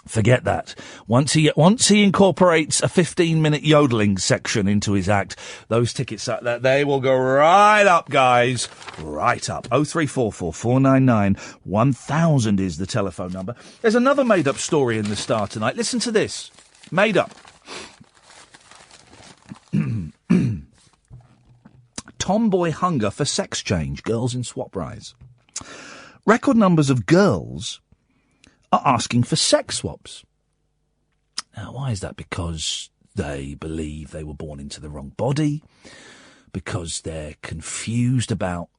forget that. Once he incorporates a 15-minute yodeling section into his act, those tickets, they will go right up, guys. Right up. 0344 499 1000 is the telephone number. There's another made-up story in the Star tonight. Listen to this. Made up. Tomboy hunger for sex change, girls in swap rise. Record numbers of girls are asking for sex swaps. Now, why is that? Because they believe they were born into the wrong body, because they're confused about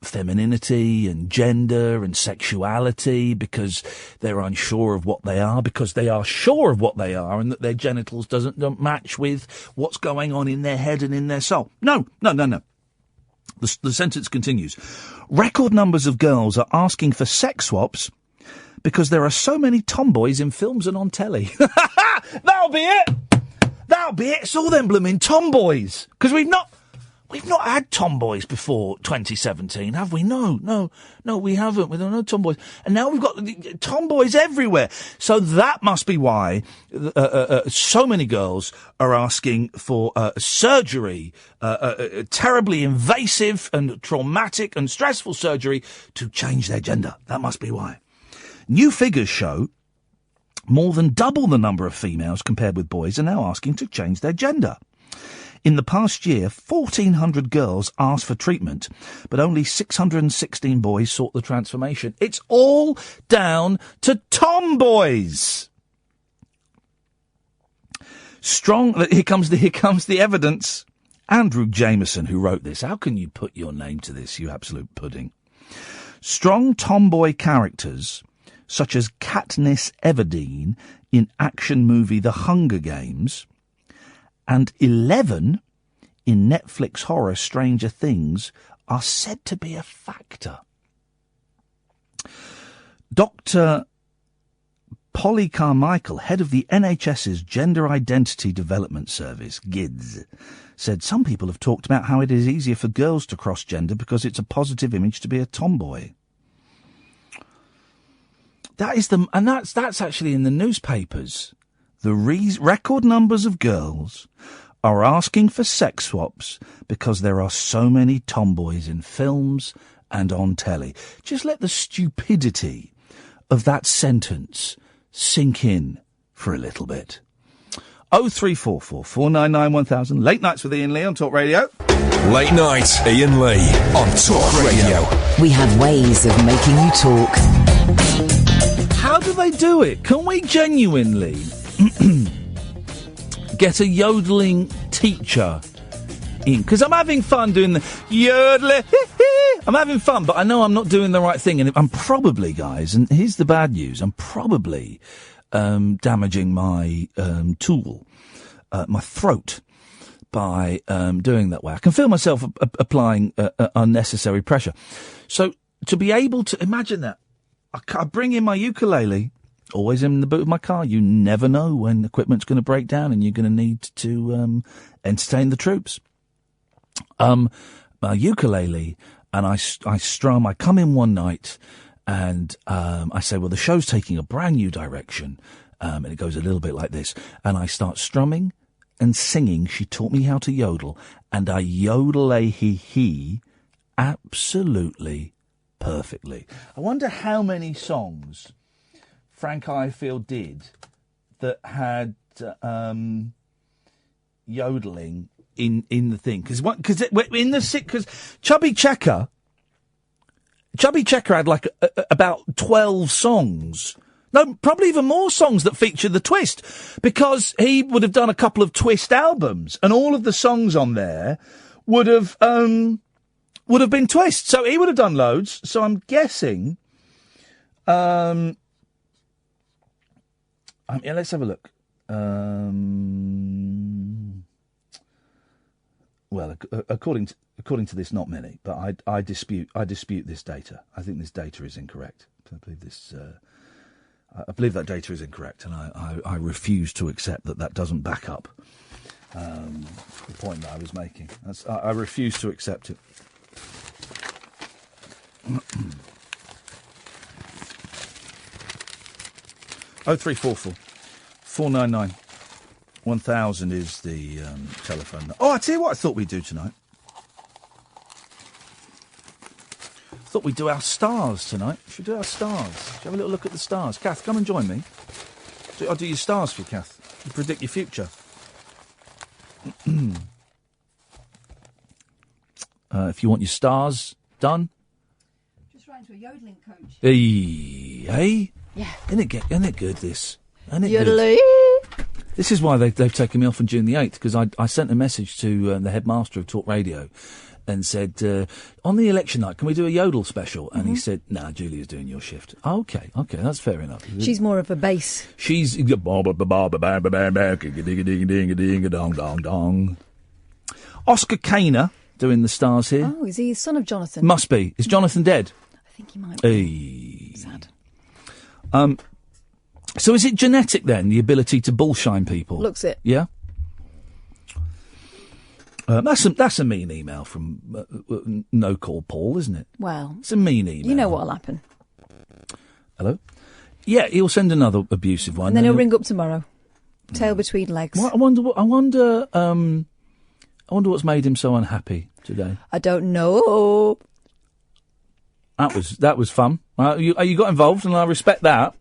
femininity and gender and sexuality, because they're unsure of what they are, because they are sure of what they are and that their genitals don't match with what's going on in their head and in their soul. No. The sentence continues. Record numbers of girls are asking for sex swaps because there are so many tomboys in films and on telly. That'll be it. It's all them blooming tomboys. Because we've not had tomboys before 2017, have we? No, we haven't. We don't know tomboys. And now we've got tomboys everywhere. So that must be why so many girls are asking for surgery, terribly invasive and traumatic and stressful surgery to change their gender. That must be why. New figures show more than double the number of females compared with boys are now asking to change their gender. In the past year, 1,400 girls asked for treatment, but only 616 boys sought the transformation. It's all down to tomboys. Here comes the evidence. Andrew Jameson, who wrote this. How can you put your name to this, you absolute pudding? Strong tomboy characters, such as Katniss Everdeen in action movie The Hunger Games, and 11 in Netflix horror Stranger Things, are said to be a factor. Dr. Polly Carmichael, head of the NHS's Gender Identity Development Service, GIDS, said some people have talked about how it is easier for girls to cross-gender because it's a positive image to be a tomboy. That's actually in the newspapers. The record numbers of girls are asking for sex swaps because there are so many tomboys in films and on telly. Just let the stupidity of that sentence sink in for a little bit. 0344 499 1000. Late Nights with Iain Lee on Talk Radio. Late Night, Iain Lee on Talk Radio. We have ways of making you talk. How do they do it? Can we genuinely get a yodeling teacher in? Because I'm having fun doing the yodeling. I'm having fun, but I know I'm not doing the right thing. And I'm probably, guys, and here's the bad news, I'm probably damaging my tool, my throat, by doing that way. I can feel myself applying unnecessary pressure. So to be able to imagine that, I bring in my ukulele, always in the boot of my car. You never know when equipment's going to break down and you're going to need to entertain the troops. My ukulele, and I strum. I come in one night and I say, well, the show's taking a brand new direction. And it goes a little bit like this. And I start strumming and singing. She taught me how to yodel. And I yodel-a-hee-hee absolutely perfectly. I wonder how many songs Frank Ifield did that had yodeling in the thing? Because Chubby Checker had like about 12 songs. No, probably even more songs that feature the twist, because he would have done a couple of twist albums, and all of the songs on there would have been twist. So he would have done loads. So I'm guessing. Yeah, let's have a look. Well, according to this, not many, but I dispute this data. I think this data is incorrect. I believe this. I believe that data is incorrect, and I refuse to accept that doesn't back up the point that I was making. I refuse to accept it. 0344 499 1000 is the telephone. Oh, I tell you what I thought we'd do tonight. I thought we'd do our stars tonight. Should we do our stars? Should we have a little look at the stars? Kath, come and join me. I'll do your stars for you, Kath. You predict your future. If you want your stars done. Just right into a yodeling coach. Hey? Yeah. Isn't it good, this? Isn't it Yodeling. good? This is why they've taken me off on June the 8th, because I sent a message to the headmaster of Talk Radio and said, on the election night, can we do a yodel special? And he said, nah, Julia's doing your shift. Okay, that's fair enough. She's more of a bass. She's... Oscar Kaner doing the stars here. Oh, is he son of Jonathan? Must be. Is Jonathan dead? I think he might be. Sad. So is it genetic then, the ability to bullshine people? Looks it. Yeah? That's a mean email from No Call Paul, isn't it? Well, it's a mean email. You know what'll happen. Hello? Yeah, he'll send another abusive one. And then he'll ring up tomorrow. Tail between legs. Well, I wonder what's made him so unhappy today. I don't know. That was fun. You got involved, and I respect that.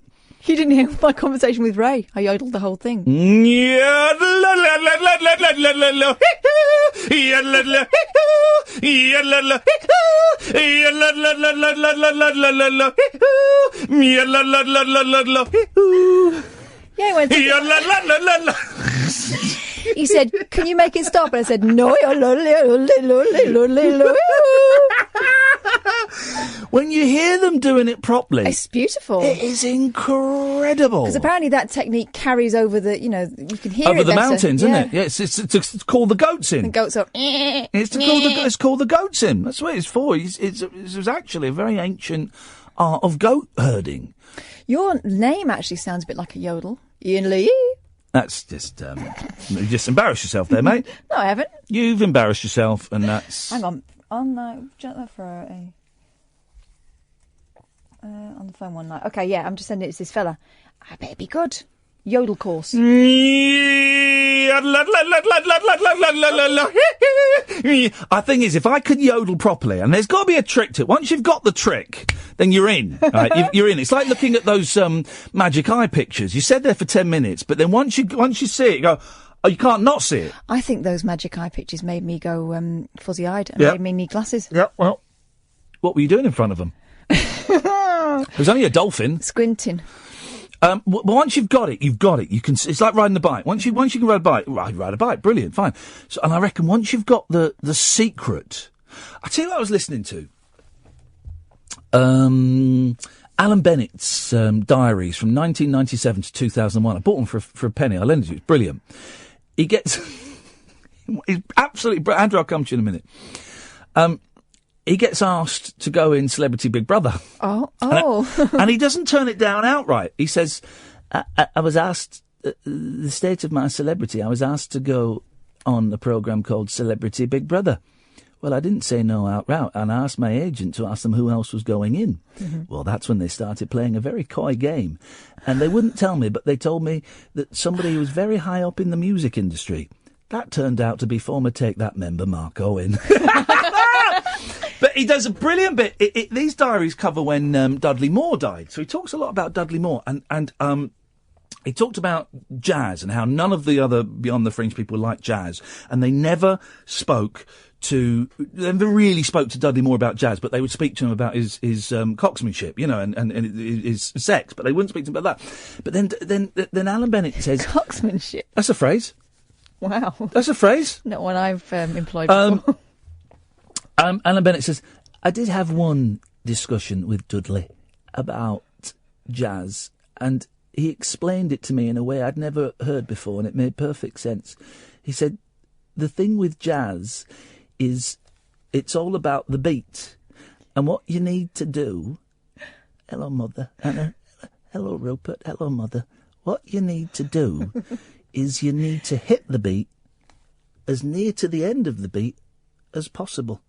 You didn't hear my conversation with Ray. I yodeled the whole thing. Yeah, he went. He said, "Can you make it stop?" And I said, "No." When you hear them doing it properly, it's beautiful. It is incredible. Because apparently that technique carries over the, you can hear over it the better. mountains, isn't it? Yeah, it's called the goats in. The goats are. It's called the goats in. That's what it's for. It's actually a very ancient art of goat herding. Your name actually sounds a bit like a yodel, Iain Lee. That's just you just embarrassed yourself there, mate. No, I haven't. You've embarrassed yourself, and that's. Hang on on the phone one night. Okay, yeah, I'm just sending it to this fella. I bet it'd be good. Yodel course. I think is if I could yodel properly, and there's got to be a trick to it. Once you've got the trick, then you're in. Right? You're in. It's like looking at those magic eye pictures. You sit there for 10 minutes, but then once you see it, you go, oh, you can't not see it. I think those magic eye pictures made me go fuzzy-eyed and made me need glasses. Yeah, well, what were you doing in front of them? It was only a dolphin. Squinting. Well, once you've got it, you've got it. You can. It's like riding a bike. Once you can ride a bike, ride a bike. Brilliant, fine. So, and I reckon once you've got the secret, I tell you what I was listening to. Alan Bennett's diaries from 1997 to 2001. I bought them for a penny. I lent it to you. It's brilliant. He gets. He's absolutely. Andrew, I'll come to you in a minute. He gets asked to go in Celebrity Big Brother. Oh. And he doesn't turn it down outright. He says, I was asked, the state of my celebrity, I was asked to go on a programme called Celebrity Big Brother. Well, I didn't say no outright, and I asked my agent to ask them who else was going in. Mm-hmm. Well, that's when they started playing a very coy game. And they wouldn't tell me, but they told me that somebody who was very high up in the music industry. That turned out to be former Take That member Mark Owen. But he does a brilliant bit. These diaries cover when Dudley Moore died, so he talks a lot about Dudley Moore, and he talked about jazz and how none of the other Beyond the Fringe people liked jazz, and they never really spoke to Dudley Moore about jazz, but they would speak to him about his cocksmanship, and his sex, but they wouldn't speak to him about that. But then Alan Bennett says... Cocksmanship? That's a phrase. Wow. That's a phrase. Not one I've employed before. Alan Bennett says, I did have one discussion with Dudley about jazz, and he explained it to me in a way I'd never heard before, and it made perfect sense. He said, the thing with jazz is it's all about the beat, and what you need to do... Hello, Mother. Hello, Rupert. Hello, Mother. What you need to do is you need to hit the beat as near to the end of the beat as possible.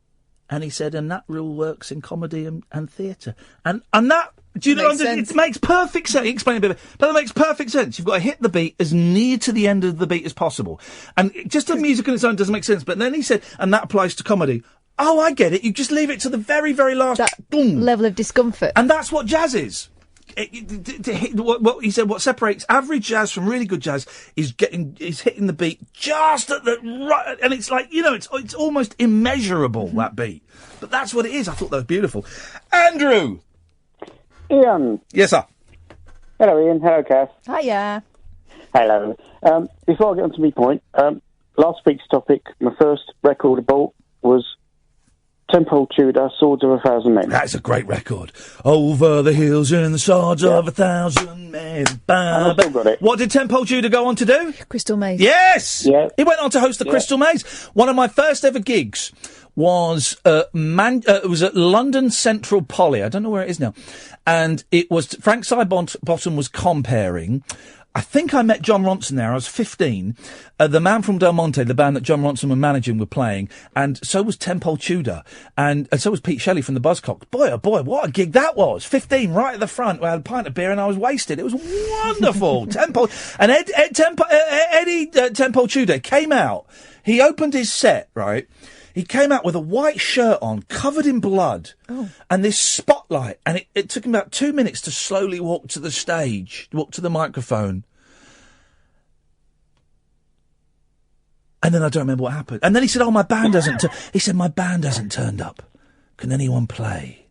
And he said, and that rule works in comedy and theatre. And that... Do you know? It makes perfect sense. He explained a bit, but it makes perfect sense. You've got to hit the beat as near to the end of the beat as possible. And just the music on its own doesn't make sense. But then he said, and that applies to comedy. Oh, I get it. You just leave it to the very, very last level of discomfort. And that's what jazz is. What he said, what separates average jazz from really good jazz is hitting the beat just at the right, and it's like, it's almost immeasurable, that beat. But that's what it is. I thought that was beautiful. Andrew! Ian. Yes, sir. Hello, Ian. Hello, Kath. Hiya. Hello. Before I get on to my point, last week's topic, my first record I bought was Temple Tudor, Swords of a Thousand Men. That's a great record. Over the hills and the swords of a thousand men. I've still got it. What did Temple Tudor go on to do? Crystal Maze. Yes! Yeah. He went on to host the Crystal Maze. One of my first ever gigs was it was at London Central Poly. I don't know where it is now. And it was Frank Sidebottom was comparing. I think I met John Ronson there. I was 15. The Man from Del Monte, the band that John Ronson were managing, were playing, and so was Temple Tudor, and so was Pete Shelley from the Buzzcocks. Boy, oh boy, what a gig that was! 15, right at the front. We had a pint of beer, and I was wasted. It was wonderful. Temple and Eddie Temple Tudor came out. He opened his set, right. He came out with a white shirt on, covered in blood, and this spotlight. And it took him about 2 minutes to slowly walk to the stage, walk to the microphone. And then I don't remember what happened. And then he said, my band hasn't... my band hasn't turned up. Can anyone play?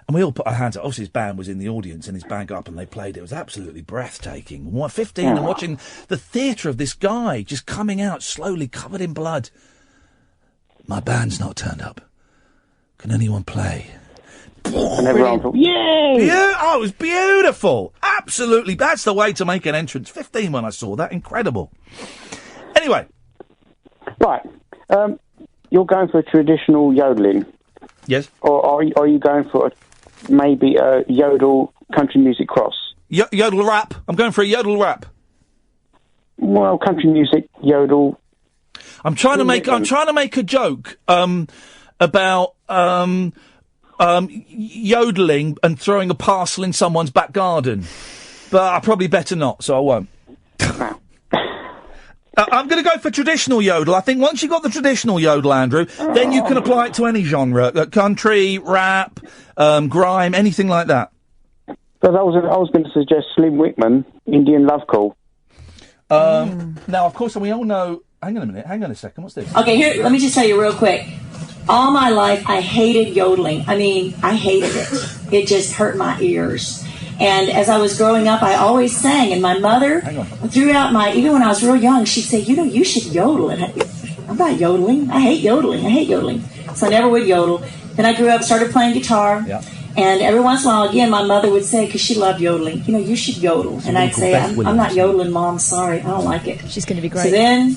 And we all put our hands up. Obviously, his band was in the audience, and his band got up and they played. It was absolutely breathtaking. 15 and watching the theatre of this guy just coming out slowly, covered in blood. My band's not turned up. Can anyone play? And everyone thought, yay! Oh, it was beautiful. Absolutely. That's the way to make an entrance. 15 when I saw that. Incredible. Anyway. Right. You're going for a traditional yodeling. Yes. Or are you going for maybe a yodel country music cross? Yodel rap. I'm going for a yodel rap. Well, country music, yodel... I'm trying to make a joke about yodeling and throwing a parcel in someone's back garden, but I probably better not, so I won't. I'm going to go for traditional yodel. I think once you've got the traditional yodel, Andrew, then you can apply it to any genre, country, rap, grime, anything like that. But I was going to suggest Slim Wickman, Indian Love Call. Now, of course, we all know... Hang on a minute. Hang on a second. What's this? Okay, here, let me just tell you real quick. All my life, I hated yodeling. I mean, I hated it. It just hurt my ears. And as I was growing up, I always sang. And my mother, throughout even when I was real young, she'd say, you should yodel. And I'm not yodeling. I hate yodeling. So I never would yodel. Then I grew up, started playing guitar. Yeah. And every once in a while, again, my mother would say, because she loved yodeling, you should yodel. And I'd say, I'm not yodeling, Mom. Sorry, I don't like it. She's going to be great. So then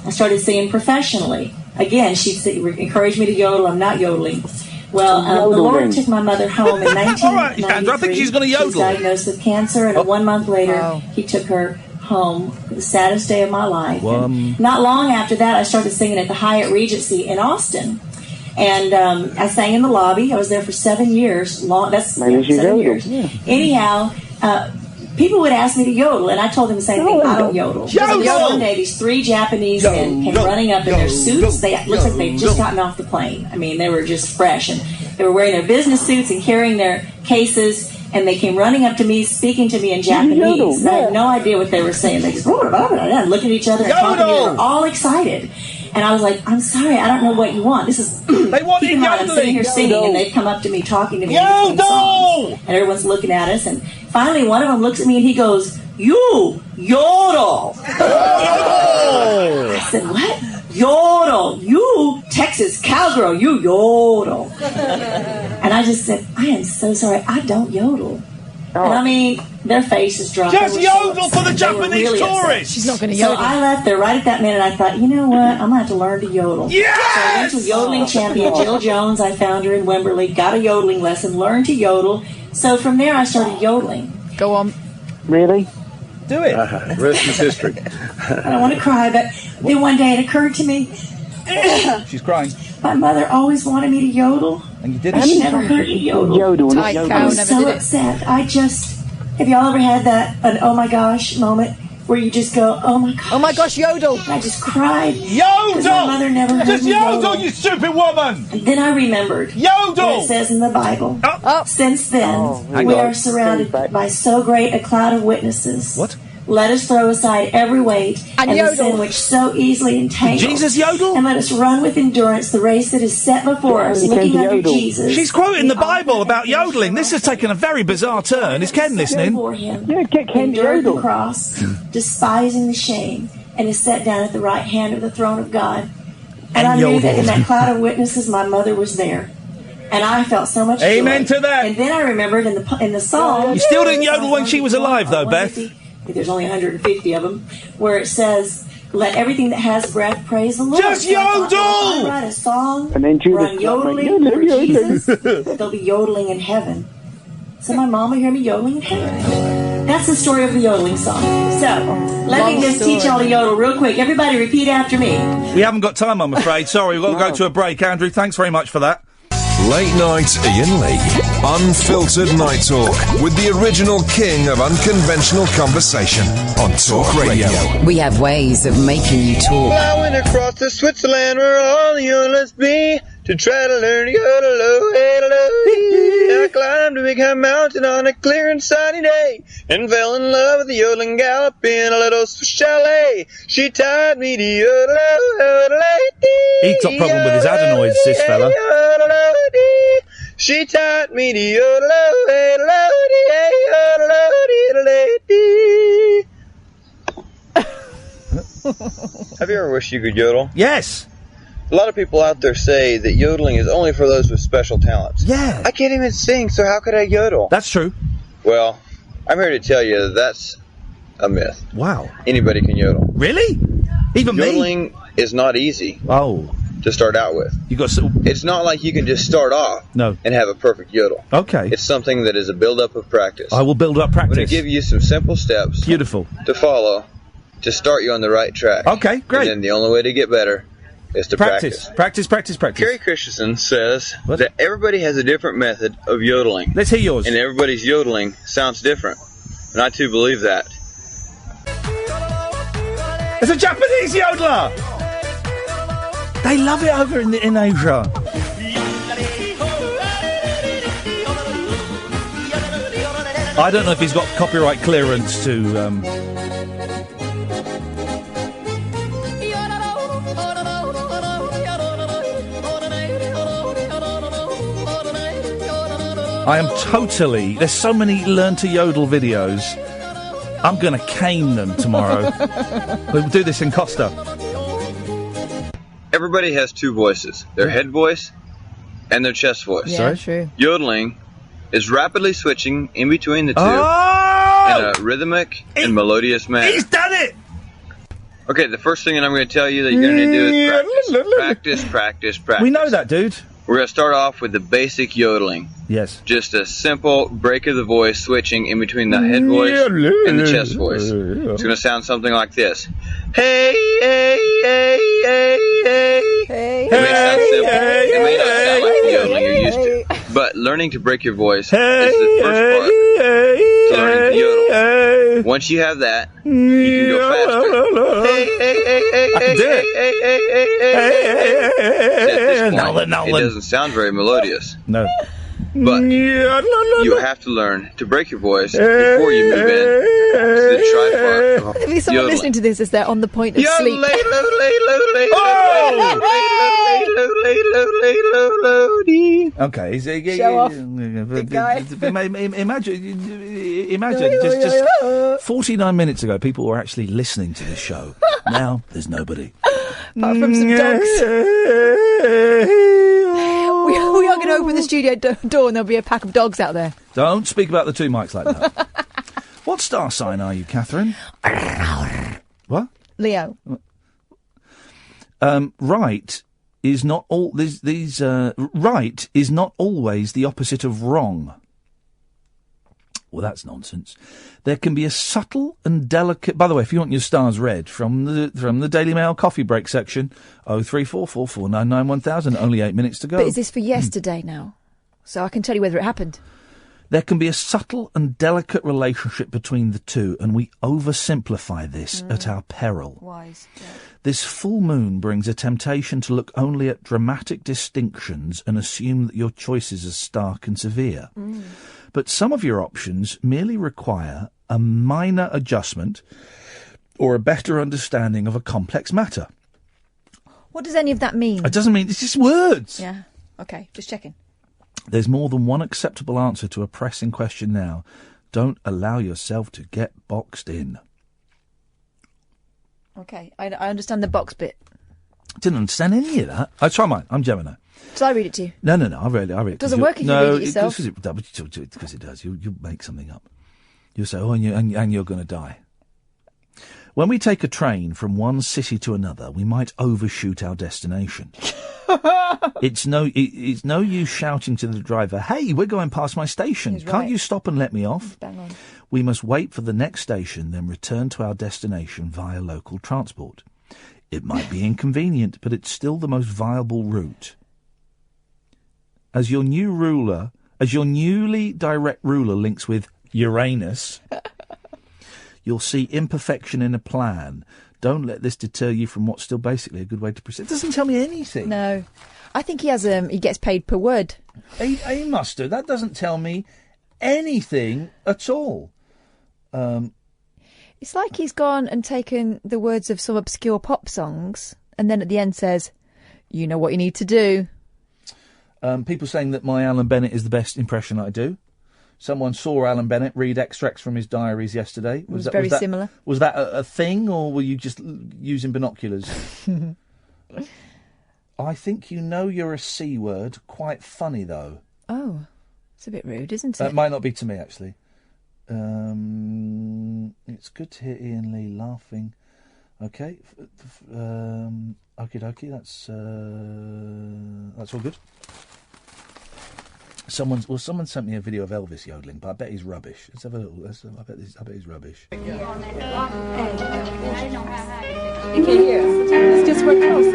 I started singing professionally. Again, she'd encourage me to yodel. I'm not yodeling. Well, the Lord took my mother home in 1993. All right, Andrew, I think she's going to yodel. She was diagnosed with cancer, and 1 month later, he took her home. The saddest day of my life. Not long after that, I started singing at the Hyatt Regency in Austin. And I sang in the lobby. I was there for 7 years. That's 7 years. Yeah. Anyhow, people would ask me to yodel, and I told them the same thing. I don't yodel. Yodel! One day, these 3 Japanese men came running up in their suits. They looked like they'd just gotten off the plane. I mean, they were just fresh, and they were wearing their business suits and carrying their cases. And they came running up to me, speaking to me in Japanese. I had no idea what they were saying. They just looking at each other and talking to me. They were all excited. And I was like, I'm sorry, I don't know what you want. This is they want keep in mind, I'm sitting here singing, and they've come up to me, talking to me in between songs. And everyone's looking at us. And finally, one of them looks at me and he goes, "You yodel." I said, "What? Yodel. You Texas cowgirl, you yodel." And I just said, "I am so sorry, I don't yodel." And I mean, their faces dropped. Just yodel for the Japanese tourists. She's not going to yodel. So I left there right at that minute. I thought, you know what? I'm going to have to learn to yodel. Yes! So I went to yodeling champion Jill Jones. I found her in Wimberley, got a yodeling lesson, learned to yodel. So from there, I started yodeling. Go on. Really? Do it. Rest is history. I don't want to cry, but then one day it occurred to me. She's crying. My mother always wanted me to yodel. And you didn't? I never heard you yodel. I was so upset. Have y'all ever had an oh my gosh moment where you just go, oh my gosh. Oh my gosh, yodel. I just cried. Yodel! My mother never heard just me yodel, you stupid woman! And then I remembered. Yodel! What it says in the Bible. Since then, we are surrounded by so great a cloud of witnesses. What? Let us throw aside every weight and the sin which so easily entangles. Jesus yodel? And let us run with endurance the race that is set before us, looking unto Jesus. She's quoting the Bible about yodeling. This has taken a very bizarre turn. Is Ken listening? Yeah, get Ken to yodel. The cross, despising the shame, and is set down at the right hand of the throne of God. And I knew that in that cloud of witnesses, my mother was there. And I felt so much Amen joy. to that. And then I remembered in the song. You still didn't yodel when she was alive, though, Beth. There's only 150 of them, where it says, "Let everything that has breath praise the Lord." Just yodel! If I write a song, and then where I'm yodeling for Jesus, they'll be yodeling in heaven. So my mom will hear me yodeling in heaven. That's the story of the yodeling song. So, let me just teach y'all to yodel real quick. Everybody repeat after me. We haven't got time, I'm afraid. Sorry, we've got to go to a break. Andrew, thanks very much for that. Late Night Iain Lee. Unfiltered night talk with the original king of unconventional conversation on Talk Radio. We have ways of making you talk. I went across to Switzerland where all the yodelers be to try to learn to yodel. I climbed a big high mountain on a clear and sunny day and fell in love with the yodeling gallop in a little Swiss chalet. She tied me to yodel. He's got a problem with his adenoids, this fella. She taught me to yodel. Have you ever wished you could yodel? Yes. A lot of people out there say that yodeling is only for those with special talents. Yeah. I can't even sing, so how could I yodel? That's true. Well, I'm here to tell you that that's a myth. Wow. Anybody can yodel. Really? Even yodeling is not easy. Oh. To start out with. It's not like you can just start off and have a perfect yodel. Okay. It's something that is a build-up of practice. I will build up practice. I'm going to give you some simple steps. Beautiful. To follow to start you on the right track. Okay, great. And then the only way to get better is to practice. Practice. Kerry Christensen says that everybody has a different method of yodeling. Let's hear yours. And everybody's yodeling sounds different. And I too believe that. It's a Japanese yodeler! They love it over in Asia. I don't know if he's got copyright clearance to... I am totally... There's so many Learn to Yodel videos. I'm going to cane them tomorrow. We'll do this in Costa. Everybody has two voices. Their head voice and their chest voice. Yeah, true. Yodeling is rapidly switching in between the two in a rhythmic and melodious manner. He's done it! Okay, the first thing that I'm going to tell you that you're going to do is practice. We know that, dude. We're going to start off with the basic yodeling. Yes. Just a simple break of the voice switching in between the head voice and the chest voice. It's going to sound something like this. Hey, hey, hey, hey, hey. Hey, it may sound simple. It may not sound like the yodeling you're used to. But learning to break your voice is the first part to learning to yodel. Once you have that, you can go faster. Hey, hey, hey, hey, I can do it. At this point, it doesn't sound very melodious. No. But you have to learn to break your voice before you move in to the tripart. If someone listening to this as they're on the point of sleep. Okay, Show off. Big guy. Imagine, just 49 minutes ago, people were actually listening to this show. Now, there's nobody. Apart from some dogs. We are going to open the studio door and there'll be a pack of dogs out there. Don't speak about the two mics like that. What star sign are you, Catherine? What? Leo. Right is not all. Right is not always the opposite of wrong. Well, that's nonsense. There can be a subtle and delicate. By the way, if you want your stars read from the Daily Mail coffee break section, 03444991000. Only 8 minutes to go. But is this for yesterday now? So I can tell you whether it happened. There can be a subtle and delicate relationship between the two, and we oversimplify this at our peril. Wise. Yeah. This full moon brings a temptation to look only at dramatic distinctions and assume that your choices are stark and severe. But some of your options merely require a minor adjustment or a better understanding of a complex matter. What does any of that mean? It doesn't mean, it's just words. Yeah. Okay, just checking. There's more than one acceptable answer to a pressing question now. Don't allow yourself to get boxed in. Okay, I understand the box bit. Didn't understand any of that. I try mine. I'm Gemini. Shall I read it to you? No. I read it. It doesn't work if you read it yourself. Because it does. You'll make something up. You'll say, and you're going to die. When we take a train from one city to another, we might overshoot our destination. It's no use shouting to the driver, "Hey, we're going past my station. Can't you stop and let me off?" Bang on. We must wait for the next station, then return to our destination via local transport. It might be inconvenient, but it's still the most viable route. As your newly direct ruler links with Uranus, you'll see imperfection in a plan. Don't let this deter you from what's still basically a good way to proceed. It doesn't tell me anything. No. I think he has he gets paid per word. He must do. That doesn't tell me anything at all. It's like he's gone and taken the words of some obscure pop songs and then at the end says, "You know what you need to do." People saying that my Alan Bennett is the best impression I do. Someone saw Alan Bennett read extracts from his diaries yesterday. Was very similar. Was that a thing, or were you just using binoculars? I think you know you're a C word. Quite funny, though. Oh, it's a bit rude, isn't it? It might not be to me, actually. It's good to hear Iain Lee laughing. Okay. Okie dokie, that's all good. Someone sent me a video of Elvis yodeling, but I bet he's rubbish. Let's have a little. I bet he's rubbish. You can't hear us. Let's just work close.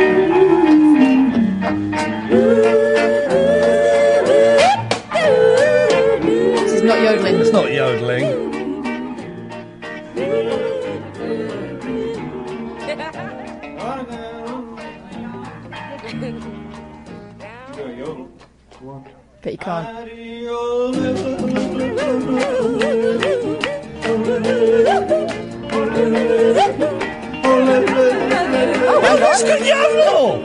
This is not yodeling. It's not yodeling. But you can't. Oh, that's good yodel!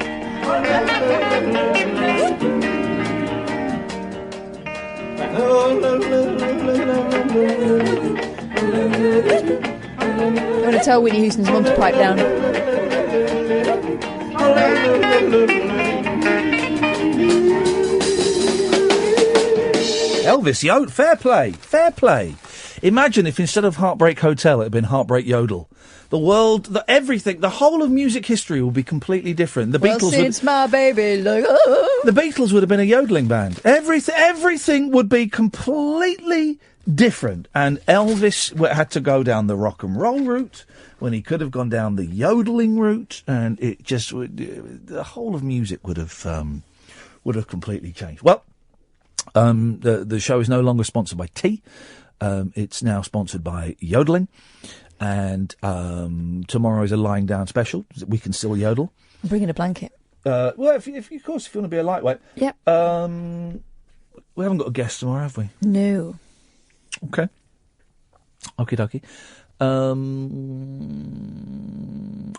I'm going to tell Whitney Houston's mum to pipe down. Elvis Yodel, fair play. Imagine if instead of Heartbreak Hotel it had been Heartbreak Yodel. The world, everything, the whole of music history would be completely different. The Beatles my baby, like, oh. The Beatles would have been a yodeling band. Everything would be completely different. And Elvis had to go down the rock and roll route when he could have gone down the yodeling route, and it just the whole of music would have completely changed. Well. The show is no longer sponsored by tea. it's now sponsored by Yodeling. And tomorrow is a lying down special. We can still yodel. I'm bringing a blanket. Well, if you want to be a lightweight. Yep. We haven't got a guest tomorrow, have we? No. Okay. Okie dokie.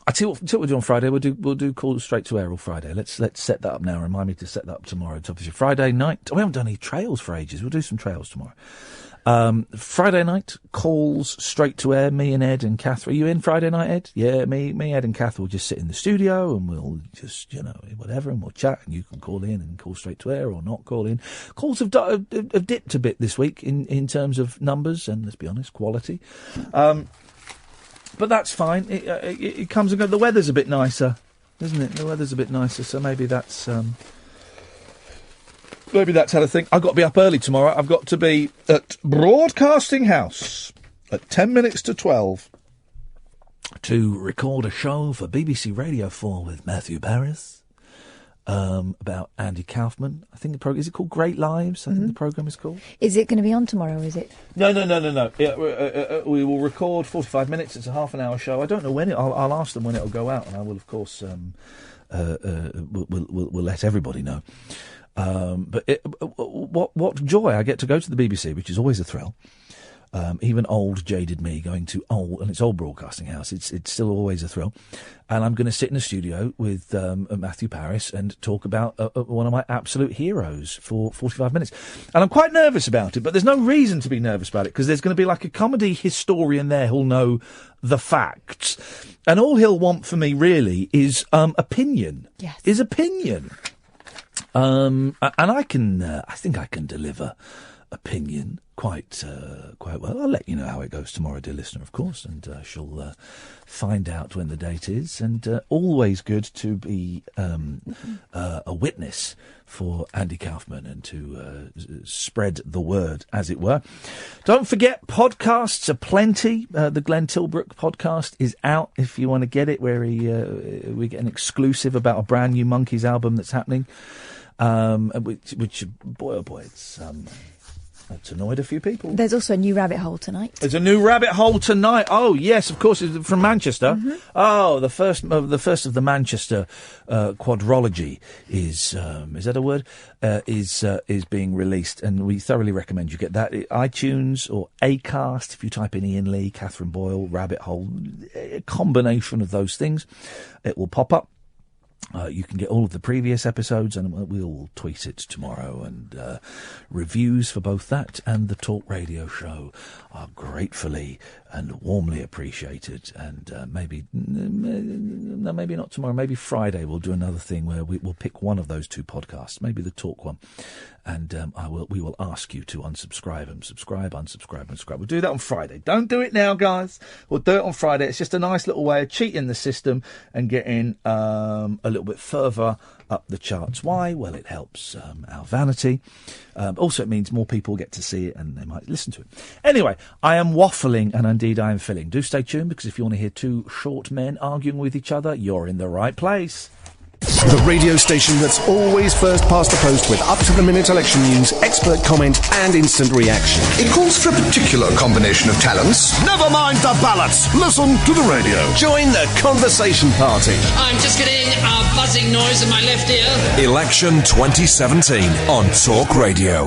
I tell you what we'll do on Friday. We'll do calls straight to air all Friday. Let's set that up now. Remind me to set that up tomorrow. It's obviously Friday night. We haven't done any trails for ages. We'll do some trails tomorrow. Friday night, calls straight to air, me and Ed and Kath. Are you in Friday night, Ed? Yeah, me, Ed and Kath will just sit in the studio and we'll just, whatever, and we'll chat and you can call in and call straight to air or not call in. Calls have dipped a bit this week in terms of numbers and, let's be honest, quality. But that's fine. It comes and goes. The weather's a bit nicer, isn't it? The weather's a bit nicer, so maybe that's... Maybe that's how to think. I've got to be up early tomorrow. I've got to be at Broadcasting House at 10 minutes to 12 to record a show for BBC Radio 4 with Matthew Paris about Andy Kaufman. I think the program is it called Great Lives? I think the programme is called. Is it going to be on tomorrow, is it? No. Yeah, we will record 45 minutes. It's a half an hour show. I don't know when I'll ask them when it'll go out, and I will, of course, we'll let everybody know. But what joy I get to go to the BBC, which is always a thrill. Even old jaded me going to it's old Broadcasting House. It's still always a thrill, and I'm going to sit in a studio with Matthew Paris and talk about one of my absolute heroes for 45 minutes. And I'm quite nervous about it, but there's no reason to be nervous about it because there's going to be like a comedy historian there who'll know the facts, and all he'll want from me really is opinion. Yes, is opinion. And I think I can deliver opinion quite well. I'll let you know how it goes tomorrow, dear listener, of course, and she'll find out when the date is. And always good to be a witness for Andy Kaufman and to spread the word, as it were. Don't forget, podcasts are plenty. The Glenn Tilbrook podcast is out if you want to get it, where we get an exclusive about a brand new Monkeys album that's happening. Which boy oh boy, it's annoyed a few people. There's also a new rabbit hole tonight. There's a new rabbit hole tonight. Oh yes, of course, it's from Manchester. Mm-hmm. Oh, the first of the Manchester quadrology is that a word? Is being released, and we thoroughly recommend you get that. iTunes or Acast. If you type in Iain Lee, Catherine Boyle, rabbit hole, a combination of those things, it will pop up. You can get all of the previous episodes, and we'll tweet it tomorrow. And reviews for both that and the Talk Radio show are gratefully and warmly appreciated. And maybe not tomorrow. Maybe Friday we'll do another thing where we'll pick one of those two podcasts, maybe the Talk one, and we will ask you to unsubscribe and unsubscribe. We'll do that on Friday. Don't do it now, guys. We'll do it on Friday. It's just a nice little way of cheating the system and getting a little bit further up the charts. Why? Well, it helps our vanity. Also, it means more people get to see it and they might listen to it. Anyway, I am waffling, and indeed I am filling. Do stay tuned, because if you want to hear two short men arguing with each other, you're in the right place. The radio station that's always first past the post with up-to-the-minute election news, expert comment and instant reaction. It calls for a particular combination of talents. Never mind the ballots. Listen to the radio. Join the conversation party. I'm just getting a buzzing noise in my left ear. Election 2017 on Talk Radio.